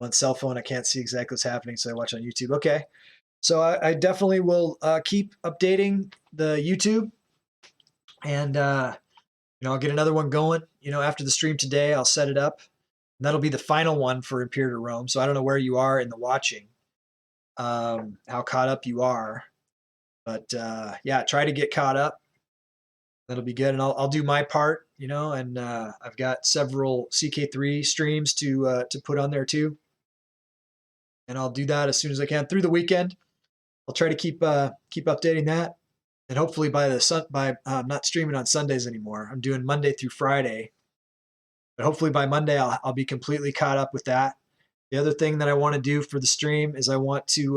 on cell phone. I can't see exactly what's happening, so I watch on YouTube. Okay. So I definitely will keep updating the YouTube, and I'll get another one going. After the stream today, I'll set it up, and that'll be the final one for Imperator Rome. So I don't know where you are in the watching, how caught up you are, but yeah, try to get caught up. That'll be good, and I'll do my part, and I've got several CK3 streams to put on there too, and I'll do that as soon as I can through the weekend. I'll try to keep updating that, and hopefully I'm not streaming on Sundays anymore. I'm doing Monday through Friday, but hopefully by Monday I'll be completely caught up with that. The other thing that I want to do for the stream is I want to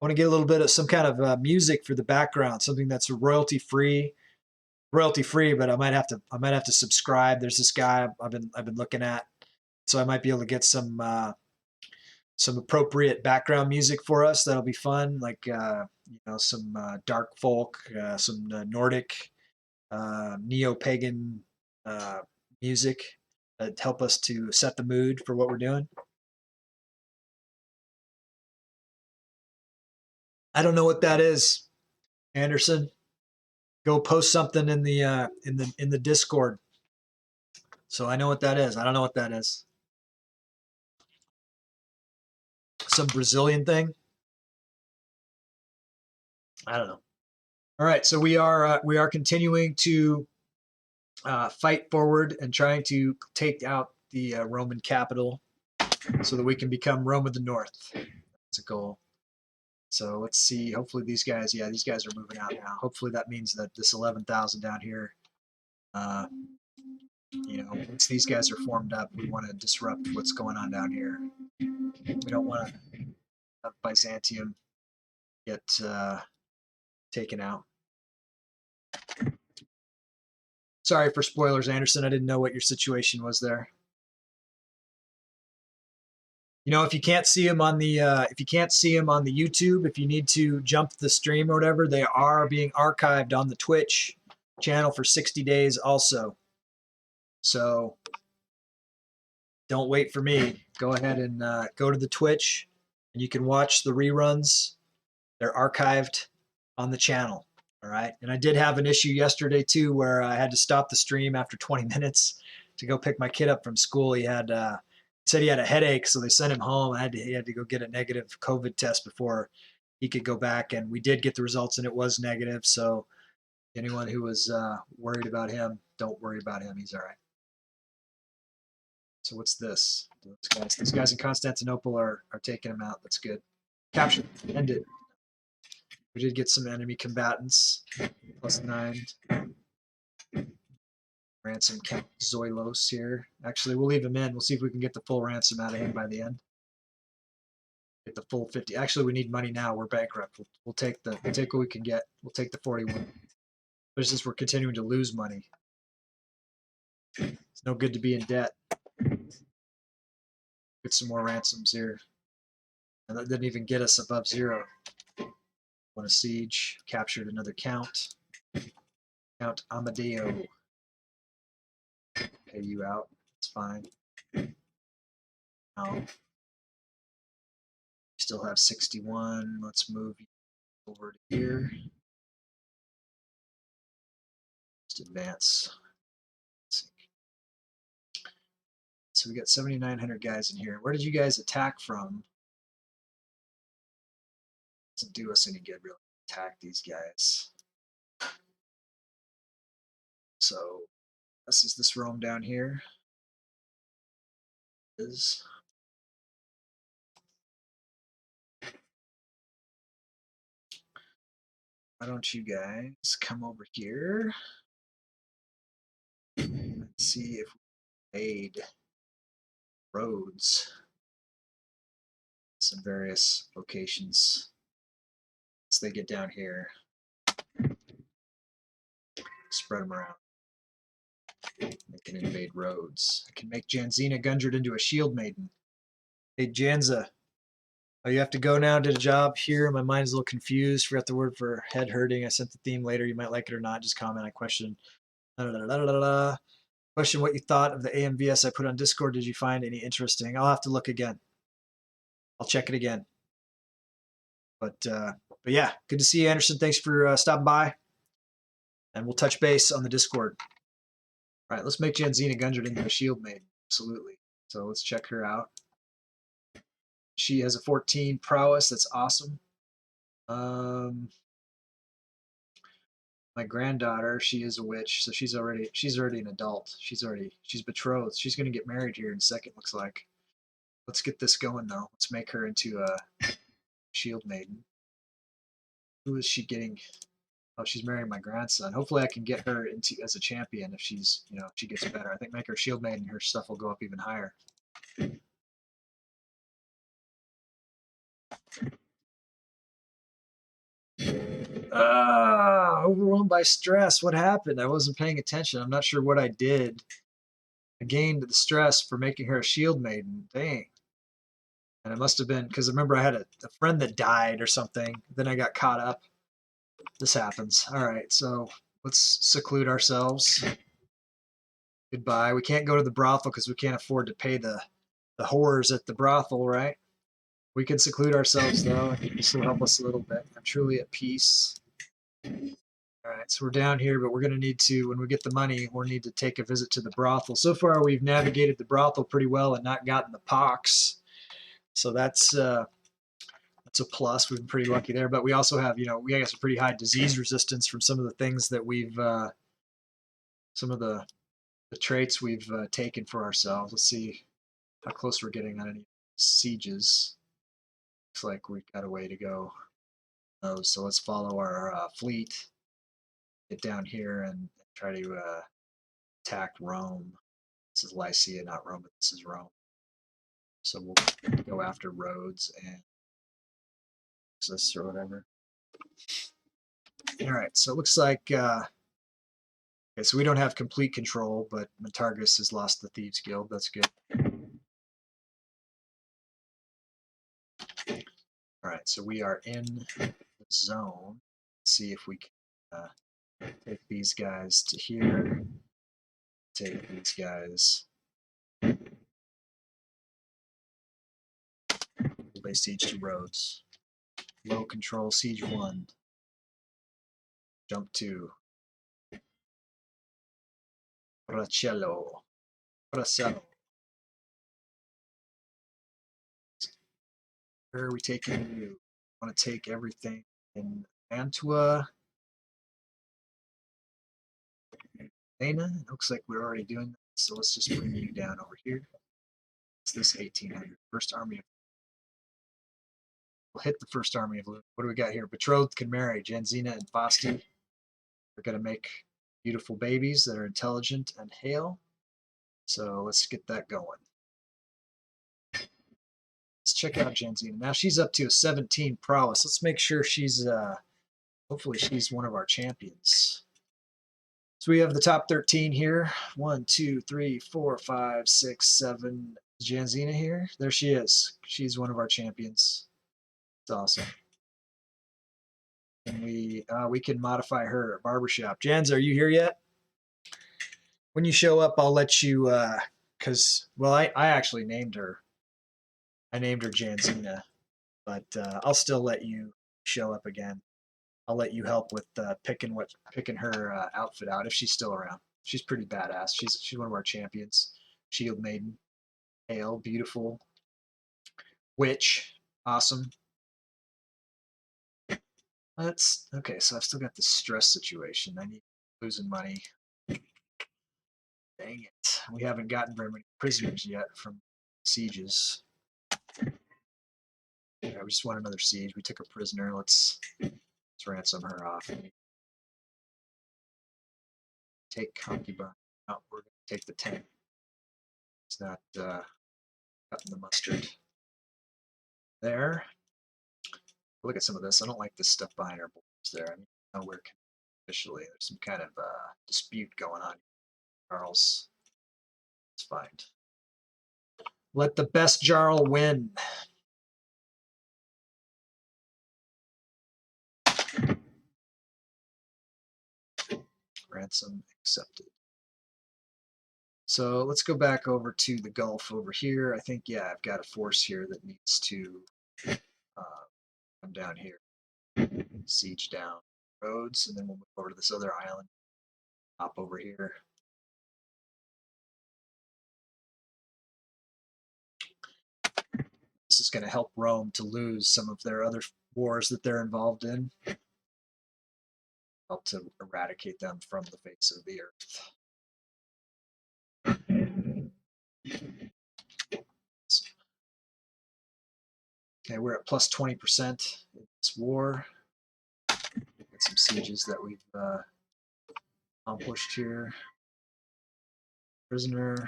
get a little bit of some kind of music for the background, something that's royalty free, but I might have to subscribe. There's this guy I've been looking at, so I might be able to get some appropriate background music for us. That'll be fun, like some dark folk, some Nordic, neo-pagan music that help us to set the mood for what we're doing. I don't know what that is, Anderson. Go post something in the Discord, so I know what that is. I don't know what that is. Some Brazilian thing. I don't know. All right, so we are continuing to fight forward and trying to take out the Roman capital so that we can become Rome of the North. That's a goal. So let's see. Hopefully these guys are moving out now. Hopefully that means that this 11,000 down here, once these guys are formed up, we want to disrupt what's going on down here. We don't want to have Byzantium get taken out. Sorry for spoilers, Anderson. I didn't know what your situation was there. If you can't see them on the YouTube, if you need to jump the stream or whatever, they are being archived on the Twitch channel for 60 days also. So don't wait for me. Go ahead and go to the Twitch, and you can watch the reruns. They're archived on the channel. All right. And I did have an issue yesterday too, where I had to stop the stream after 20 minutes to go pick my kid up from school. He said he had a headache, so they sent him home. He had to go get a negative COVID test before he could go back, and we did get the results, and it was negative. So anyone who was worried about him, don't worry about him. He's all right. So what's this? These guys in Constantinople are taking him out. That's good. Capture. End it. We did get some enemy combatants. +9. Ransom Count Zoilos here. Actually, we'll leave him in. We'll see if we can get the full ransom out of him by the end. Get the full 50. Actually, we need money now. We're bankrupt. We'll take what we can get. We'll take the 41. But since we're continuing to lose money, it's no good to be in debt. Get some more ransoms here. And that didn't even get us above 0. Won a siege. Captured another count. Count Amadeo. Pay you out. It's fine. Now, still have 61. Let's move over to here. Just advance. So we got 7,900 guys in here. Where did you guys attack from? Doesn't do us any good, really. Attack these guys. So this is this Rome down here. Is why don't you guys come over here? Let's see if we made roads. Some various locations. once they get down here, spread them around. They can invade roads. I can make Janzina Gundrid into a shield maiden. Hey, Janza. Oh, you have to go now. Did a job here. My mind's a little confused. Forgot the word for head hurting. I sent the theme later. You might like it or not. Just comment. I question. Question what you thought of the AMVS I put on Discord. Did you find any interesting? I'll have to look again. I'll check it again. But yeah, good to see you, Anderson. Thanks for stopping by. And we'll touch base on the Discord. All right, let's make Janzina Gundrid into a shield maiden. Absolutely. So let's check her out. She has a 14 prowess. That's awesome. My granddaughter, she is a witch, so she's already an adult. She's betrothed. She's gonna get married here in a second, looks like. Let's get this going though. Let's make her into a shield maiden. Who is she getting? Oh, she's marrying my grandson. Hopefully I can get her into as a champion if she's, if she gets better. I think make her shield maiden, her stuff will go up even higher. Overwhelmed by stress. What happened? I wasn't paying attention. I'm not sure what I did. I gained the stress for making her a shield maiden. Dang. And it must have been because I remember I had a friend that died or something. Then I got caught up. This happens. All right, so let's seclude ourselves. Goodbye. We can't go to the brothel because we can't afford to pay the whores at the brothel, right? We can seclude ourselves though. I think this will help us a little bit. I'm truly at peace. All right, so we're down here, but we're going to need to, when we get the money, we'll need to take a visit to the brothel. So far, we've navigated the brothel pretty well and not gotten the pox. So that's a plus. We've been pretty lucky there. But we also have, we got some pretty high disease resistance from some of the things that we've, some of the traits we've taken for ourselves. Let's see how close we're getting on any sieges. Looks like we've got a way to go. So let's follow our fleet, get down here and try to attack Rome. This is Lycia, not Rome, but this is Rome. So we'll go after Rhodes and Texas or whatever. All right, so it looks like, okay, so we don't have complete control, but Montargus has lost the Thieves Guild. That's good. All right, so we are in the zone. Let's see if we can take these guys to here. Take these guys. They siege to Rhodes. Low control, siege 1. Jump 2. Bracello. Bracello. Where are we taking you? I want to take everything in Mantua. Dana. It looks like we're already doing that, so let's just bring you down over here. It's this 1800. First Army of. We'll hit the First Army of. What do we got here? Betrothed can marry. Janzina and Fasti. We're going to make beautiful babies that are intelligent and hale. So let's get that going. Let's check out Janzina. Now she's up to a 17 prowess. Let's make sure she's, hopefully she's one of our champions. So we have the top 13 here. 1, 2, 3, 4, 5, 6, 7. Janzina here. There she is. She's one of our champions. It's awesome. And we can modify her at barbershop. Jans, are you here yet? When you show up, I'll let you, because, well, I actually named her. I named her Janzina, but I'll still let you show up again. I'll let you help with picking her outfit out if she's still around. She's pretty badass. She's one of our champions. Shield Maiden, hale, beautiful, witch, awesome. Let's okay. So I've still got the stress situation. I need losing money. Dang it! We haven't gotten very many prisoners yet from sieges. Yeah, we just want another siege. We took a prisoner. Let's ransom her off. Take concubine. Oh, we're gonna take the 10. It's not cutting the mustard. There. Look at some of this. I don't like this stuff behind our borders there. I mean, nowhere officially. There's some kind of dispute going on. Charles, it's fine. Let the best Jarl win. Ransom accepted. So let's go back over to the Gulf over here. I think, yeah, I've got a force here that needs to come down here, siege down roads, and then we'll move over to this other island, hop over here. This is going to help Rome to lose some of their other wars that they're involved in. Help to eradicate them from the face of the earth. Okay, we're at plus 20% in this war. Got some sieges that we've accomplished here. Prisoner.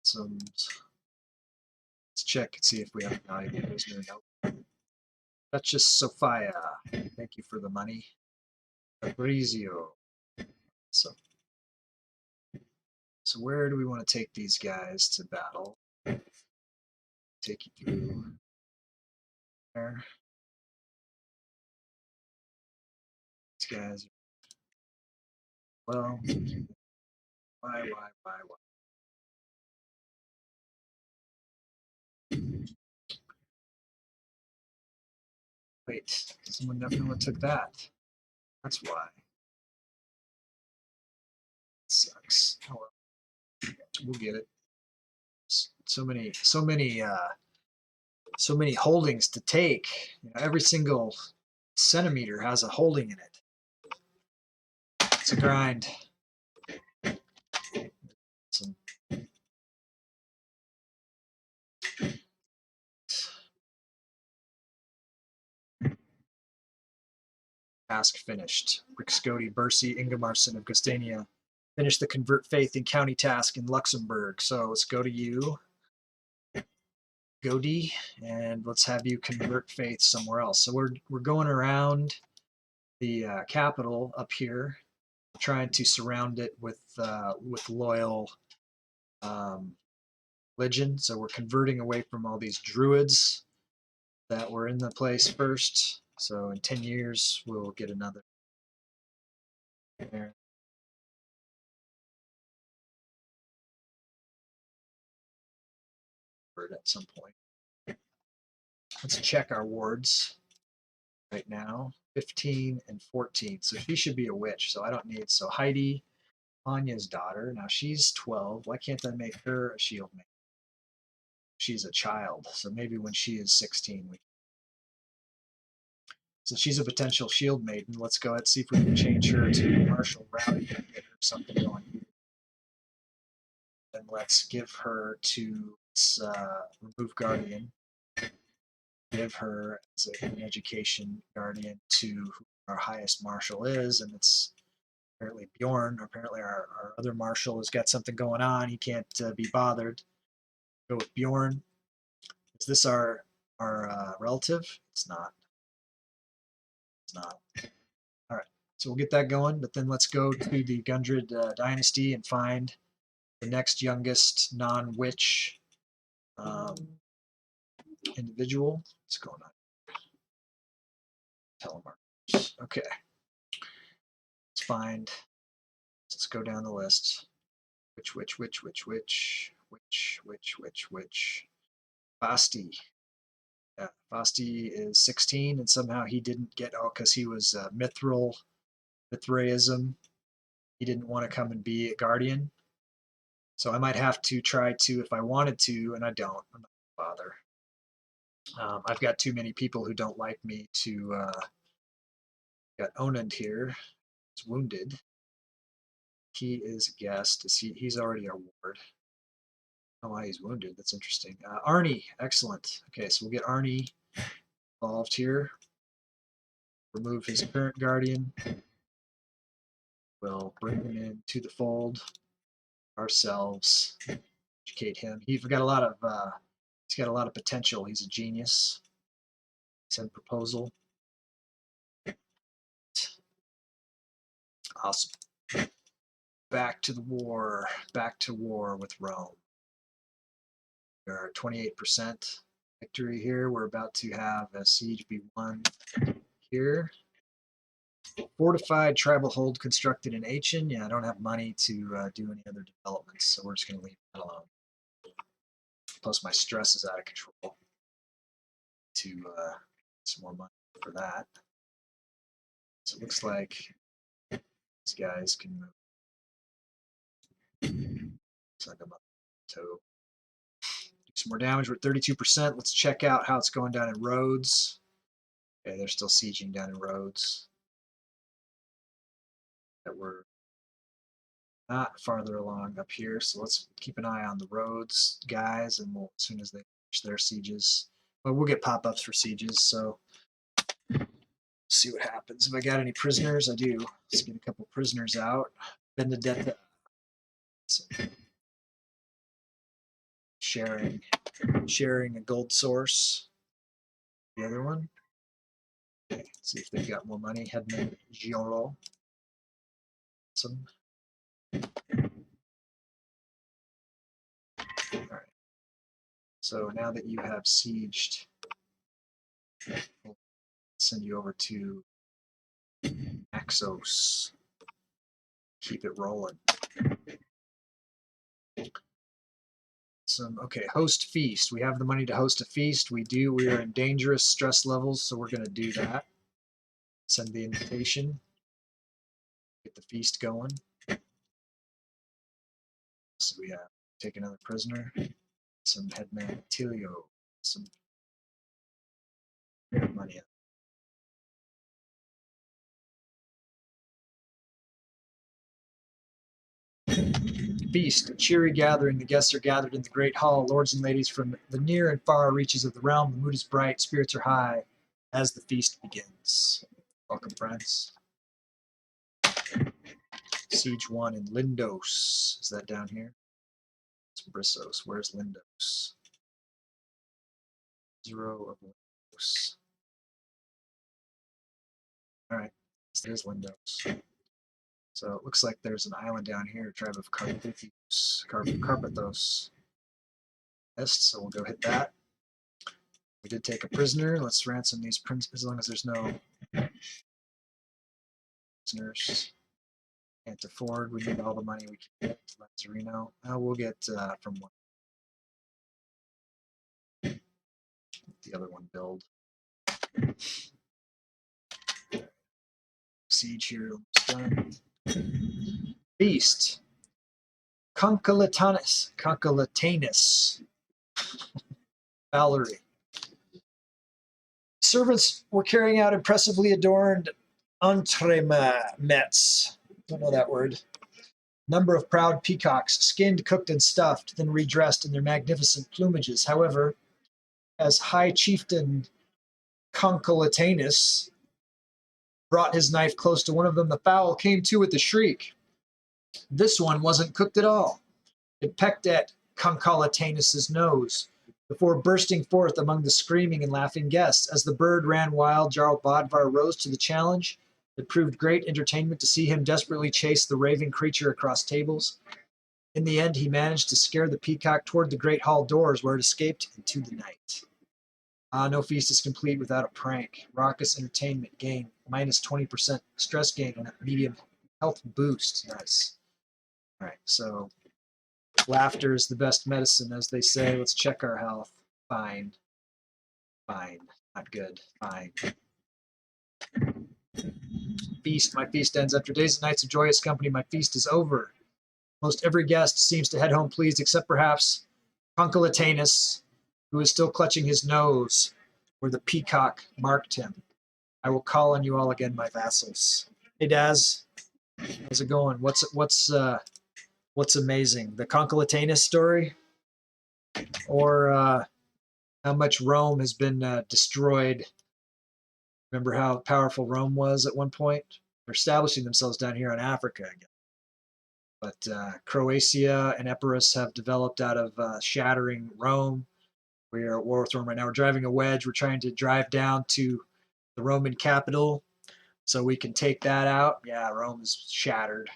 Some. Let's check and see if we have a valuable prisoner. Nope. Duchess Sophia. Thank you for the money. Fabrizio. So where do we want to take these guys to battle? Take you through there. These guys. Well, why? Wait, someone definitely took that. That's why. Sucks. Oh well. We'll get it. So many holdings to take. You know, every single centimeter has a holding in it. It's a grind. Some task finished. Rick Scody, Bercy, Ingemarson of Gustania. Finish the convert faith in county task in Luxembourg. So let's go to you, Gody, and let's have you convert faith somewhere else. So we're going around the capital up here, trying to surround it with loyal religion. So we're converting away from all these druids that were in the place first. So in 10 years, we'll get another there. At some point. Let's check our wards right now. 15 and 14. So she should be a witch. So I don't need. So Heidi, Anya's daughter. Now she's 12. Why can't I make her a shield maiden? She's a child. So maybe when she is 16, we. So she's a potential shield maiden. Let's go ahead and see if we can change her to martial rally and get her something going. And let's give her to remove guardian. Give her as an education guardian to who our highest marshal is, and it's apparently Bjorn. Apparently our other marshal has got something going on. He can't be bothered. Go with Bjorn. Is this our relative? It's not. It's not. All right. So we'll get that going, but then let's go to the Gundrid Dynasty and find the next youngest non-witch individual. What's going on? Telemarketers. Okay. Let's find. Let's go down the list. Which. Basti. Yeah, Basti is 16, and somehow he didn't get out because he was Mithraism. He didn't want to come and be a guardian. So I might have to try to, if I wanted to, and I don't. I'm not going to bother. I've got too many people who don't like me to. Got Onund here. He's wounded. He is a guest. He's already our ward. Oh, why he's wounded. That's interesting. Arnie, excellent. Okay, so we'll get Arnie involved here. Remove his current guardian. We'll bring him into the fold ourselves. Educate him. He's got a lot of potential. He's a genius. Send proposal. Awesome. Back to the war. Back to war with Rome. We are 28% victory here. We're about to have a siege be won here. Fortified tribal hold constructed in Aachen. Yeah, I don't have money to do any other developments, so we're just going to leave that alone. Plus, my stress is out of control. To some more money for that. So it looks like these guys can move. Looks like I'm up to do some more damage. We're at 32%. Let's check out how it's going down in Rhodes. Okay, they're still sieging down in Rhodes. That we're not farther along up here, so let's keep an eye on the Rhodes guys, and we'll, as soon as they finish their sieges, well, we'll get pop-ups for sieges, so see what happens. If I got any prisoners, I do. Let's get a couple prisoners out. Benedetta. So, sharing a gold source. The other one. Okay, let's see if they've got more money. Headman Gioro. Some. All right. So now that you have sieged, we'll send you over to Axos. Keep it rolling. Okay, host feast. We have the money to host a feast. We do. We are in dangerous stress levels, so we're going to do that. Send the invitation. Get the feast going. So we have take another prisoner. Some headman Tilio. Some money. Feast, a cheery gathering. The guests are gathered in the great hall. Lords and ladies from the near and far reaches of the realm. The mood is bright, spirits are high as the feast begins. Welcome, friends. Siege 1 in Lindos. Is that down here? It's Brissos. Where's Lindos? 0 of Lindos. All right, there's Lindos. So it looks like there's an island down here, tribe of Carpathos. So we'll go hit that. We did take a prisoner. Let's ransom these princes as long as there's no prisoners. Can't afford. We need all the money we can get. Lazarino. We'll get from one. The other one build. Siege here done. Beast. Concoletanus. Valerie. Servants were carrying out impressively adorned entremets. Don't know that word. Number of proud peacocks, skinned, cooked, and stuffed, then redressed in their magnificent plumages. However, as High Chieftain Concoletanus brought his knife close to one of them, the fowl came to with a shriek. This one wasn't cooked at all. It pecked at Concoletanus's nose before bursting forth among the screaming and laughing guests. As the bird ran wild, Jarl Bodvar rose to the challenge. It proved great entertainment to see him desperately chase the raving creature across tables. In the end, he managed to scare the peacock toward the great hall doors, where it escaped into the night. No feast is complete without a prank. Raucous entertainment gain, minus 20% stress gain and a medium health boost. Nice. All right, so laughter is the best medicine, as they say. Let's check our health. Fine. Fine. Not good. Fine. Feast. My feast ends. After days and nights of joyous company, my feast is over. Most every guest seems to head home pleased, except perhaps Concoletanus, who is still clutching his nose where the peacock marked him. I will call on you all again, my vassals. Hey, Daz. How's it going? What's amazing? The Concoletanus story? Or how much Rome has been destroyed? Remember how powerful Rome was at one point? They're establishing themselves down here in Africa again. But Croatia and Epirus have developed out of shattering Rome. We are at war with Rome right now. We're driving a wedge. We're trying to drive down to the Roman capital so we can take that out. Yeah, Rome is shattered.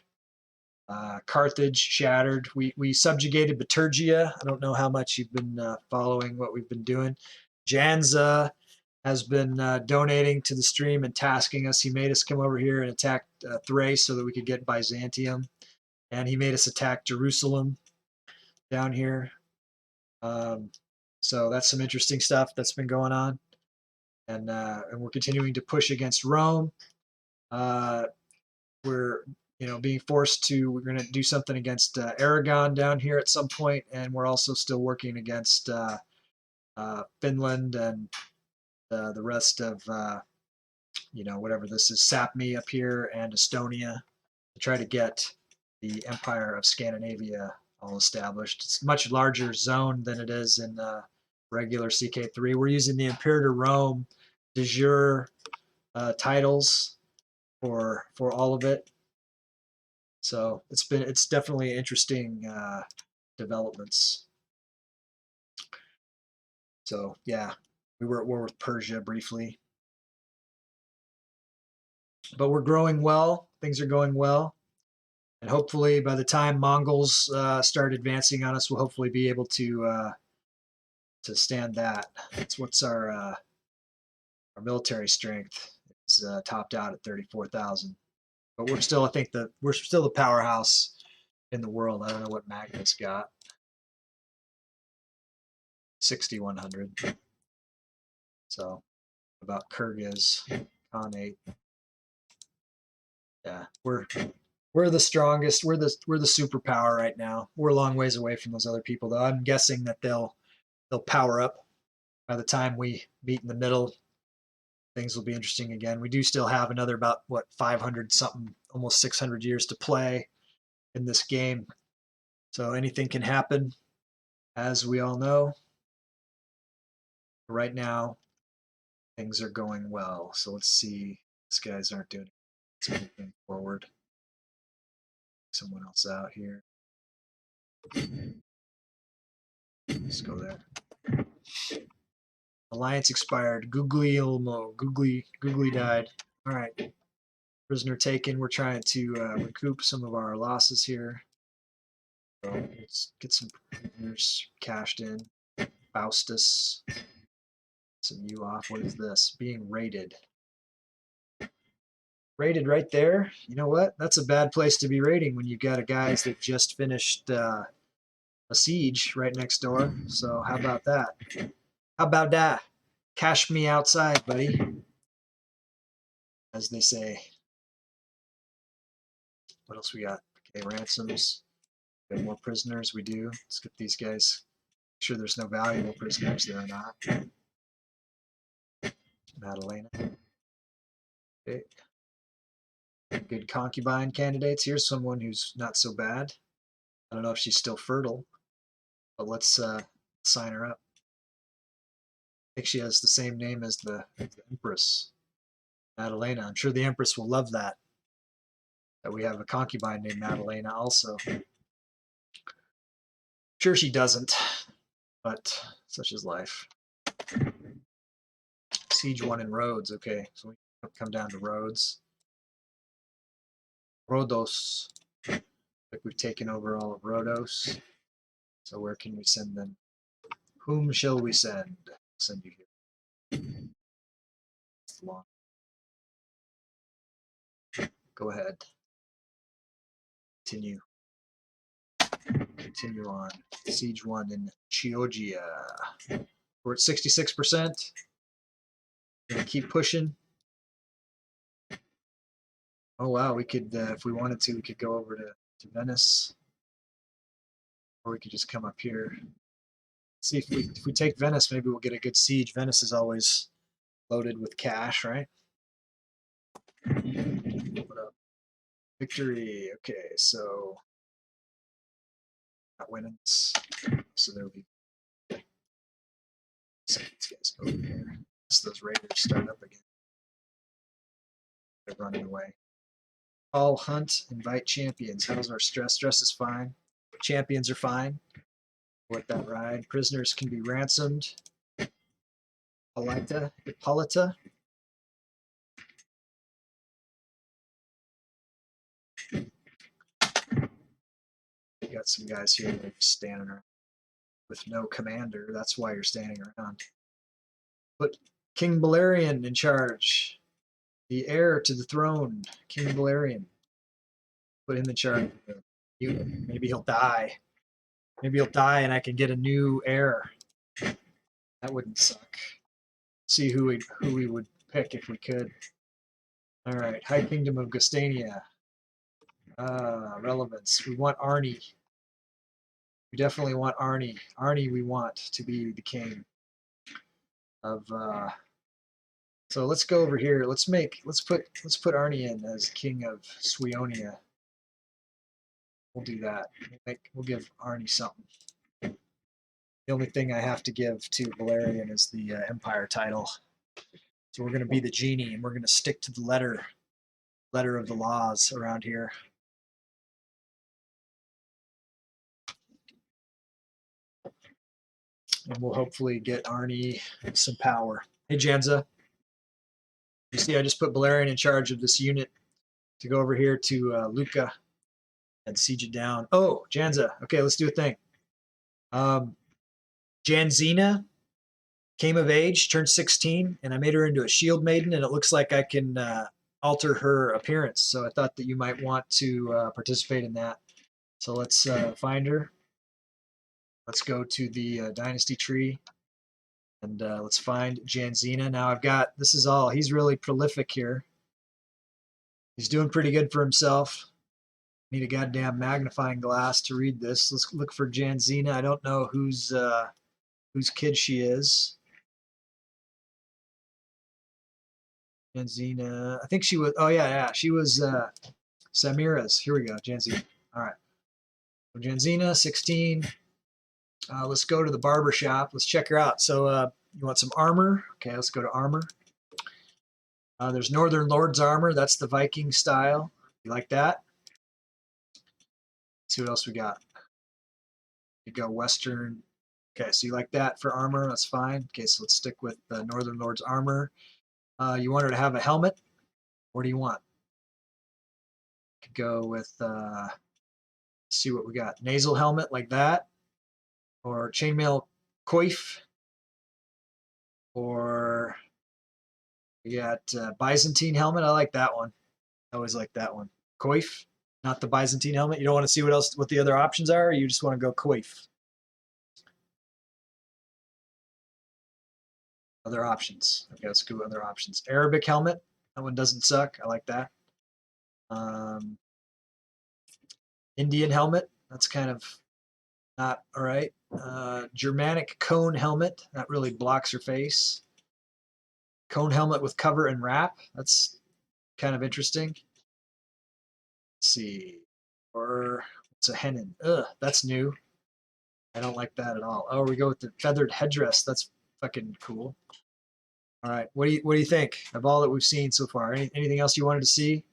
Carthage shattered. We subjugated Bitergia. I don't know how much you've been following what we've been doing. Janza has been donating to the stream and tasking us. He made us come over here and attack Thrace so that we could get Byzantium. And he made us attack Jerusalem down here. So that's some interesting stuff that's been going on. And we're continuing to push against Rome. We're being forced to, we're going to do something against Aragon down here at some point, and we're also still working against Finland and the rest of, whatever this is, Sapmi up here and Estonia, to try to get the Empire of Scandinavia all established. It's a much larger zone than it is in regular CK3. We're using the Imperator Rome de jure titles for all of it. So it's definitely interesting developments. So yeah, we were at war with Persia briefly, but we're growing well. Things are going well, and hopefully by the time Mongols start advancing on us, we'll hopefully be able to stand that. That's what's our military strength is topped out at 34,000. But we're still, I think we're still the powerhouse in the world. I don't know what Magnus got. 6,100. So about Kyrgyz, Khanate. Yeah, we're the strongest. We're the superpower right now. We're a long ways away from those other people, though. I'm guessing that they'll power up by the time we meet in the middle. Things will be interesting again. We do still have another about 500 something, almost 600 years to play in this game. So anything can happen, as we all know. Right now, things are going well. So let's see. These guys aren't doing it. Let's move forward. Someone else out here. Let's go there. Alliance expired. Googly died. All right. Prisoner taken. We're trying to recoup some of our losses here. So let's get some prisoners cashed in. Faustus. Some you off. What is this? Being raided. Raided right there. You know what? That's a bad place to be raiding when you've got a guys that just finished a siege right next door. So how about that? How about that? Cash me outside, buddy. As they say. What else we got? Okay, ransoms. We have more prisoners. We do. Let's get these guys. Make sure there's no valuable prisoners. There are not. Madalena. Okay. Good concubine candidates. Here's someone who's not so bad. I don't know if she's still fertile, but let's sign her up. I think she has the same name as the Empress, Madalena. I'm sure the Empress will love that we have a concubine named Madalena also. Sure she doesn't, but such is life. Siege 1 in Rhodes. Okay, so we come down to Rhodes. Rhodos. Like we've taken over all of Rhodos. So where can we send them? Whom shall we send? Send you here. It's long. Go ahead. Continue. Continue on. Siege 1 in Chioggia. We're at 66%. Gonna keep pushing. Oh wow, we could, if we wanted to, we could go over to Venice. Or we could just come up here. See if we take Venice, maybe we'll get a good siege. Venice is always loaded with cash, right? What up? Victory. Okay, so not winning this. So there'll be these guys go over here. So those raiders start up again. They're running away. Call, hunt, invite champions. How's our stress? Stress is fine. Champions are fine. With that ride, prisoners can be ransomed. Hippolyta. You got some guys here that are standing around with no commander. That's why you're standing around. Put King Balerion in charge. The heir to the throne, King Balerion. Put him in charge. Maybe he'll die. Maybe he'll die and I can get a new heir. That wouldn't suck. See who we would pick if we could. All right, High Kingdom of Gustania. Relevance. We want Arnie. We definitely want Arnie. Arnie we want to be the king of so let's go over here. Let's put Arnie in as king of Sweonia. We'll do that. We'll give Arnie something. The only thing I have to give to Balerion is the Empire title. So we're going to be the genie, and we're going to stick to the letter of the laws around here. And we'll hopefully get Arnie some power. Hey, Janza. You see, I just put Balerion in charge of this unit to go over here to Lucca and siege it down. Oh, Janza. Okay, let's do a thing. Janzina came of age, turned 16, and I made her into a shield maiden, and it looks like I can alter her appearance. So I thought that you might want to participate in that. So let's find her. Let's go to the dynasty tree, and let's find Janzina. Now I've got, this is all, he's really prolific here. He's doing pretty good for himself. Need a goddamn magnifying glass to read this. Let's look for Janzina. I don't know whose kid she is. Janzina, I think she was, oh yeah, she was Samira's. Here we go, Janzina. All right. So Janzina, 16. Let's go to the barber shop. Let's check her out. So you want some armor? Okay, let's go to armor. There's Northern Lord's armor. That's the Viking style. You like that? Let's see what else we got. You go Western. Okay, so you like that for armor? That's fine. Okay, so let's stick with the Northern Lord's armor. You want her to have a helmet? What do you want? Could go with, let's see what we got. Nasal helmet like that. Or chainmail coif. Or we got Byzantine helmet. I like that one. I always like that one. Coif, not the Byzantine helmet. You don't want to see what the other options are, or you just want to go coif? Other options. Okay, let's go other options. Arabic helmet. That one doesn't suck. I like that. Indian helmet. That's kind of not all right. Germanic cone helmet. That really blocks her face. Cone helmet with cover and wrap. That's kind of interesting. Let's see. Or it's a hennin. Ugh, that's new. I don't like that at all. Oh, we go with the feathered headdress. That's fucking cool. All right, what do you think of all that we've seen so far? Anything else you wanted to see?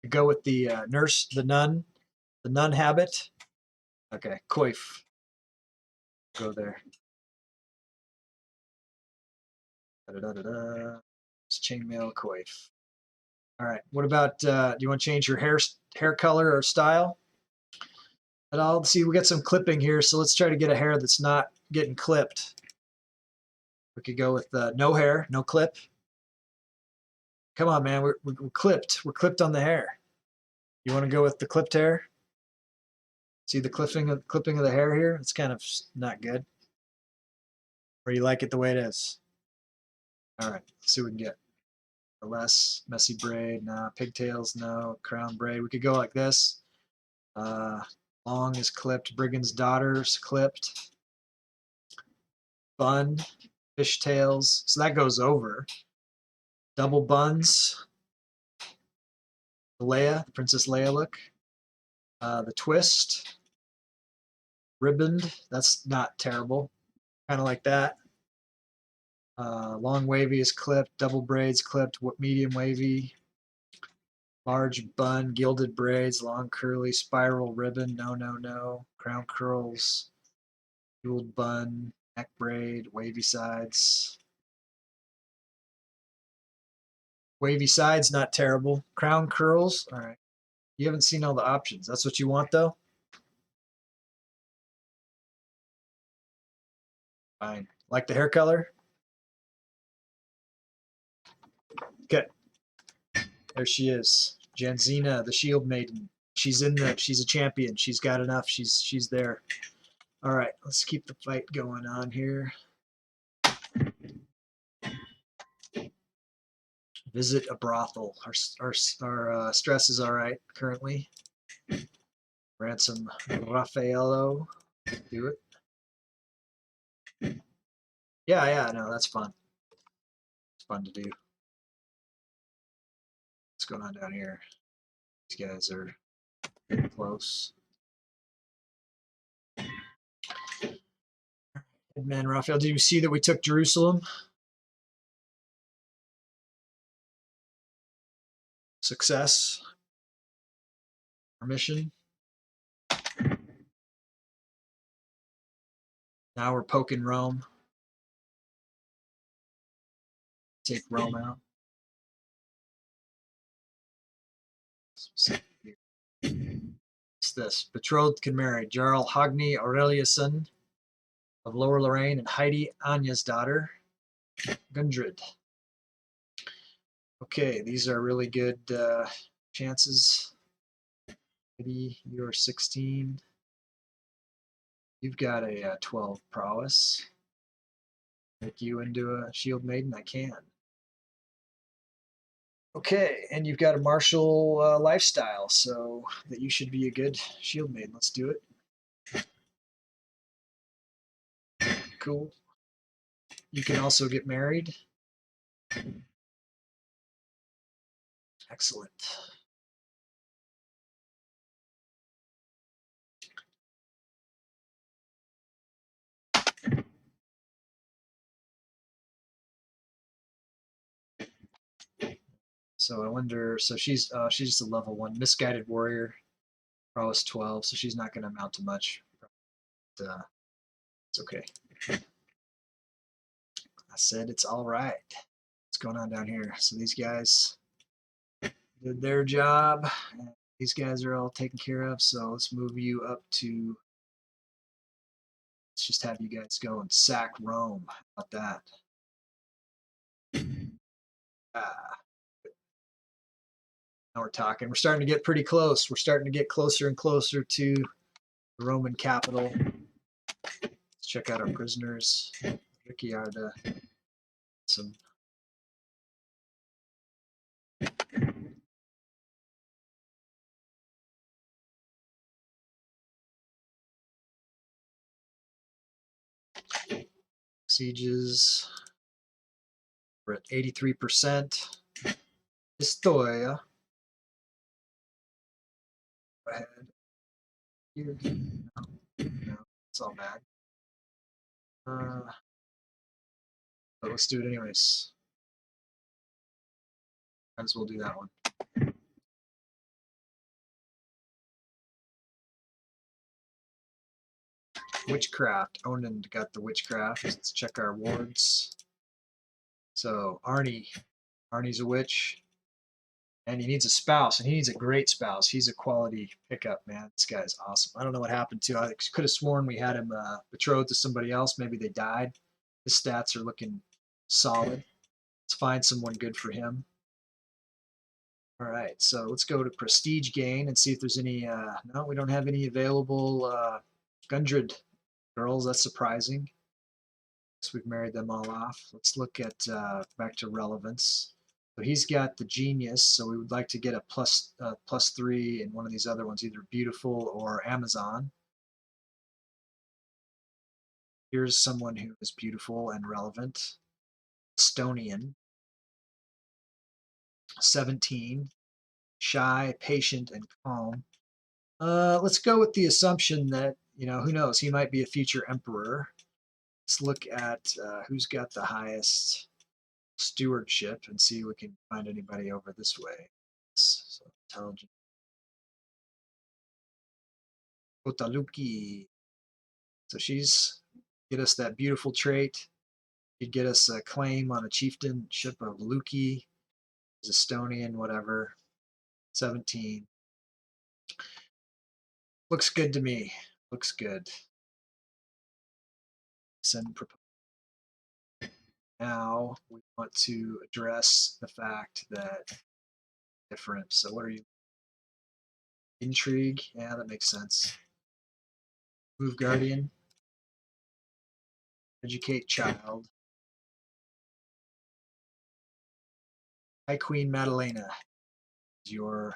Go with the nurse, the nun habit. Okay, coif. Go there. It's chainmail coif. All right. What about? Do you want to change your hair color or style at all? See, we got some clipping here, so let's try to get a hair that's not getting clipped. We could go with no hair, no clip. Come on, man. We're clipped. We're clipped on the hair. You want to go with the clipped hair? See the clipping of the hair here? It's kind of not good. Or you like it the way it is? All right. Let's see what we can get. A less messy braid. No. Pigtails. No. Crown braid. We could go like this. Long is clipped. Brigand's daughter's clipped. Bun. Fishtails. So that goes over. Double buns. Leia, the Princess Leia look. The twist. Ribboned. That's not terrible. Kind of like that. Long wavy is clipped. Double braids clipped. Medium wavy. Large bun. Gilded braids. Long curly spiral ribbon. No. Crown curls. Jeweled bun, neck braid, wavy sides. Wavy sides, not terrible. Crown curls, all right. You haven't seen all the options. That's what you want, though? Fine. Like the hair color? Okay. There she is. Janzina, the shield maiden. She's she's a champion. She's got enough. She's there. All right, let's keep the fight going on here. Visit a brothel. Our stress is all right currently. Ransom Raffaello. Do it. Yeah, no, that's fun. It's fun to do. What's going on down here? These guys are close. Headman Raphael, did you see that we took Jerusalem? Success. Our mission. Now we're poking Rome. Take Rome out. What's this? Betrothed can marry Jarl Hogni Aureliusson of Lower Lorraine and Heidi Anya's daughter, Gundrid. Okay, these are really good chances. Heidi, you're 16. You've got a 12 prowess. Make you into a shield maiden? I can. Okay, and you've got a martial lifestyle, so that you should be a good shield maiden. Let's do it. Cool. You can also get married. Excellent. So I wonder. So she's just a level 1 misguided warrior, prowess 12. So she's not going to amount to much. But, it's okay. I said it's all right. What's going on down here? So these guys did their job. These guys are all taken care of. So let's move you up to. Let's just have you guys go and sack Rome. How about that? Now we're talking. We're starting to get pretty close. We're starting to get closer and closer to the Roman capital. Let's check out our prisoners. Ricciarda. Some. Sieges. We're at 83%. Pistoia. Go ahead. Here. No, it's all bad. But let's do it anyways. Might as well do that one. Witchcraft. Onan got the witchcraft. Let's check our wards. So Arnie. Arnie's a witch. And he needs a spouse, and he needs a great spouse. He's a quality pickup, man. This guy's awesome. I don't know what happened to. I could have sworn we had him betrothed to somebody else. Maybe they died. His stats are looking solid. Let's find someone good for him. All right, so let's go to prestige gain and see if there's any. No, we don't have any available Gundrid girls. That's surprising. So we've married them all off. Let's look at back to relevance. So he's got the genius, so we would like to get a +3 in one of these other ones, either beautiful or Amazon. Here's someone who is beautiful and relevant. Estonian. 17. Shy, patient, and calm. Let's go with the assumption that, who knows, he might be a future emperor. Let's look at who's got the highest stewardship and see if we can find anybody over this way. So intelligent. Otaluki. So she's get us that beautiful trait. You'd get us a claim on a chieftainship of Luki, Estonian, whatever. 17. Looks good to me. Looks good. Send proposal. Now we want to address the fact that different. So what are you? Intrigue. Yeah, that makes sense. Move guardian. Educate child. High Queen Madalena is your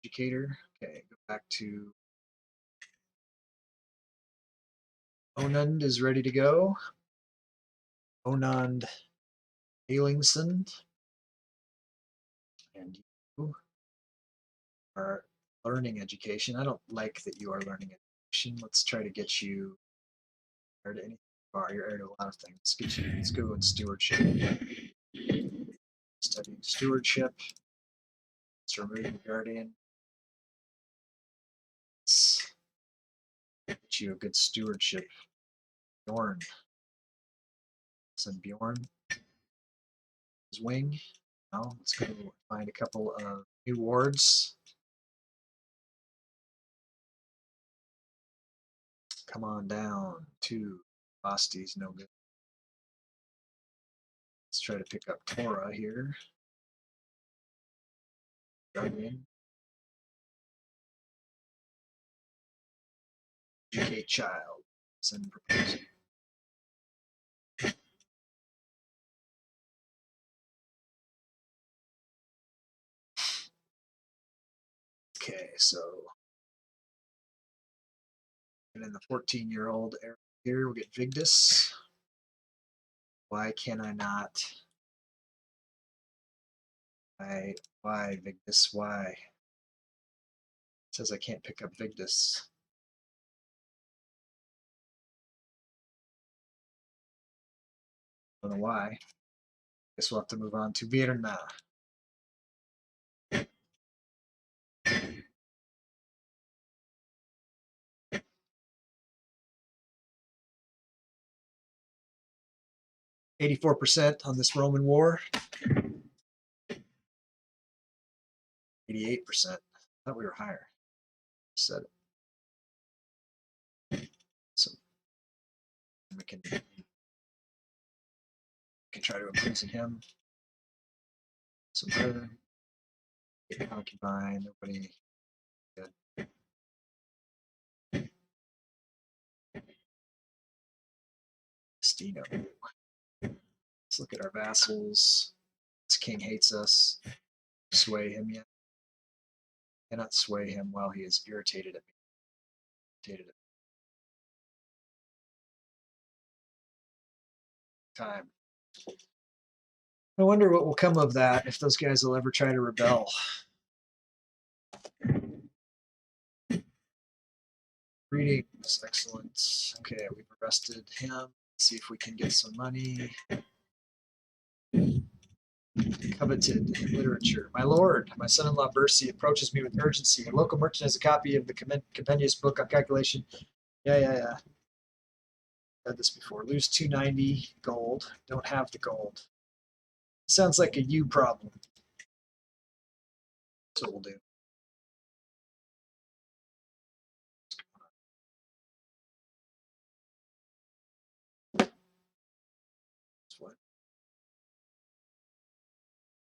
educator. Okay, go back to Onund is ready to go. Onund Ailingson. And you are learning education. I don't like that you are learning education. Let's try to get you heir to anything. You're heir to a lot of things. Let's go in stewardship. Studying stewardship. Let's remove the guardian. Let's get you a good stewardship. Bjorn. Send Bjorn. His wing. Now let's go find a couple of new wards. Come on down to Basti's no good. Let's try to pick up Torah here. Guardian. Educate child. Send proposal. Okay, so and then the 14-year-old here, we'll get Vigdis. Why can I not? Why Vigdis? Why? It says I can't pick up Vigdis. Don't know why. Guess we'll have to move on to Virna. %84 on this Roman war. 88%. I thought we were higher. Said it. So we can try to imprison him. Some her. Concubine. Nobody. Good. Stino. Let's look at our vassals. This king hates us. Sway him yet? Cannot sway him while he is irritated at me. Irritated at time. I wonder what will come of that if those guys will ever try to rebel. Greetings, excellent. Okay, we've arrested him. Let's see if we can get some money. Coveted literature. My lord, my son-in-law Bercy approaches me with urgency. A local merchant has a copy of the compendious book on calculation. Yeah. Had this before. Lose 290 gold. Don't have the gold. Sounds like a you problem. That's what we'll do. What?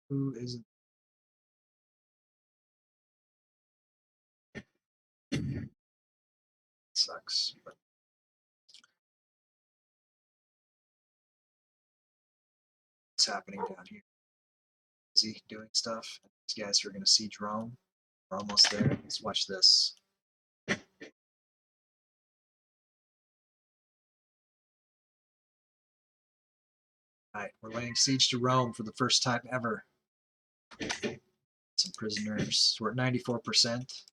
Who isn't? Sucks. But what's happening down here? Is he doing stuff? These guys are going to siege Rome. We're almost there. Let's watch this. Alright, we're laying siege to Rome for the first time ever. Some prisoners. We're at 94%.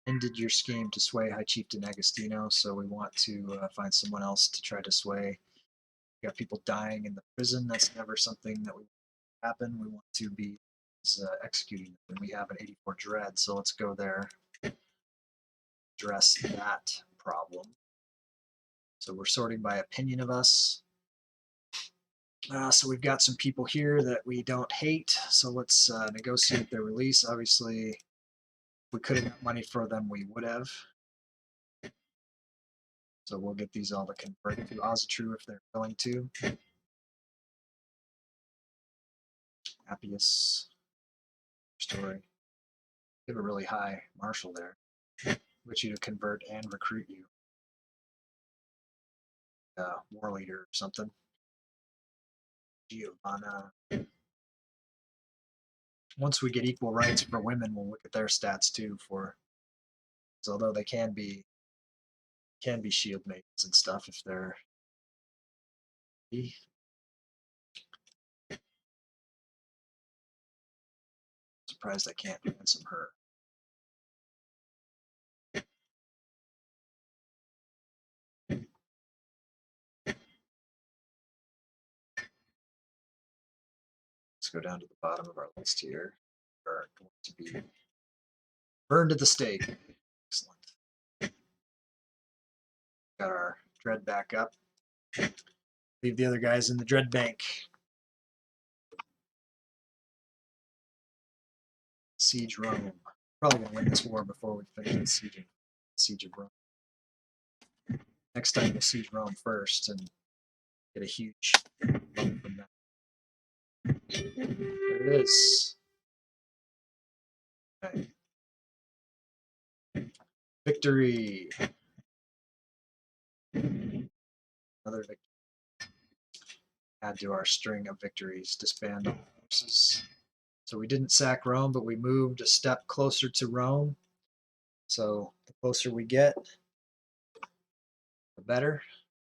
Ended your scheme to sway High Chieftain Agostino, so we want to find someone else to try to sway. We got people dying in the prison. That's never something that we happen, we want to be executing them. We have an 84 dread, so let's go there, address that problem. So we're sorting by opinion of us. So we've got some people here that we don't hate, so let's negotiate their release. Obviously, if we could have got money for them, we would have. So we'll get these all to convert to Ozatru if they're willing to. Appius. Story. We have a really high marshal there. Which you to convert and recruit you. War leader or something. Giovanna. Once we get equal rights for women, we'll look at their stats too. Although they can be shield maidens and stuff if they're. Surprised I can't ransom her. Let's go down to the bottom of our list here. Are going to be burned at the stake. Excellent. Got our dread back up. Leave the other guys in the dread bank. Siege Rome. Probably gonna win this war before we finish the siege of Rome. Next time we'll siege Rome first and get a huge bump from that. There it is. Okay. Victory. Another victory. Add to our string of victories. Disband all forces. So we didn't sack Rome, but we moved a step closer to Rome. So the closer we get, the better.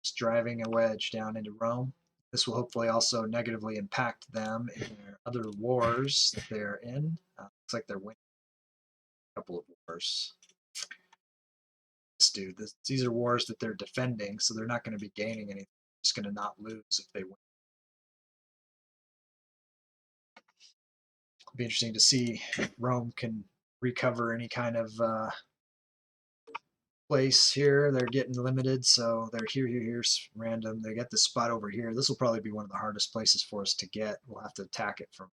Just driving a wedge down into Rome. This will hopefully also negatively impact them in their other wars that they're in. Looks like they're winning a couple of wars. These are wars that they're defending, so they're not going to be gaining anything. They're just going to not lose if they win. It'll be interesting to see if Rome can recover any kind of place here. They're getting limited, so they're here's random. They get the spot over here. This will probably be one of the hardest places for us to get. We'll have to attack it from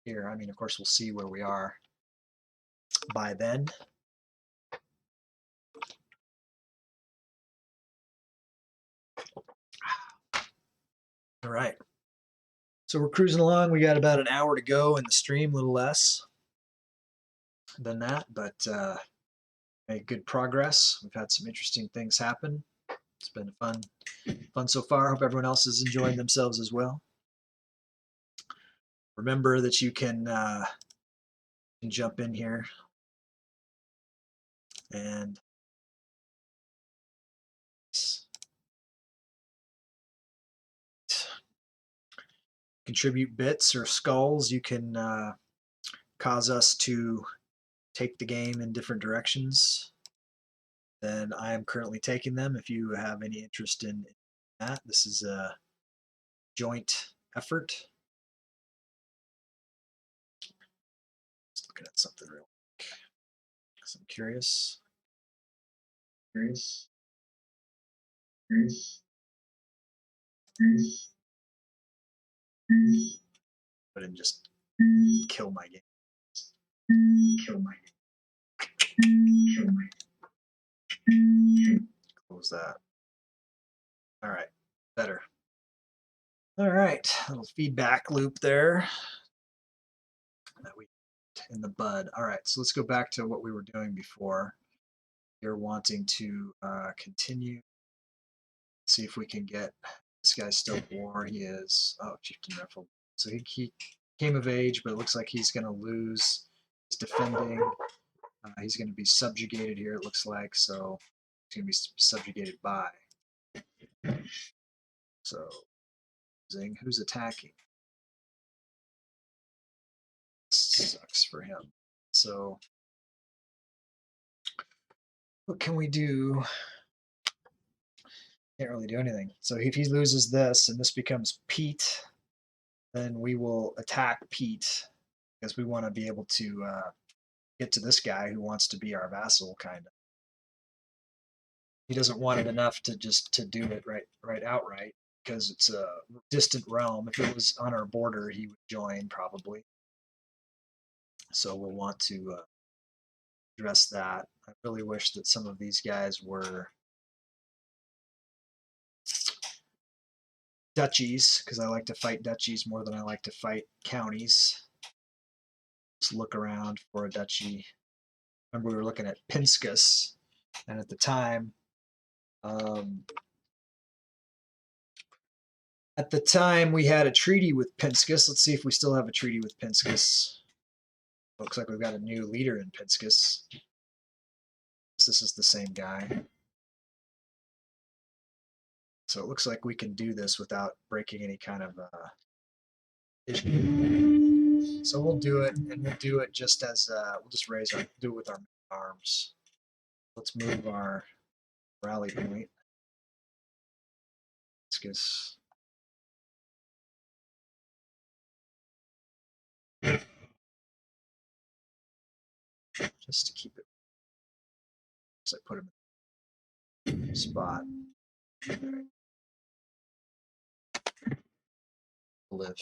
here. I mean, of course, we'll see where we are by then. All right. So we're cruising along. We got about an hour to go in the stream, a little less than that, but made good progress. We've had some interesting things happen. It's been fun so far. Hope everyone else is enjoying themselves as well. Remember that you can jump in here and contribute bits or skulls. You can cause us to take the game in different directions than I am currently taking them. If you have any interest in that, this is a joint effort. Just looking at something real quick because I'm curious. But then just kill my game. Close that. All right, better. All right, little feedback loop there that we in the bud. All right, so let's go back to what we were doing before. You're wanting to continue. See if we can get this guy's still at war. He is. Oh, Chieftain Riffle. So he came of age, but it looks like he's going to lose. He's defending. He's going to be subjugated here, it looks like. So he's going to be subjugated by. So, who's attacking? Sucks for him. So, what can we do? Can't really do anything. So if he loses this and this becomes Pete, then we will attack Pete because we want to be able to get to this guy who wants to be our vassal, kind of. He doesn't want it enough to just to do it right outright because it's a distant realm. If it was on our border, he would join probably. So we'll want to address that. I really wish that some of these guys were duchies, because I like to fight duchies more than I like to fight counties. Just look around for a duchy. Remember, we were looking at Pinskus, and at the time, we had a treaty with Pinskus. Let's see if we still have a treaty with Pinskus. Looks like we've got a new leader in Pinskus. This is the same guy. So it looks like we can do this without breaking any kind of issue. So we'll do it, and we'll do it just as we'll just do it with our arms. Let's move our rally point. Pinskus. Just to keep it. So I put him in the spot. Live.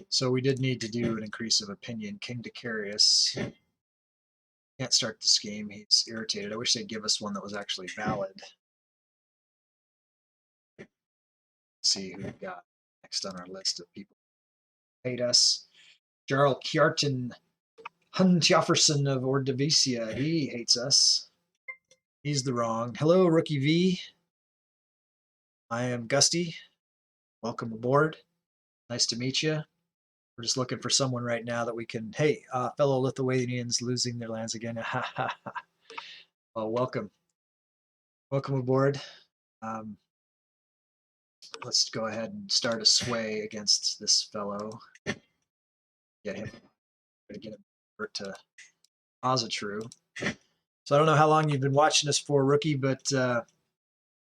So we did need to do an increase of opinion. King Decarius can't start this game. He's irritated. I wish they'd give us one that was actually valid. Let's see who we got next on our list of people who hate us. Jarl Kjartan Huntjofferson of Ordovisia. He hates us. He's the wrong. Hello, Rookie V. I am Gusty. Welcome aboard. Nice to meet you. We're just looking for someone right now that we can. Hey, fellow Lithuanians losing their lands again. Well, welcome. Welcome aboard. Let's go ahead and start a sway against this fellow. Get him. Get him to Ozatru. So I don't know how long you've been watching us for, Rookie, but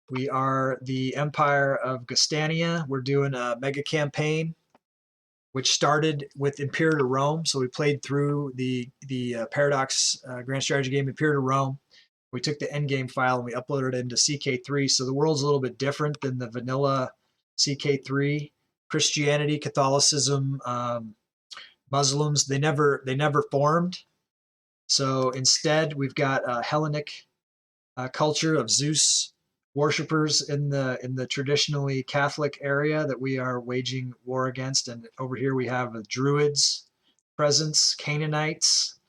we are the Empire of Gustania. We're doing a mega campaign, which started with Imperator Rome. So we played through the Paradox Grand Strategy game, Imperator Rome. We took the endgame file and we uploaded it into CK3. So the world's a little bit different than the vanilla CK3. Christianity, Catholicism, Muslims, they never formed. So instead, we've got a Hellenic culture of Zeus worshippers in the traditionally Catholic area that we are waging war against. And over here we have the Druids presence, Canaanites,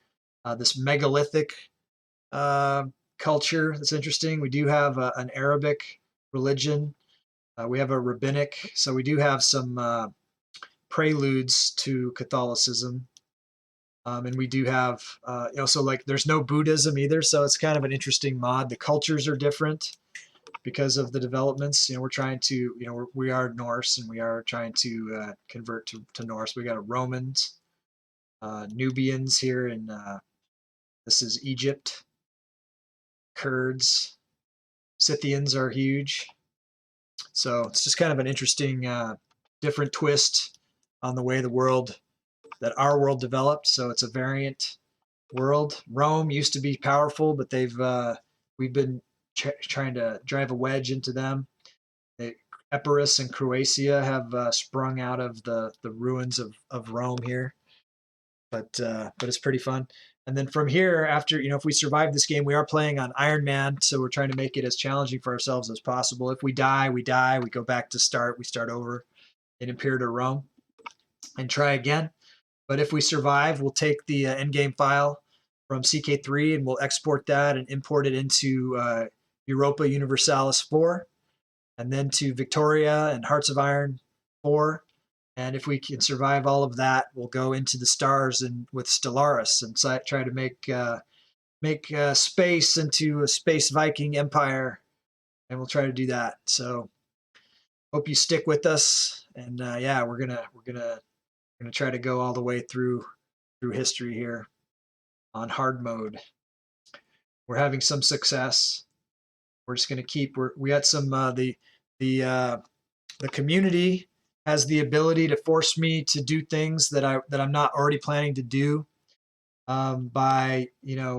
this megalithic culture that's interesting. We do have an Arabic religion. We have a rabbinic. So we do have some preludes to Catholicism. And we do have, so like there's no Buddhism either. So it's kind of an interesting mod. The cultures are different because of the developments. We're trying to, we are Norse and we are trying to convert to Norse. We got a Romans, Nubians here in, this is Egypt, Kurds, Scythians are huge. So it's just kind of an interesting, different twist on the way that our world developed. So it's a variant world. Rome used to be powerful, but we've been trying to drive a wedge into them. Epirus and Croatia have sprung out of the ruins of Rome here, but it's pretty fun. And then from here, after if we survive this game, we are playing on Ironman, so we're trying to make it as challenging for ourselves as possible. If we die, we die. We go back to start. We start over in Imperator Rome and try again. But if we survive, we'll take the endgame file from CK3 and we'll export that and import it into Europa Universalis 4, and then to Victoria and Hearts of Iron 4. And if we can survive all of that, we'll go into the stars and with Stellaris and try to make space into a space Viking empire, and we'll try to do that. So hope you stick with us, and yeah, we're gonna try to go all the way through history here on hard mode. We're having some success. We're just going to keep. We got some. The community has the ability to force me to do things that I'm not already planning to do. By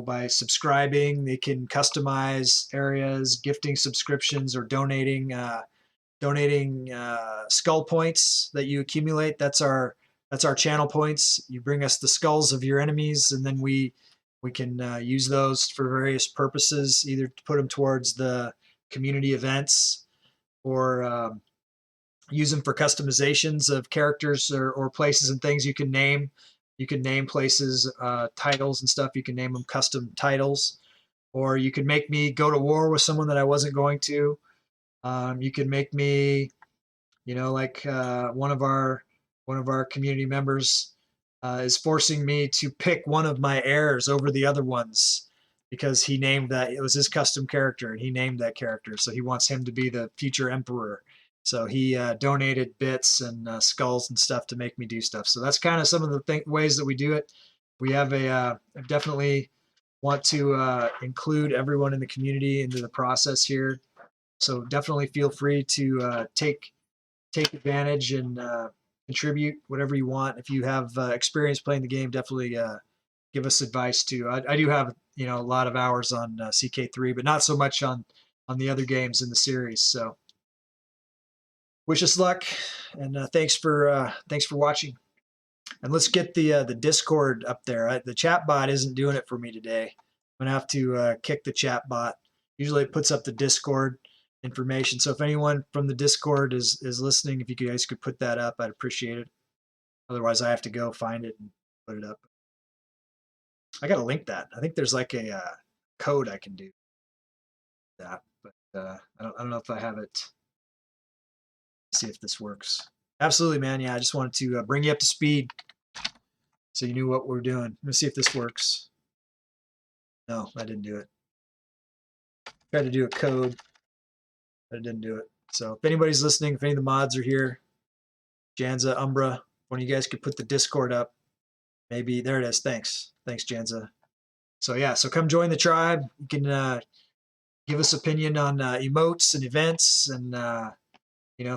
by subscribing, they can customize areas, gifting subscriptions, or donating skull points that you accumulate. That's our channel points. You bring us the skulls of your enemies, and then we can use those for various purposes, either to put them towards the community events or use them for customizations of characters or places and things. You can name places, titles and stuff. You can name them custom titles, or you can make me go to war with someone that I wasn't going to. You can make me, like one of our community members is forcing me to pick one of my heirs over the other ones because he named that it was his custom character and he named that character, so he wants him to be the future emperor. So he donated bits and skulls and stuff to make me do stuff. So that's kind of some of the ways that we do it. We have definitely want to include everyone in the community into the process here. So definitely feel free to take advantage and contribute whatever you want. If you have experience playing the game, definitely give us advice too. I do have a lot of hours on CK3, but not so much on the other games in the series. So wish us luck, and thanks for watching. And let's get the Discord up there. The chat bot isn't doing it for me today. I'm gonna have to kick the chat bot. Usually it puts up the Discord information. So if anyone from the Discord is listening, if you guys could put that up, I'd appreciate it. Otherwise, I have to go find it and put it up. I gotta link that. I think there's like a code I can do that, but I don't know if I have it. Let's see if this works. Absolutely, man. Yeah, I just wanted to bring you up to speed so you knew what we're doing. Let's see if this works. No, I didn't do it. Tried to do a code, but it didn't do it. So if anybody's listening, if any of the mods are here, Janza, Umbra, one of you guys could put the Discord up. Maybe there it is. Thanks, Janza. So yeah, so come join the tribe. You can give us opinion on emotes and events and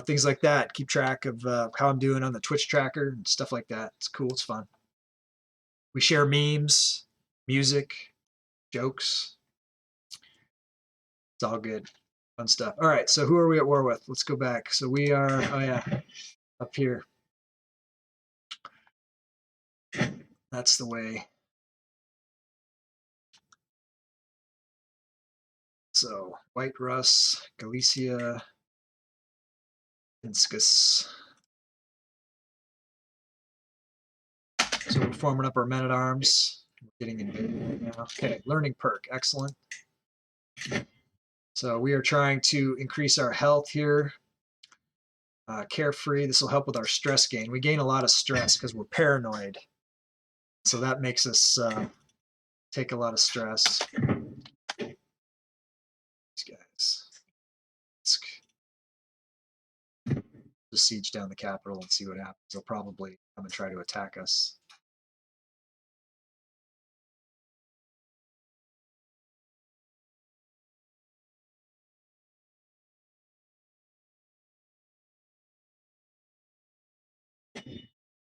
things like that. Keep track of how I'm doing on the Twitch tracker and stuff like that. It's cool. It's fun. We share memes, music, jokes. It's all good. Fun stuff. All right, so who are we at war with? Let's go back. So we are, up here. That's the way. So White Russ, Galicia, Inscus. So we're forming up our men-at-arms. We're getting invaded right now. Okay, learning perk. Excellent. So we are trying to increase our health here. Carefree. This will help with our stress gain. We gain a lot of stress because we're paranoid. So that makes us take a lot of stress. These guys. Let's just siege down the capital and see what happens. They'll probably come and try to attack us.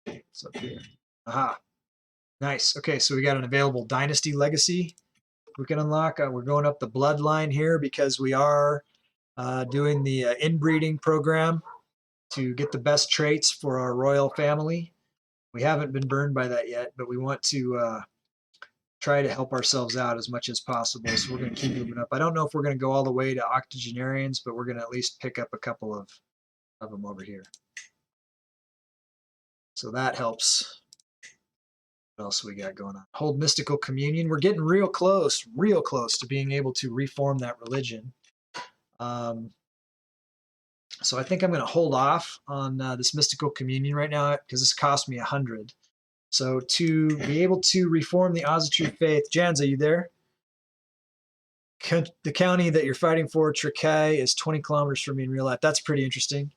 It's up here. Aha. Nice. Okay, so we got an available Dynasty Legacy we can unlock. We're going up the bloodline here because we are doing the inbreeding program to get the best traits for our royal family. We haven't been burned by that yet, but we want to try to help ourselves out as much as possible. So we're going to keep moving up. I don't know if we're going to go all the way to octogenarians, but we're going to at least pick up a couple of them over here. So that helps. What else we got going on? Hold mystical communion. We're getting real close to being able to reform that religion. So I think I'm going to hold off on this mystical communion right now because this cost me 100. So to be able to reform the Ozitree faith, Janza, you there? The county that you're fighting for, Trakai, is 20 kilometers from me in real life. That's pretty interesting.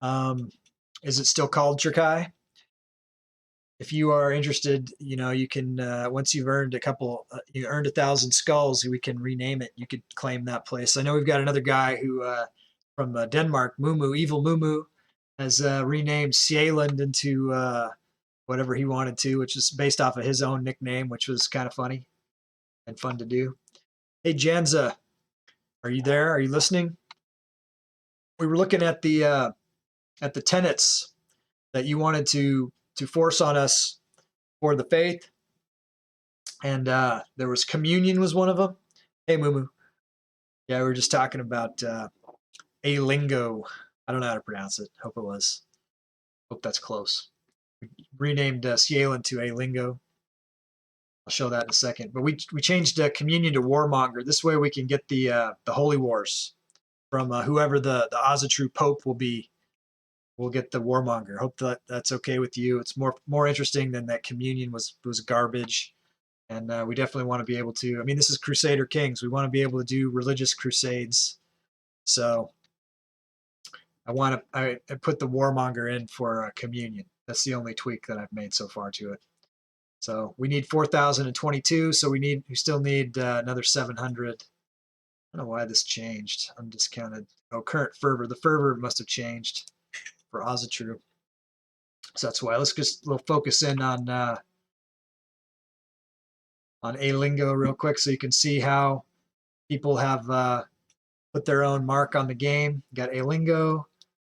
Is it still called Trakai? if you are interested, you know, you can once you've earned you earned 1,000 skulls, we can rename it. You could claim that place. I know we've got another guy who from Denmark, Mumu, Evil Mumu, has renamed Sieland into whatever he wanted to, which is based off of his own nickname, which was kind of funny and fun to do. Hey, Janza, are you there? Are you listening? We were looking at the tenets that you wanted to force on us for the faith, and there was communion was one of them. Hey, Mumu. Yeah, we were just talking about a lingo. I don't know how to pronounce it. Hope it was. Hope that's close. We renamed Sielan to a lingo. I'll show that in a second. But we changed communion to warmonger. This way we can get the holy wars from whoever the Ozatru Pope will be. We'll get the warmonger. Hope that's okay with you. It's more interesting than that communion was garbage. And we definitely want to be able to. I mean, this is Crusader Kings. We want to be able to do religious crusades. So I put the warmonger in for communion. That's the only tweak that I've made so far to it. So we need 4,022. So we still need another 700. I don't know why this changed. Undiscounted. Oh, current fervor. The fervor must have changed for Ozatru. So that's why. Let's just focus in on A-Lingo real quick so you can see how people have put their own mark on the game. You got A-Lingo.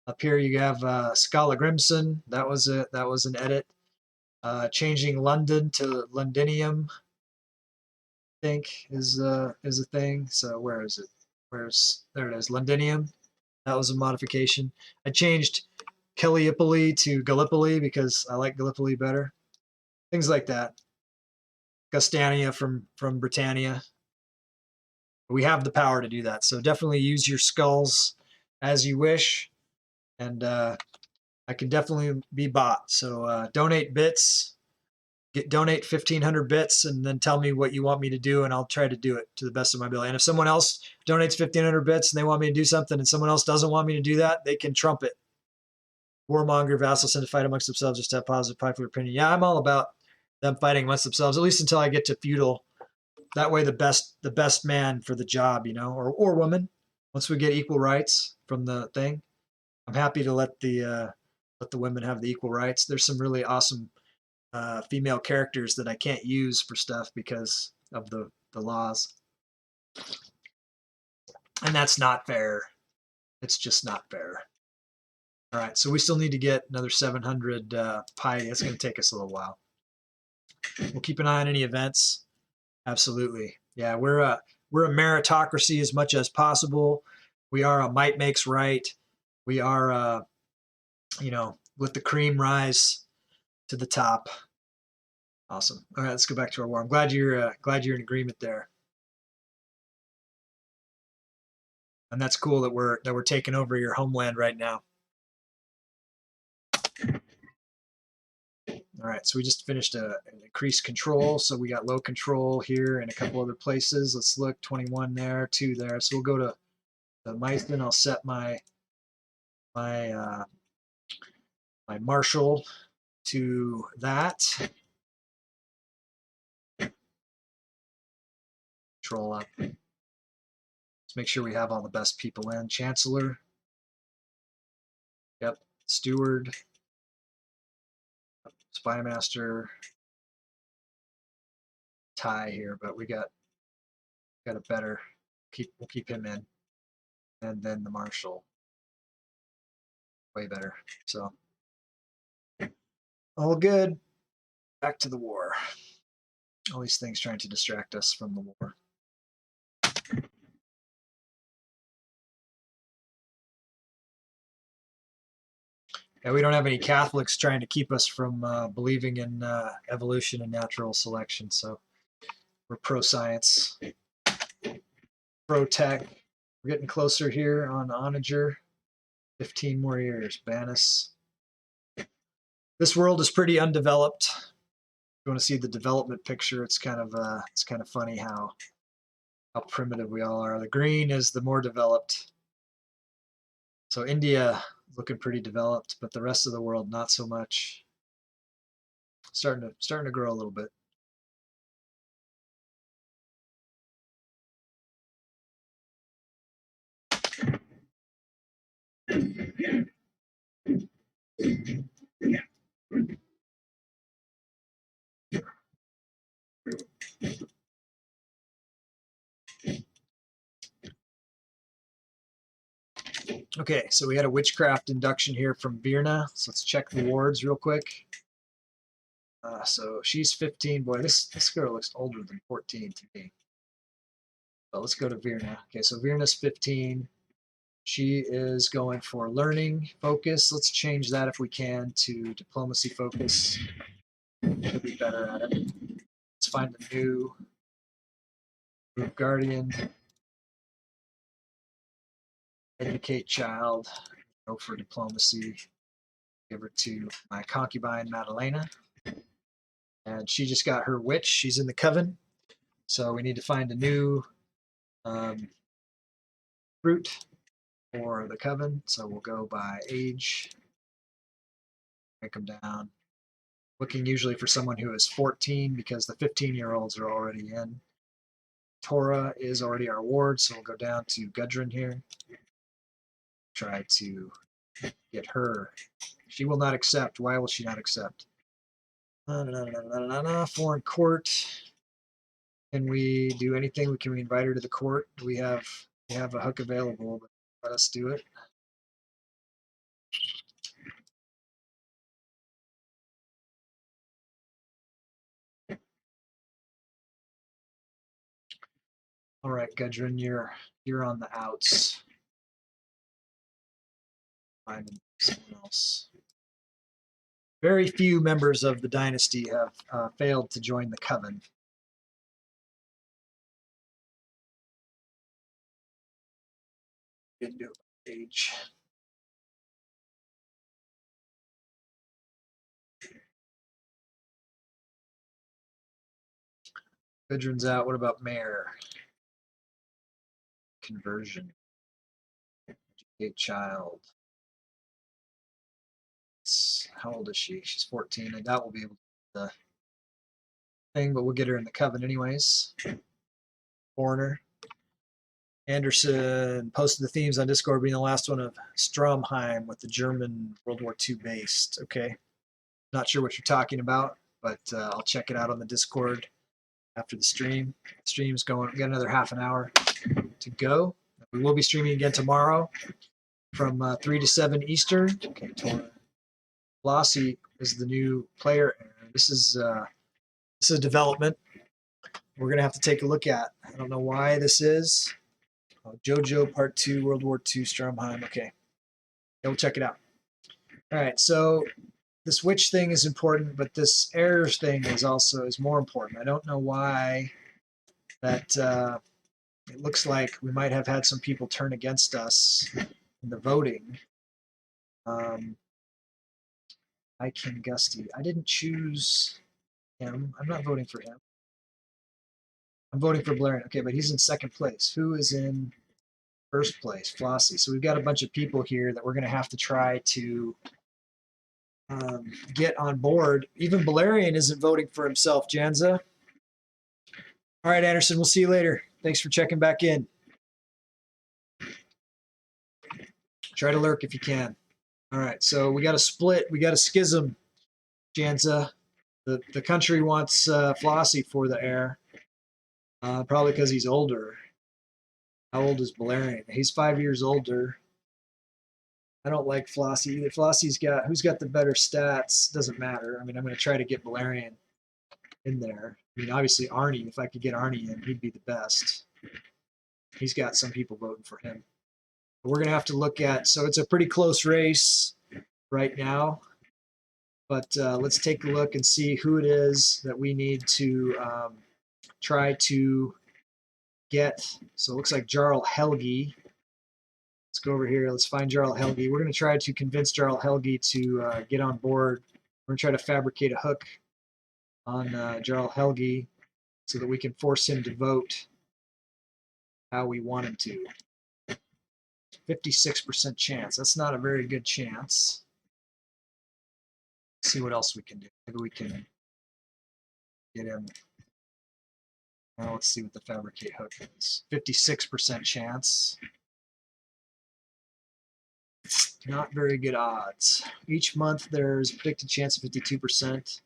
Up here you have Scala Grimson. That was an edit. Changing London to Londinium, I think, is a thing. So where is it? There it is, Londinium. That was a modification. I changed Calliope to Gallipoli because I like Gallipoli better. Things like that. Gustania from Britannia. We have the power to do that. So definitely use your skulls as you wish. And I can definitely be bought. So donate bits. Donate 1,500 bits and then tell me what you want me to do, and I'll try to do it to the best of my ability. And if someone else donates 1,500 bits and they want me to do something and someone else doesn't want me to do that, they can trump it. Warmonger, vassals sent to fight amongst themselves just to have positive popular opinion. Yeah, I'm all about them fighting amongst themselves, at least until I get to feudal. That way the best man for the job, you know, or woman. Once we get equal rights from the thing, I'm happy to let the women have the equal rights. There's some really awesome female characters that I can't use for stuff because of the laws. And that's not fair. It's just not fair. All right, so we still need to get another 700 piety. That's going to take us a little while. We'll keep an eye on any events. Absolutely. Yeah, we're a meritocracy as much as possible. We are a might makes right. We are, let the cream rise to the top. Awesome. All right, let's go back to our war. I'm glad you're in agreement there. And that's cool that we're taking over your homeland right now. All right, so we just finished an increased control. So we got low control here and a couple other places. Let's look, 21 there, 2 there. So we'll go to the Meissen. I'll set my marshal to that. Control up. Let's make sure we have all the best people in. Chancellor. Yep. Steward. Spymaster. Tie here, but we got a better. We'll keep him in, and then the marshal. Way better. So all good. Back to the war. All these things trying to distract us from the war. Yeah, we don't have any Catholics trying to keep us from believing in evolution and natural selection. So we're pro-science, pro-tech. We're getting closer here on Onager. 15 more years. Banis. This world is pretty undeveloped. If you want to see the development picture, it's kind of funny how primitive we all are. The green is the more developed. So India looking pretty developed, but the rest of the world not so much. starting to grow a little bit. Okay, so we had a witchcraft induction here from Virna. So let's check the wards real quick. So she's 15. Boy, this girl looks older than 14 to me. So let's go to Virna. Okay, so Virna's 15. She is going for learning focus. Let's change that if we can to diplomacy focus. She'll be better at it. Let's find a new group guardian. Educate child. Go for diplomacy. Give her to my concubine Madalena. And she just got her witch. She's in the coven. So we need to find a new fruit for the coven. So we'll go by age. Break them down. Looking usually for someone who is 14 because the 15-year-olds are already in. Torah is already our ward, so we'll go down to Gundrid here. Try to get her. She will not accept. Why will she not accept? Foreign court. Can we do anything? Can we invite her to the court? Do we have a hook available? But let us do it. All right, Gundrid, you're on the outs. Finding someone else. Very few members of the dynasty have failed to join the coven. Didn't do it by age. Gundrid's out. What about mayor? Conversion. Educate child. How old is she? She's 14. I doubt we'll be able to do the thing, but we'll get her in the coven anyways. Foreigner. Anderson posted the themes on Discord, being the last one of Stromheim with the German World War II based. Okay. Not sure what you're talking about, but I'll check it out on the Discord after the stream. The stream's going. We got another half an hour to go. We will be streaming again tomorrow from 3 to 7 Eastern. Okay, Torah. Flossie is the new player. This is development. We're gonna have to take a look at. I don't know why this is. JoJo Part 2, World War II, Stromheim. Okay, yeah, we'll check it out. All right, so this witch thing is important, but this errors thing is more important. I don't know why that it looks like we might have had some people turn against us in the voting. I can Gusty. I didn't choose him. I'm not voting for him. I'm voting for Blarian. Okay, but he's in second place. Who is in first place? Flossie. So we've got a bunch of people here that we're going to have to try to get on board. Even Balerion isn't voting for himself, Janza. All right, Anderson, we'll see you later. Thanks for checking back in. Try to lurk if you can. All right, so we got a split. We got a schism, Janza. The country wants Flossie for the heir, probably because he's older. How old is Balerion? He's 5 years older. I don't like Flossie either. Flossie's got, who's got the better stats? Doesn't matter. I mean, I'm going to try to get Balerion in there. I mean, obviously Arnie, if I could get Arnie in, he'd be the best. He's got some people voting for him. But we're going to have to look at, so it's a pretty close race right now. But let's take a look and see who it is that we need to try to get. So it looks like Jarl Helgi. Let's go over here. Let's find Jarl Helgi. We're going to try to convince Jarl Helgi to get on board. We're going to try to fabricate a hook on Jarl Helgi so that we can force him to vote how we want him to. 56% chance. That's not a very good chance. Let's see what else we can do. Maybe we can Get him. Now let's see what the fabricate hook is. 56% chance. Not very good odds. Each month there's a predicted chance of 52%.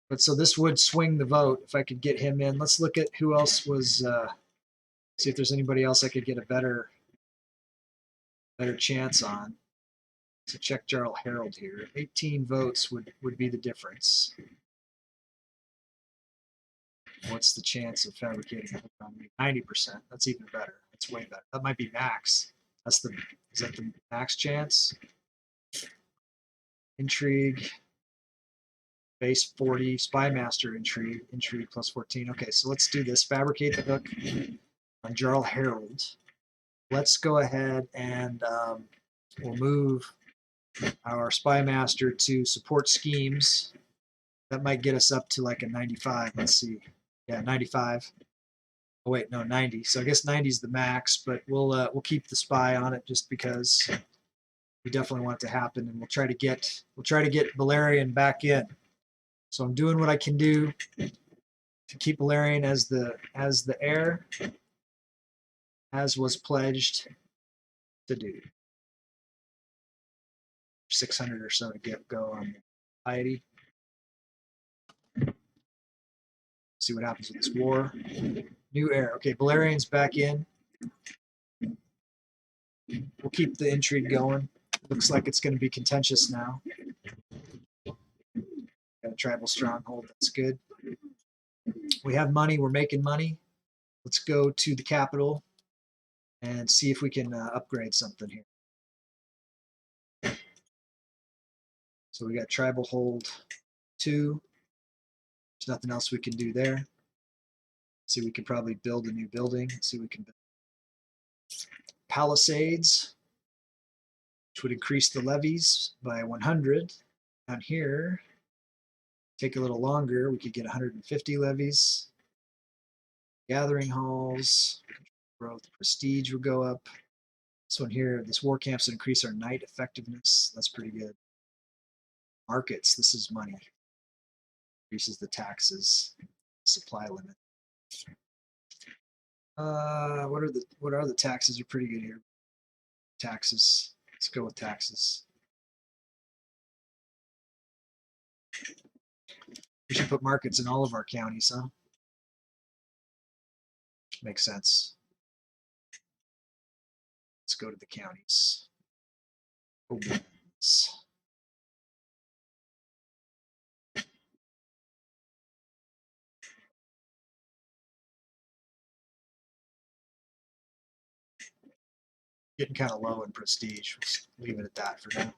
But so this would swing the vote if I could get him in. Let's look at who else was, see if there's anybody else I could get a better chance on. So check Jarl Herald here. 18 votes would be the difference. What's the chance of fabricating a hook on me? 90%. That's even better. That's way better. That might be max. Is that the max chance? Intrigue. Base 40. Spymaster intrigue. Intrigue plus 14. Okay, so let's do this. Fabricate the hook on Jarl Herald. Let's go ahead and we'll move our Spymaster to support schemes. That might get us up to like a 95. Let's see. Yeah, 95. Oh wait, no, 90. So I guess 90 is the max, but we'll keep the spy on it just because we definitely want it to happen, and we'll try to get Balerion back in. So I'm doing what I can do to keep Balerion as the heir, as was pledged to do. 600 or so to go on piety. See what happens with this war. New heir. Okay, Balerion's back in. We'll keep the intrigue going. Looks like it's going to be contentious now. Got a tribal stronghold. That's good. We have money. We're making money. Let's go to the capital and see if we can upgrade something here. So we got tribal hold 2. There's nothing else we can do there. See, we could probably build a new building. See, we can build palisades, which would increase the levies by 100. Down here, take a little longer. We could get 150 levies. Gathering halls, growth, prestige would go up. This one here, this war camps would increase our knight effectiveness. That's pretty good. Markets, this is money. Increases the taxes, supply limit. What are the taxes? Are pretty good here. Taxes. Let's go with taxes. We should put markets in all of our counties, huh? Makes sense. Let's go to the counties. Oh, getting kind of low in prestige. We'll leave it at that for now.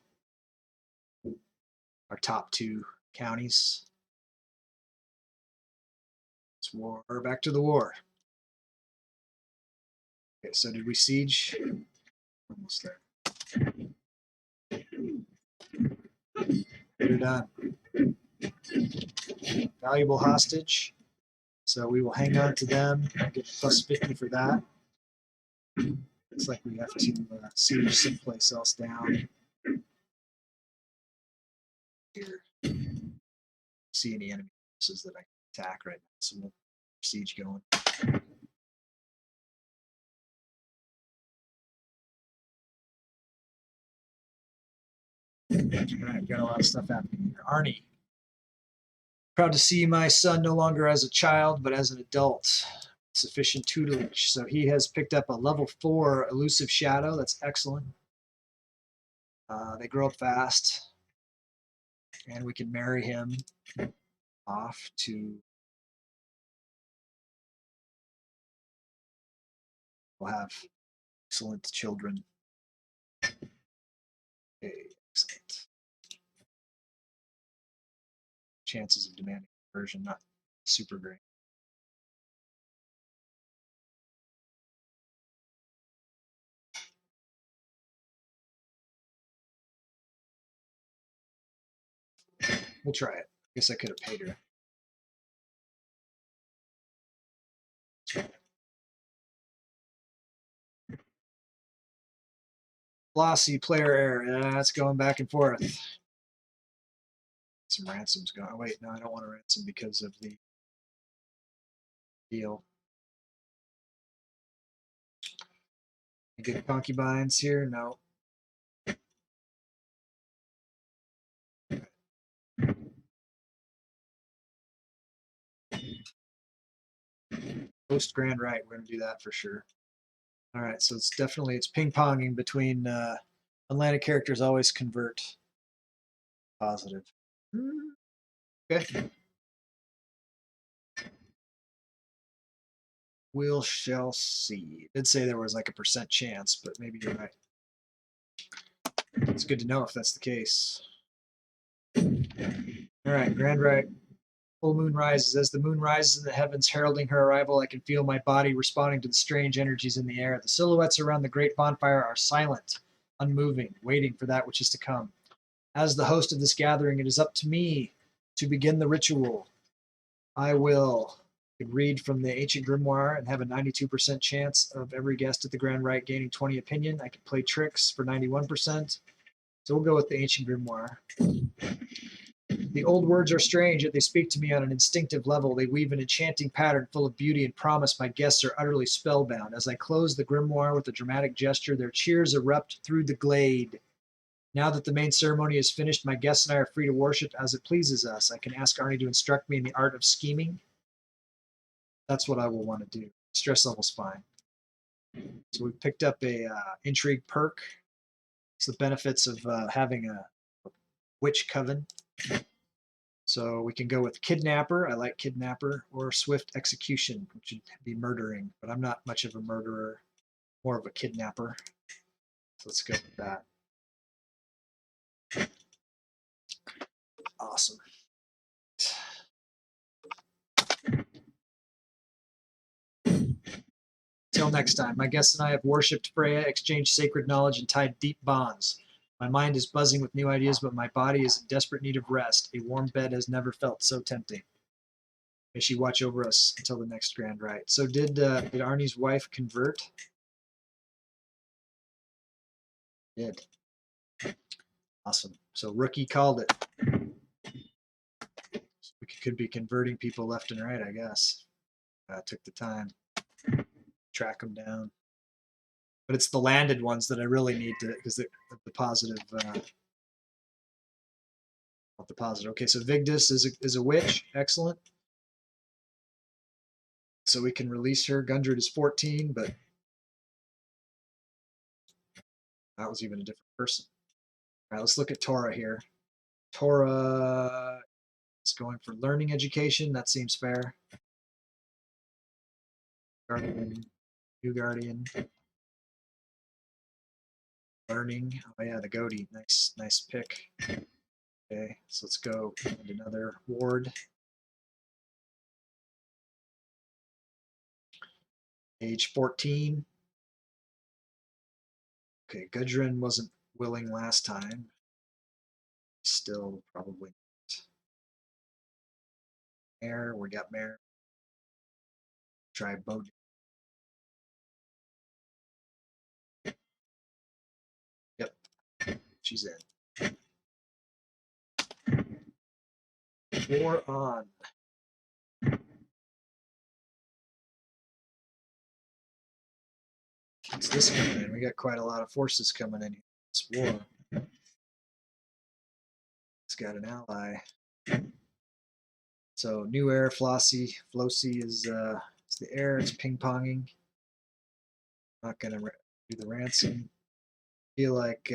Our top 2 counties. It's war. Back to the war. Okay, so did we siege? Almost there. We're done. Valuable hostage. So we will hang on to them. Get plus 50 for that. Looks like we have to siege someplace else down. Here. See any enemy forces that I can attack right now. So we'll siege going. Alright, got a lot of stuff happening here. Arnie. Proud to see my son no longer as a child, but as an adult. Sufficient tutelage. So he has picked up a level 4 elusive shadow. That's excellent. They grow up fast. And we can marry him off to... We'll have excellent children. Okay, excellent. Chances of demanding conversion, not super great. We'll try it. I guess I could have paid her. Glossy player error. That's going back and forth. Let's some ransoms going. Oh, wait, no, I don't want to ransom because of the deal. Good concubines here? No. Post Grand Right, we're going to do that for sure. All right, so it's definitely, it's ping-ponging between Atlantic characters always convert positive. Okay. We shall see. It did say there was like a % chance, but maybe you're right. It's good to know if that's the case. All right, Grand Right. Full moon rises. As the moon rises in the heavens, heralding her arrival, I can feel my body responding to the strange energies in the air. The silhouettes around the great bonfire are silent, unmoving, waiting for that which is to come. As the host of this gathering, it is up to me to begin the ritual. I will read from the ancient grimoire and have a 92% chance of every guest at the Grand Rite gaining 20 opinion. I can play tricks for 91%. So we'll go with the ancient grimoire. The old words are strange, yet they speak to me on an instinctive level. They weave an enchanting pattern full of beauty and promise. My guests are utterly spellbound. As I close the grimoire with a dramatic gesture, their cheers erupt through the glade. Now that the main ceremony is finished, my guests and I are free to worship as it pleases us. I can ask Arnie to instruct me in the art of scheming. That's what I will want to do. Stress level's fine. So we picked up a intrigue perk. It's the benefits of having a witch coven. So we can go with kidnapper. I like kidnapper, or swift execution, which would be murdering. But I'm not much of a murderer, more of a kidnapper. So let's go with that. Awesome. Till next time, my guests and I have worshipped Freya, exchanged sacred knowledge, and tied deep bonds. My mind is buzzing with new ideas, but my body is in desperate need of rest. A warm bed has never felt so tempting. May she watch over us until the next Grand Rite. So did Arnie's wife convert? Did. Awesome. So rookie called it. We could be converting people left and right, I guess. Took the time. Track them down. But it's the landed ones that I really need to, because the positive. Not the positive. Okay, so Vigdis is a witch. Excellent. So we can release her. Gundrid is 14, but that was even a different person. All right, let's look at Tora here. Tora is going for learning education. That seems fair. Guardian, new Guardian. Learning. Oh yeah, the Goatee. Nice pick. Okay, so let's go find another ward. Age 14. Okay, Gudrun wasn't willing last time. Still probably not. Mare, we got Mare. Try Bode. Yep, she's in. 4 on. What's this coming in? We got quite a lot of forces coming in here. It's war. It's got an ally. So new air, Flossie. Flossie is it's the air. It's ping-ponging. Not gonna do the ransom. Feel like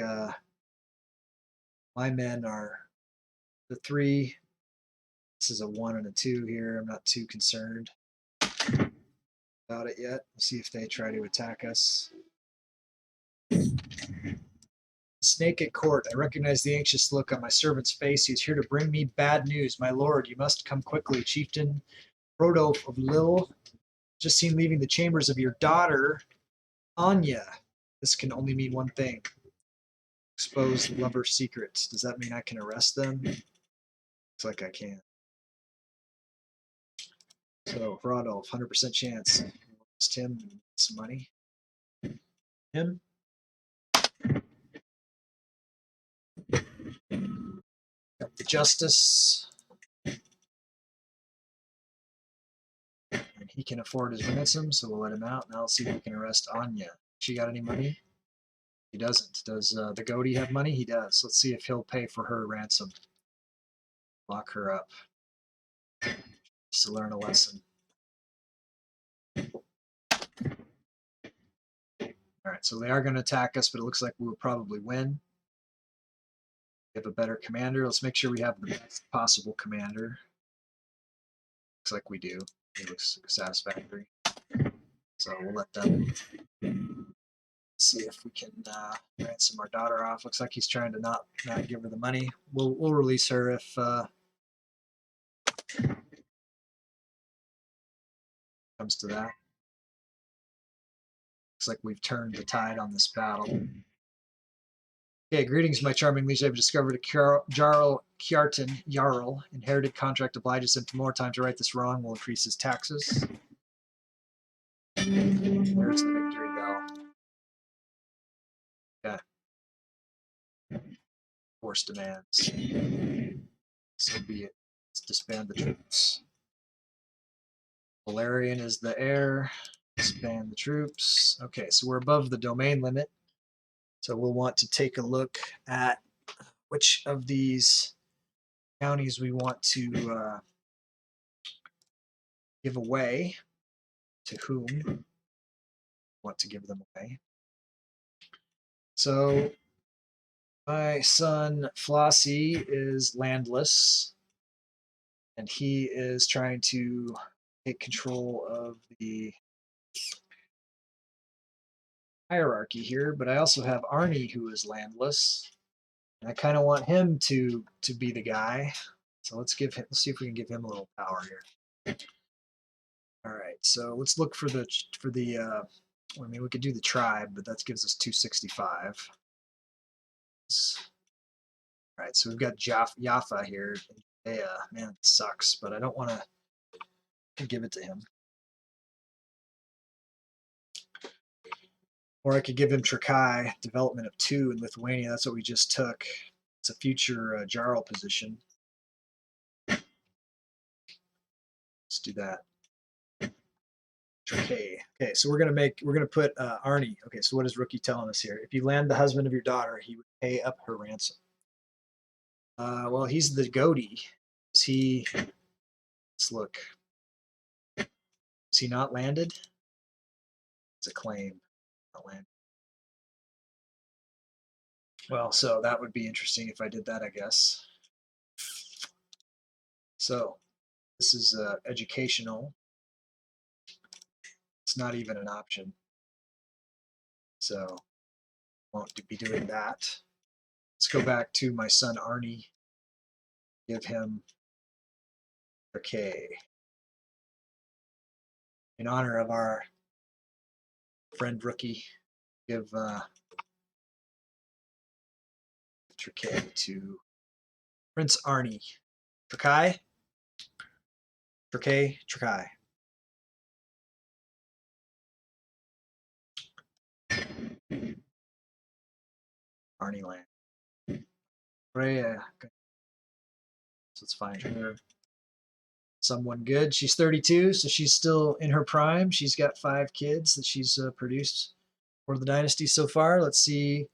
my men are the 3. This is a 1 and a 2 here. I'm not too concerned about it yet. We'll see if they try to attack us. Snake at court. I recognize the anxious look on my servant's face. He is here to bring me bad news. My lord, you must come quickly. Chieftain Rodolph of Lille, just seen leaving the chambers of your daughter, Anya. This can only mean one thing. Expose the lover's secrets. Does that mean I can arrest them? Looks like I can. So, Rodolph, 100% chance. Arrest him and get some money. Him. Yep. the justice. And he can afford his ransom, so we'll let him out. Now let's see if we can arrest Anya. She got any money? He doesn't. Does the goatee have money? He does. Let's see if he'll pay for her ransom. Lock her up. Just to learn a lesson. Alright, so they are going to attack us, but it looks like we will probably win. We have a better commander. Let's make sure we have the best possible commander. Looks like we do. He looks satisfactory. So we'll let them see if we can ransom our daughter off. Looks like he's trying to not give her the money. We'll release her if comes to that. Looks like we've turned the tide on this battle. Okay, greetings, my charming liege. I've discovered a Jarl Kjartan Jarl. Inherited contract obliges him to more time to right this wrong. Will increase his taxes. There's the victory bell. Okay. Force demands. So be it. Let's disband the troops. Valerian is the heir. Disband the troops. Okay, so we're above the domain limit. So we'll want to take a look at which of these counties we want to give away, to whom we want to give them away. So my son Flossie is landless, and he is trying to take control of the hierarchy here, but I also have Arnie, who is landless, and I kind of want him to be the guy. So let's see if we can give him a little power here. All right, so let's look for the I mean, we could do the tribe, but that gives us 265. All right, so we've got Jaffa here. Yeah, man, it sucks, but I don't want to give it to him. Or I could give him Trakai, development of 2 in Lithuania. That's what we just took. It's a future Jarl position. Let's do that. Okay. Okay, so we're gonna put Arnie. Okay, so what is Rookie telling us here? If you land the husband of your daughter, he would pay up her ransom. Well, he's the goatee. Is he? Let's look. Is he not landed? It's a claim. Not landed. Well, so that would be interesting if I did that, I guess. So this is educational. It's not even an option. So won't be doing that. Let's go back to my son Arnie. Give him okay. In honor of our friend Rookie, give Trakai to Prince Arnie. Trakai? Trakai. Arnie land. Freya. So let's find her. Someone good. She's 32, so she's still in her prime. She's got 5 kids that she's produced for the dynasty so far. Let's see if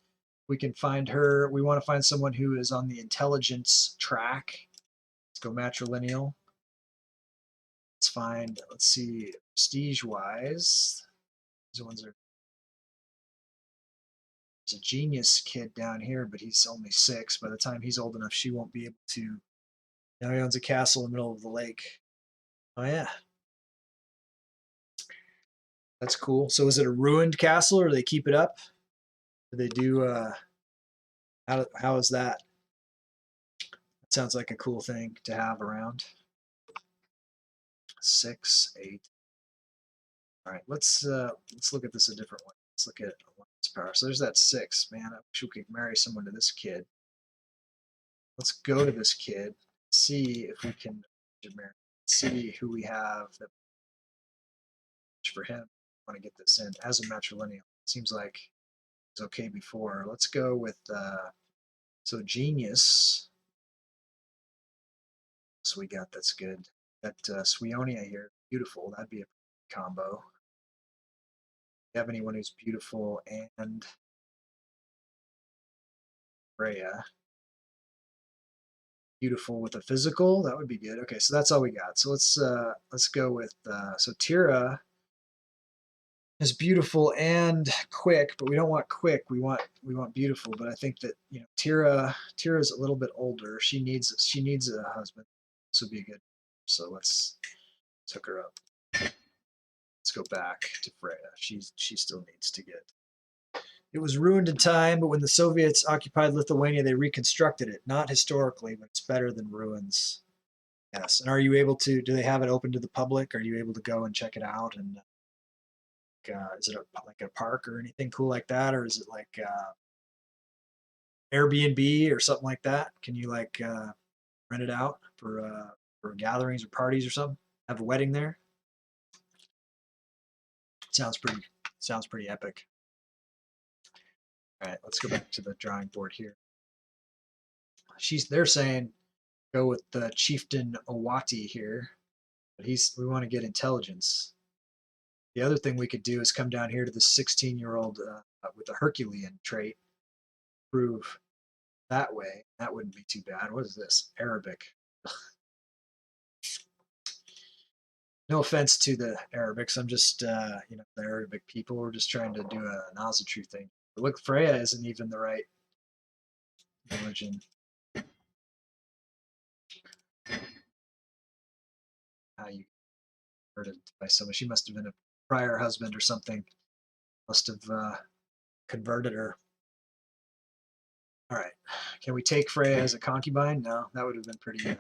we can find her. We want to find someone who is on the intelligence track. Let's go matrilineal. Let's see, prestige-wise. These ones are. There's a genius kid down here, but he's only 6. By the time he's old enough, she won't be able to. Now he owns a castle in the middle of the lake. Oh, yeah. That's cool. So is it a ruined castle, or do they keep it up? Do they do, how is that? That sounds like a cool thing to have around. 6, 8. All right, let's look at this a different way. Let's look at alliance power. So there's that 6. Man, I wish we could marry someone to this kid. Let's go to this kid, see if we can marry. See who we have that for him. I want to get this in as a matrilineal. Seems like it's okay before. Let's go with so genius. So we got that's good. Got Swionia here. Beautiful. That'd be a combo. You have anyone who's beautiful and Freya. Beautiful with a physical, that would be good. Okay, so that's all we got. So let's go with so Tira is beautiful and quick, but we don't want quick. We want beautiful. But I think that Tira's a little bit older. She needs a husband. This would be good. So let's hook her up. Let's go back to Freya. She still needs to get. It was ruined in time, but when the Soviets occupied Lithuania, they reconstructed it. Not historically, but it's better than ruins. Yes. And are you able to? Do they have it open to the public? Are you able to go and check it out? And is it like a park or anything cool like that, or is it like Airbnb or something like that? Can you like rent it out for gatherings or parties or something? Have a wedding there? Sounds pretty epic. All right, let's go back to the drawing board here. They're saying go with the Chieftain Owati here, but we want to get intelligence. The other thing we could do is come down here to the 16-year-old with a Herculean trait, prove that way. That wouldn't be too bad. What is this? Arabic. No offense to the Arabics. I'm just, the Arabic people. We're just trying to do an Azatru thing. But look, Freya isn't even the right religion. How you converted by someone? She must have been a prior husband or something. Must have converted her. All right. Can we take Freya as a concubine? No, that would have been pretty.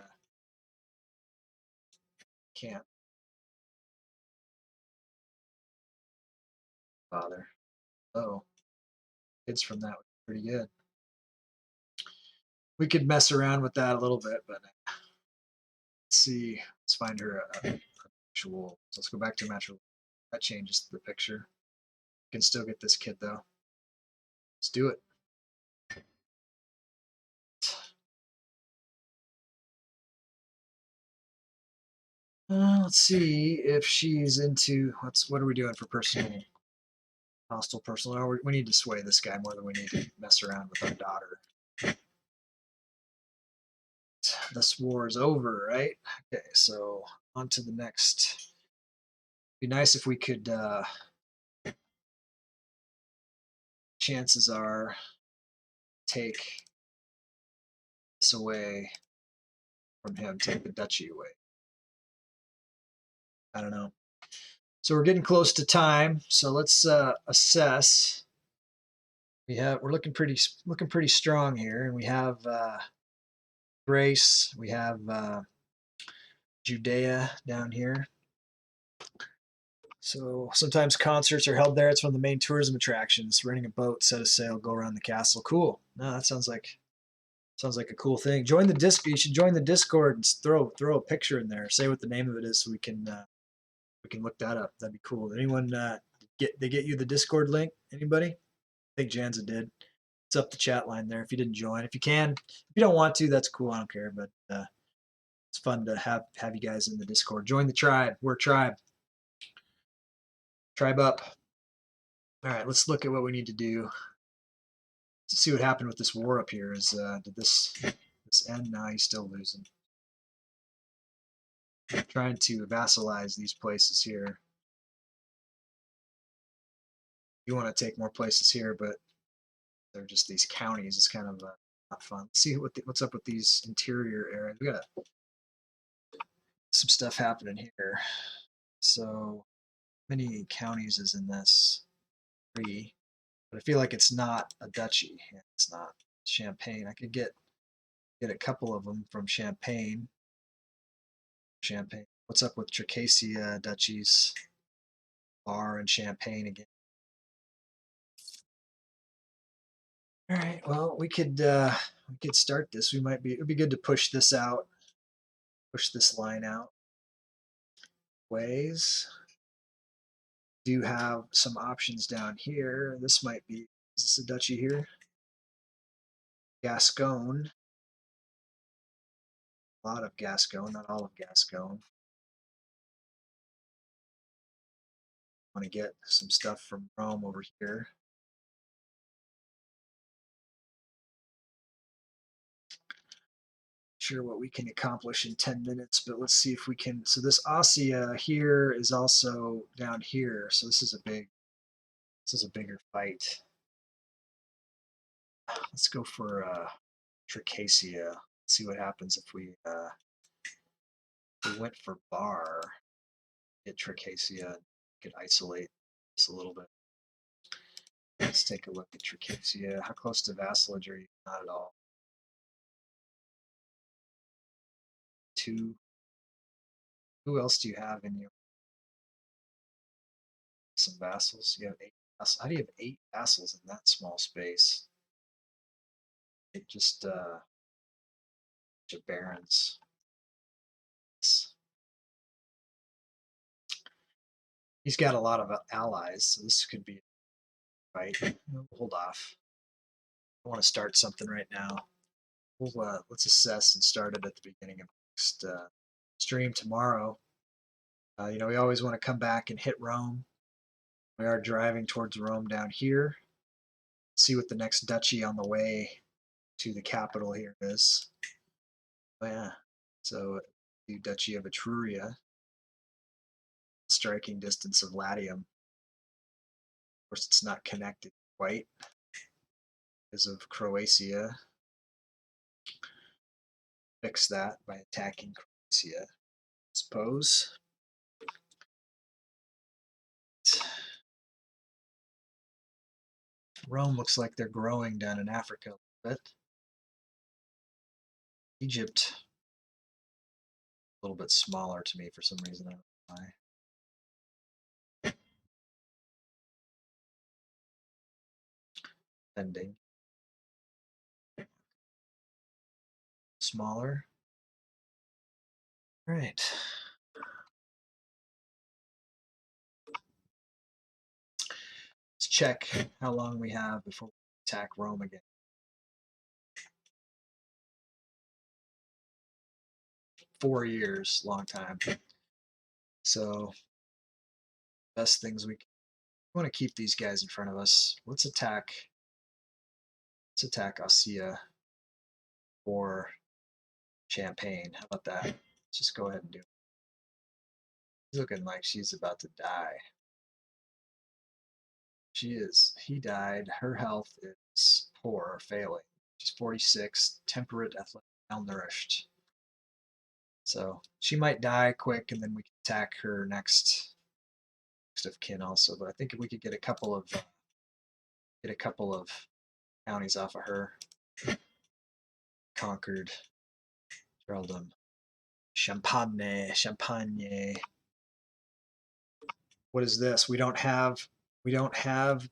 Can't. Father. Oh, kids from that would be pretty good. We could mess around with that a little bit, but let's see. Let's find her a actual. So let's go back to natural. That changes the picture. We can still get this kid though. Let's do it. Let's see if she's into. What are we doing for personal? Hostile personal. Oh, we need to sway this guy more than we need to mess around with our daughter. This war is over, right? Okay, so on to the next. Be nice if we could. Chances are take this away from him. Take the duchy away. I don't know. So we're getting close to time. So let's assess. We're looking pretty strong here, and we have Grace. We have Judea down here. So sometimes concerts are held there. It's one of the main tourism attractions. Renting a boat, set a sail, go around the castle. Cool. No, that sounds like a cool thing. Join the disc. You should join the Discord and throw a picture in there. Say what the name of it is so we can look that up. That'd be cool. Anyone get you the Discord link? Anybody? I think Janza did. It's up the chat line there. If you didn't join, if you can, if you don't want to, that's cool. I don't care. But it's fun to have you guys in the Discord. Join the tribe. We're a tribe. Tribe up. All right, let's look at what we need to do. Let's see what happened with this war up here. Did this end? No, he's still losing. I'm trying to vassalize these places here. You want to take more places here, but they're just these counties. It's kind of not fun. Let's see what's up with these interior areas. We got some stuff happening here. So many counties is in this? 3. But I feel like it's not a duchy. It's not Champagne. I could get a couple of them from Champagne. What's up with Tricasia duchies? Bar and Champagne again. All right. Well, we could start this. It'd be good to push this out. Push this line out. Ways. Do have some options down here. This might be. Is this a duchy here? Gascon. lot of Gascon, not all of Gascon. Want to get some stuff from Rome over here. Sure what we can accomplish in 10 minutes, but let's see if we can. So this Ossia here is also down here. So this is a bigger fight. Let's go for Tricasia. See what happens if we went for Bar. Get Tricasia, could isolate this a little bit. Let's take a look at Tricasia. How close to vassalage are you? Not at all. 2. Who else do you have in you? Some vassals. You have 8 vassals. How do you have 8 vassals in that small space? It just barons. He's got a lot of allies, so this could be right. Hold off. I want to start something right now. Let's assess and start it at the beginning of next stream tomorrow. We always want to come back and hit Rome. We are driving towards Rome down here. See what the next duchy on the way to the capital here is. Oh, yeah. So the Duchy of Etruria, striking distance of Latium. Of course, it's not connected quite because of Croatia. Fix that by attacking Croatia, I suppose. Rome looks like they're growing down in Africa a little bit. Egypt, a little bit smaller to me for some reason. I don't know why. Pending. Smaller. All right. Let's check how long we have before we attack Rome again. 4 years, long time. So, best things we want to keep these guys in front of us. Let's attack Ossia or Champagne. How about that? Let's just go ahead and do it. She's looking like she's about to die. She is. He died. Her health is poor or failing. She's 46, temperate, athletic, malnourished. So she might die quick, and then we can attack her next of kin also. But I think if we could get a couple of counties off of her, conquered earldom. Champagne. What is this? We don't have,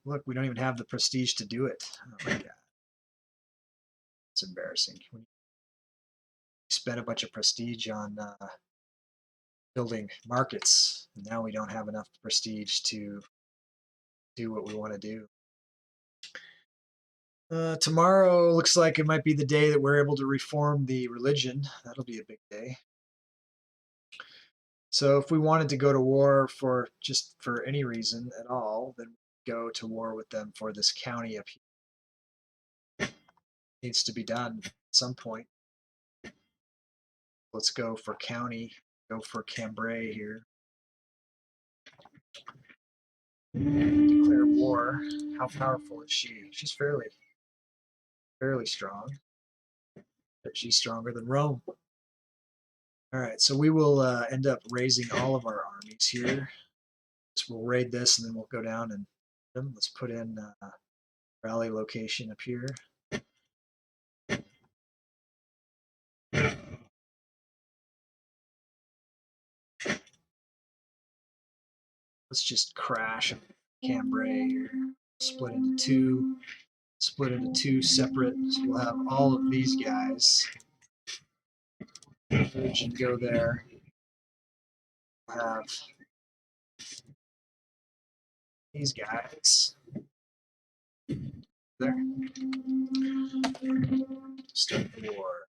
look, we don't even have the prestige to do it. Oh my God. It's embarrassing. We spent a bunch of prestige on building markets, and now we don't have enough prestige to do what we want to do. Tomorrow looks like it might be the day that we're able to reform the religion. That'll be a big day. So if we wanted to go to war for any reason at all, then we'd go to war with them for this county up here. It needs to be done at some point. Let's go for county. Go for Cambrai here. Declare war. How powerful is she? She's fairly strong. But she's stronger than Rome. All right, so we will end up raising all of our armies here. So we'll raid this, and then we'll go down and let's put in rally location up here. Let's just crash Cambrai here. Split into two separate. So we'll have all of these guys. We should go there. We'll have these guys there. Start the war.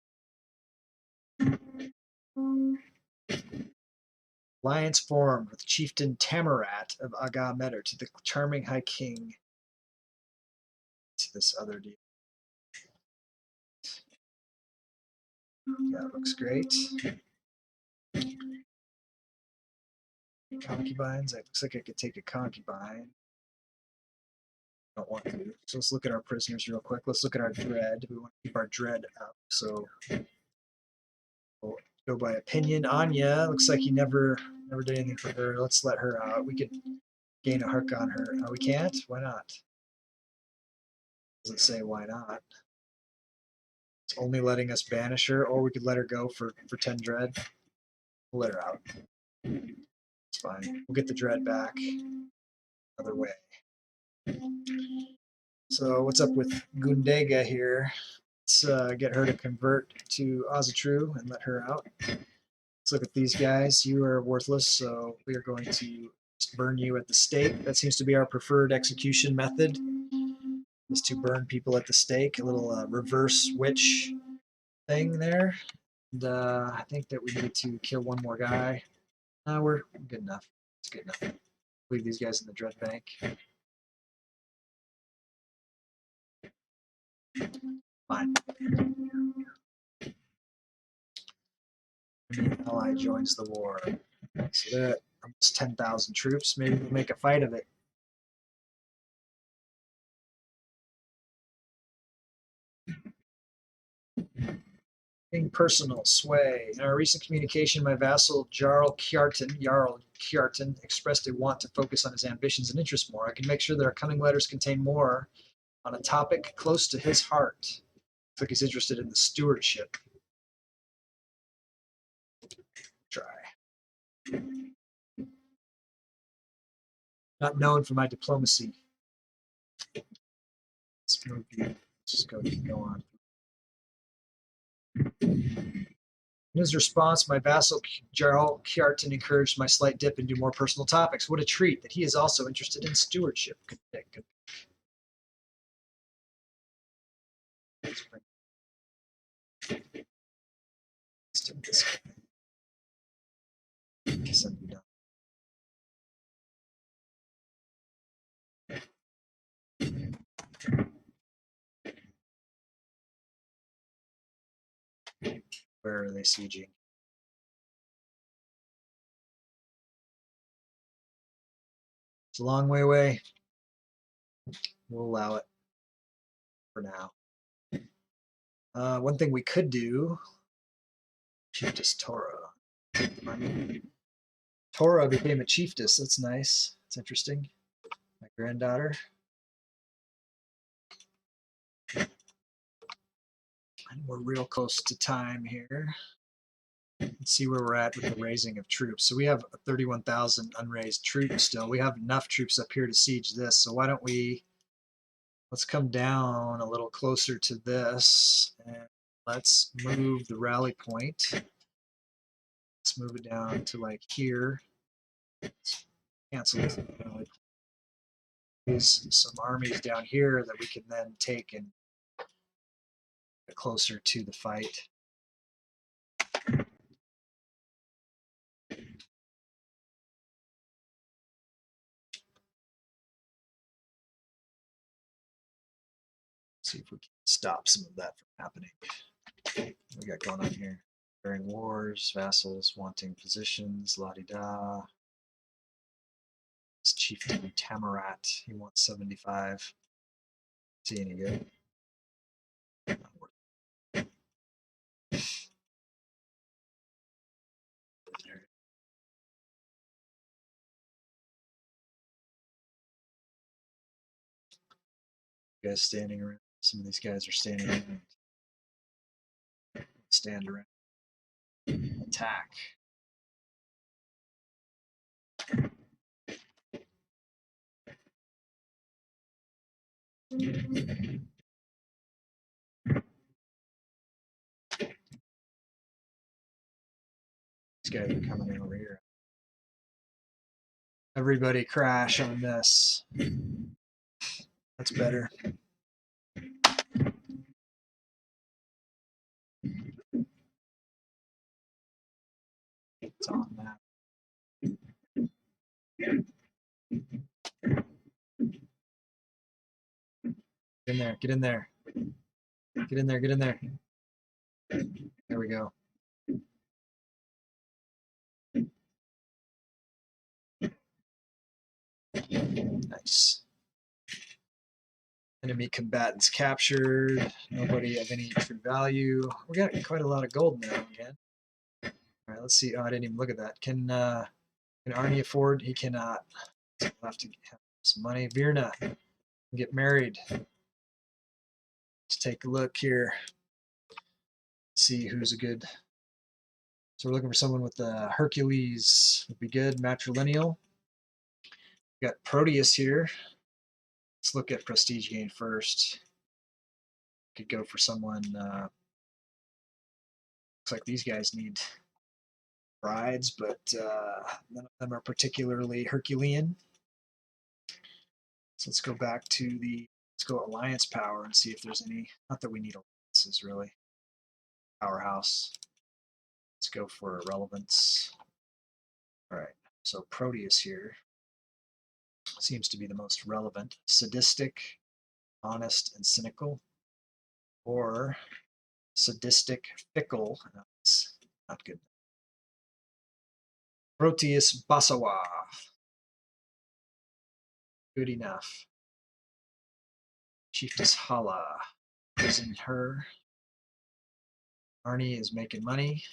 Alliance formed with Chieftain Tamarat of Aga-Medr to the charming High King. To this other deal. Yeah, looks great. Concubines. It looks like I could take a concubine. Don't want to. So let's look at our prisoners real quick. Let's look at our dread. We want to keep our dread up. So we'll go by opinion. Anya looks like he never did anything for her. Let's let her out. We could gain a hook on her. We can't. Why not? Doesn't say why not. It's only letting us banish her, or we could let her go for 10 dread. We'll let her out. It's fine. We'll get the dread back. Other way. So what's up with Gundega here? Let's get her to convert to Ozatru and let her out. Let's look at these guys. You are worthless, so we are going to just burn you at the stake. That seems to be our preferred execution method, is to burn people at the stake. A little reverse witch thing there. And I think that we need to kill one more guy. We're good enough. It's good enough. Leave these guys in the dread bank. Fine. Ally joins the war. So they're at almost 10,000 troops. Maybe we'll make a fight of it. Being personal sway. In our recent communication, my vassal Jarl Kjartan expressed a want to focus on his ambitions and interests more. I can make sure that our coming letters contain more on a topic close to his heart. Looks like he's interested in the stewardship. Try. Not known for my diplomacy. Let's move you. Let's just go on. In his response, my vassal Jarl Kjartan encouraged my slight dip into more personal topics. What a treat that he is also interested in stewardship. Good pick. Good. Let's do this. Where are they sieging? It's a long way away. We'll allow it for now. One thing we could do, Chiefess Torah. Torah became a chiefess. That's nice. That's interesting. My granddaughter. And we're real close to time here. Let's see where we're at with the raising of troops. So we have 31,000 unraised troops still. We have enough troops up here to siege this. So why don't we, let's come down a little closer to this and let's move the rally point. Let's move it down to like here. Cancel this rally point. There's some armies down here that we can then take and get closer to the fight. See if we can stop some of that from happening. What we got going on here? During wars, vassals wanting positions, la-di-da. This Chieftain Tamarat, he wants 75. See any good? You guys standing around. Some of these guys are standing around. Stand around. Attack. These guys are coming in over here. Everybody crash on this. That's better. It's on that. Get in there, get in there. Get in there, get in there. There we go. Nice. Enemy combatants captured. Nobody of any true value. We got quite a lot of gold now again. All right, let's see. Oh, I didn't even look at that. Can Arnie afford? He cannot. So we'll have to have some money. Virna, get married. Let's take a look here. See who's a good. So we're looking for someone with Hercules. Would be good. Matrilineal. We got Proteus here. Let's look at prestige gain first. Could go for someone. Looks like these guys need brides, but none of them are particularly Herculean. So let's go back to let's go alliance power and see if there's any. Not that we need alliances really. Powerhouse. Let's go for relevance. All right. So Proteus here seems to be the most relevant. Sadistic, honest, and cynical, or sadistic, fickle. No, it's not good. Proteus Basawa. Good enough. Chiefess Hala. Using her. Arnie is making money.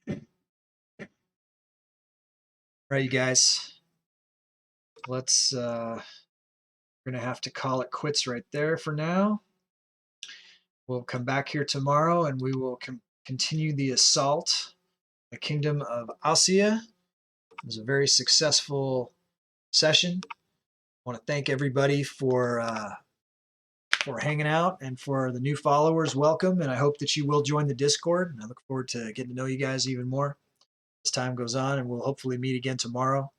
All right, you guys. Let's. We're gonna have to call it quits right there for now. We'll come back here tomorrow and we will continue the assault. The Kingdom of Asia. It was a very successful session. I want to thank everybody for hanging out, and for the new followers, welcome, and I hope that you will join the Discord, and I look forward to getting to know you guys even more as time goes on, and we'll hopefully meet again tomorrow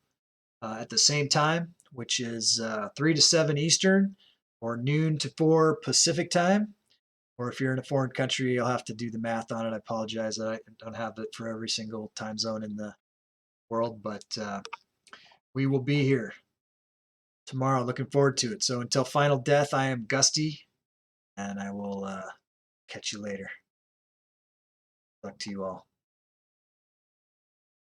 at the same time, which is 3 to 7 Eastern, or noon to 4 Pacific time, or if you're in a foreign country, you'll have to do the math on it. I apologize that I don't have it for every single time zone in the world, but we will be here tomorrow. Looking forward to it. So until final death, I am Gusty, and I will catch you later. Talk to you all.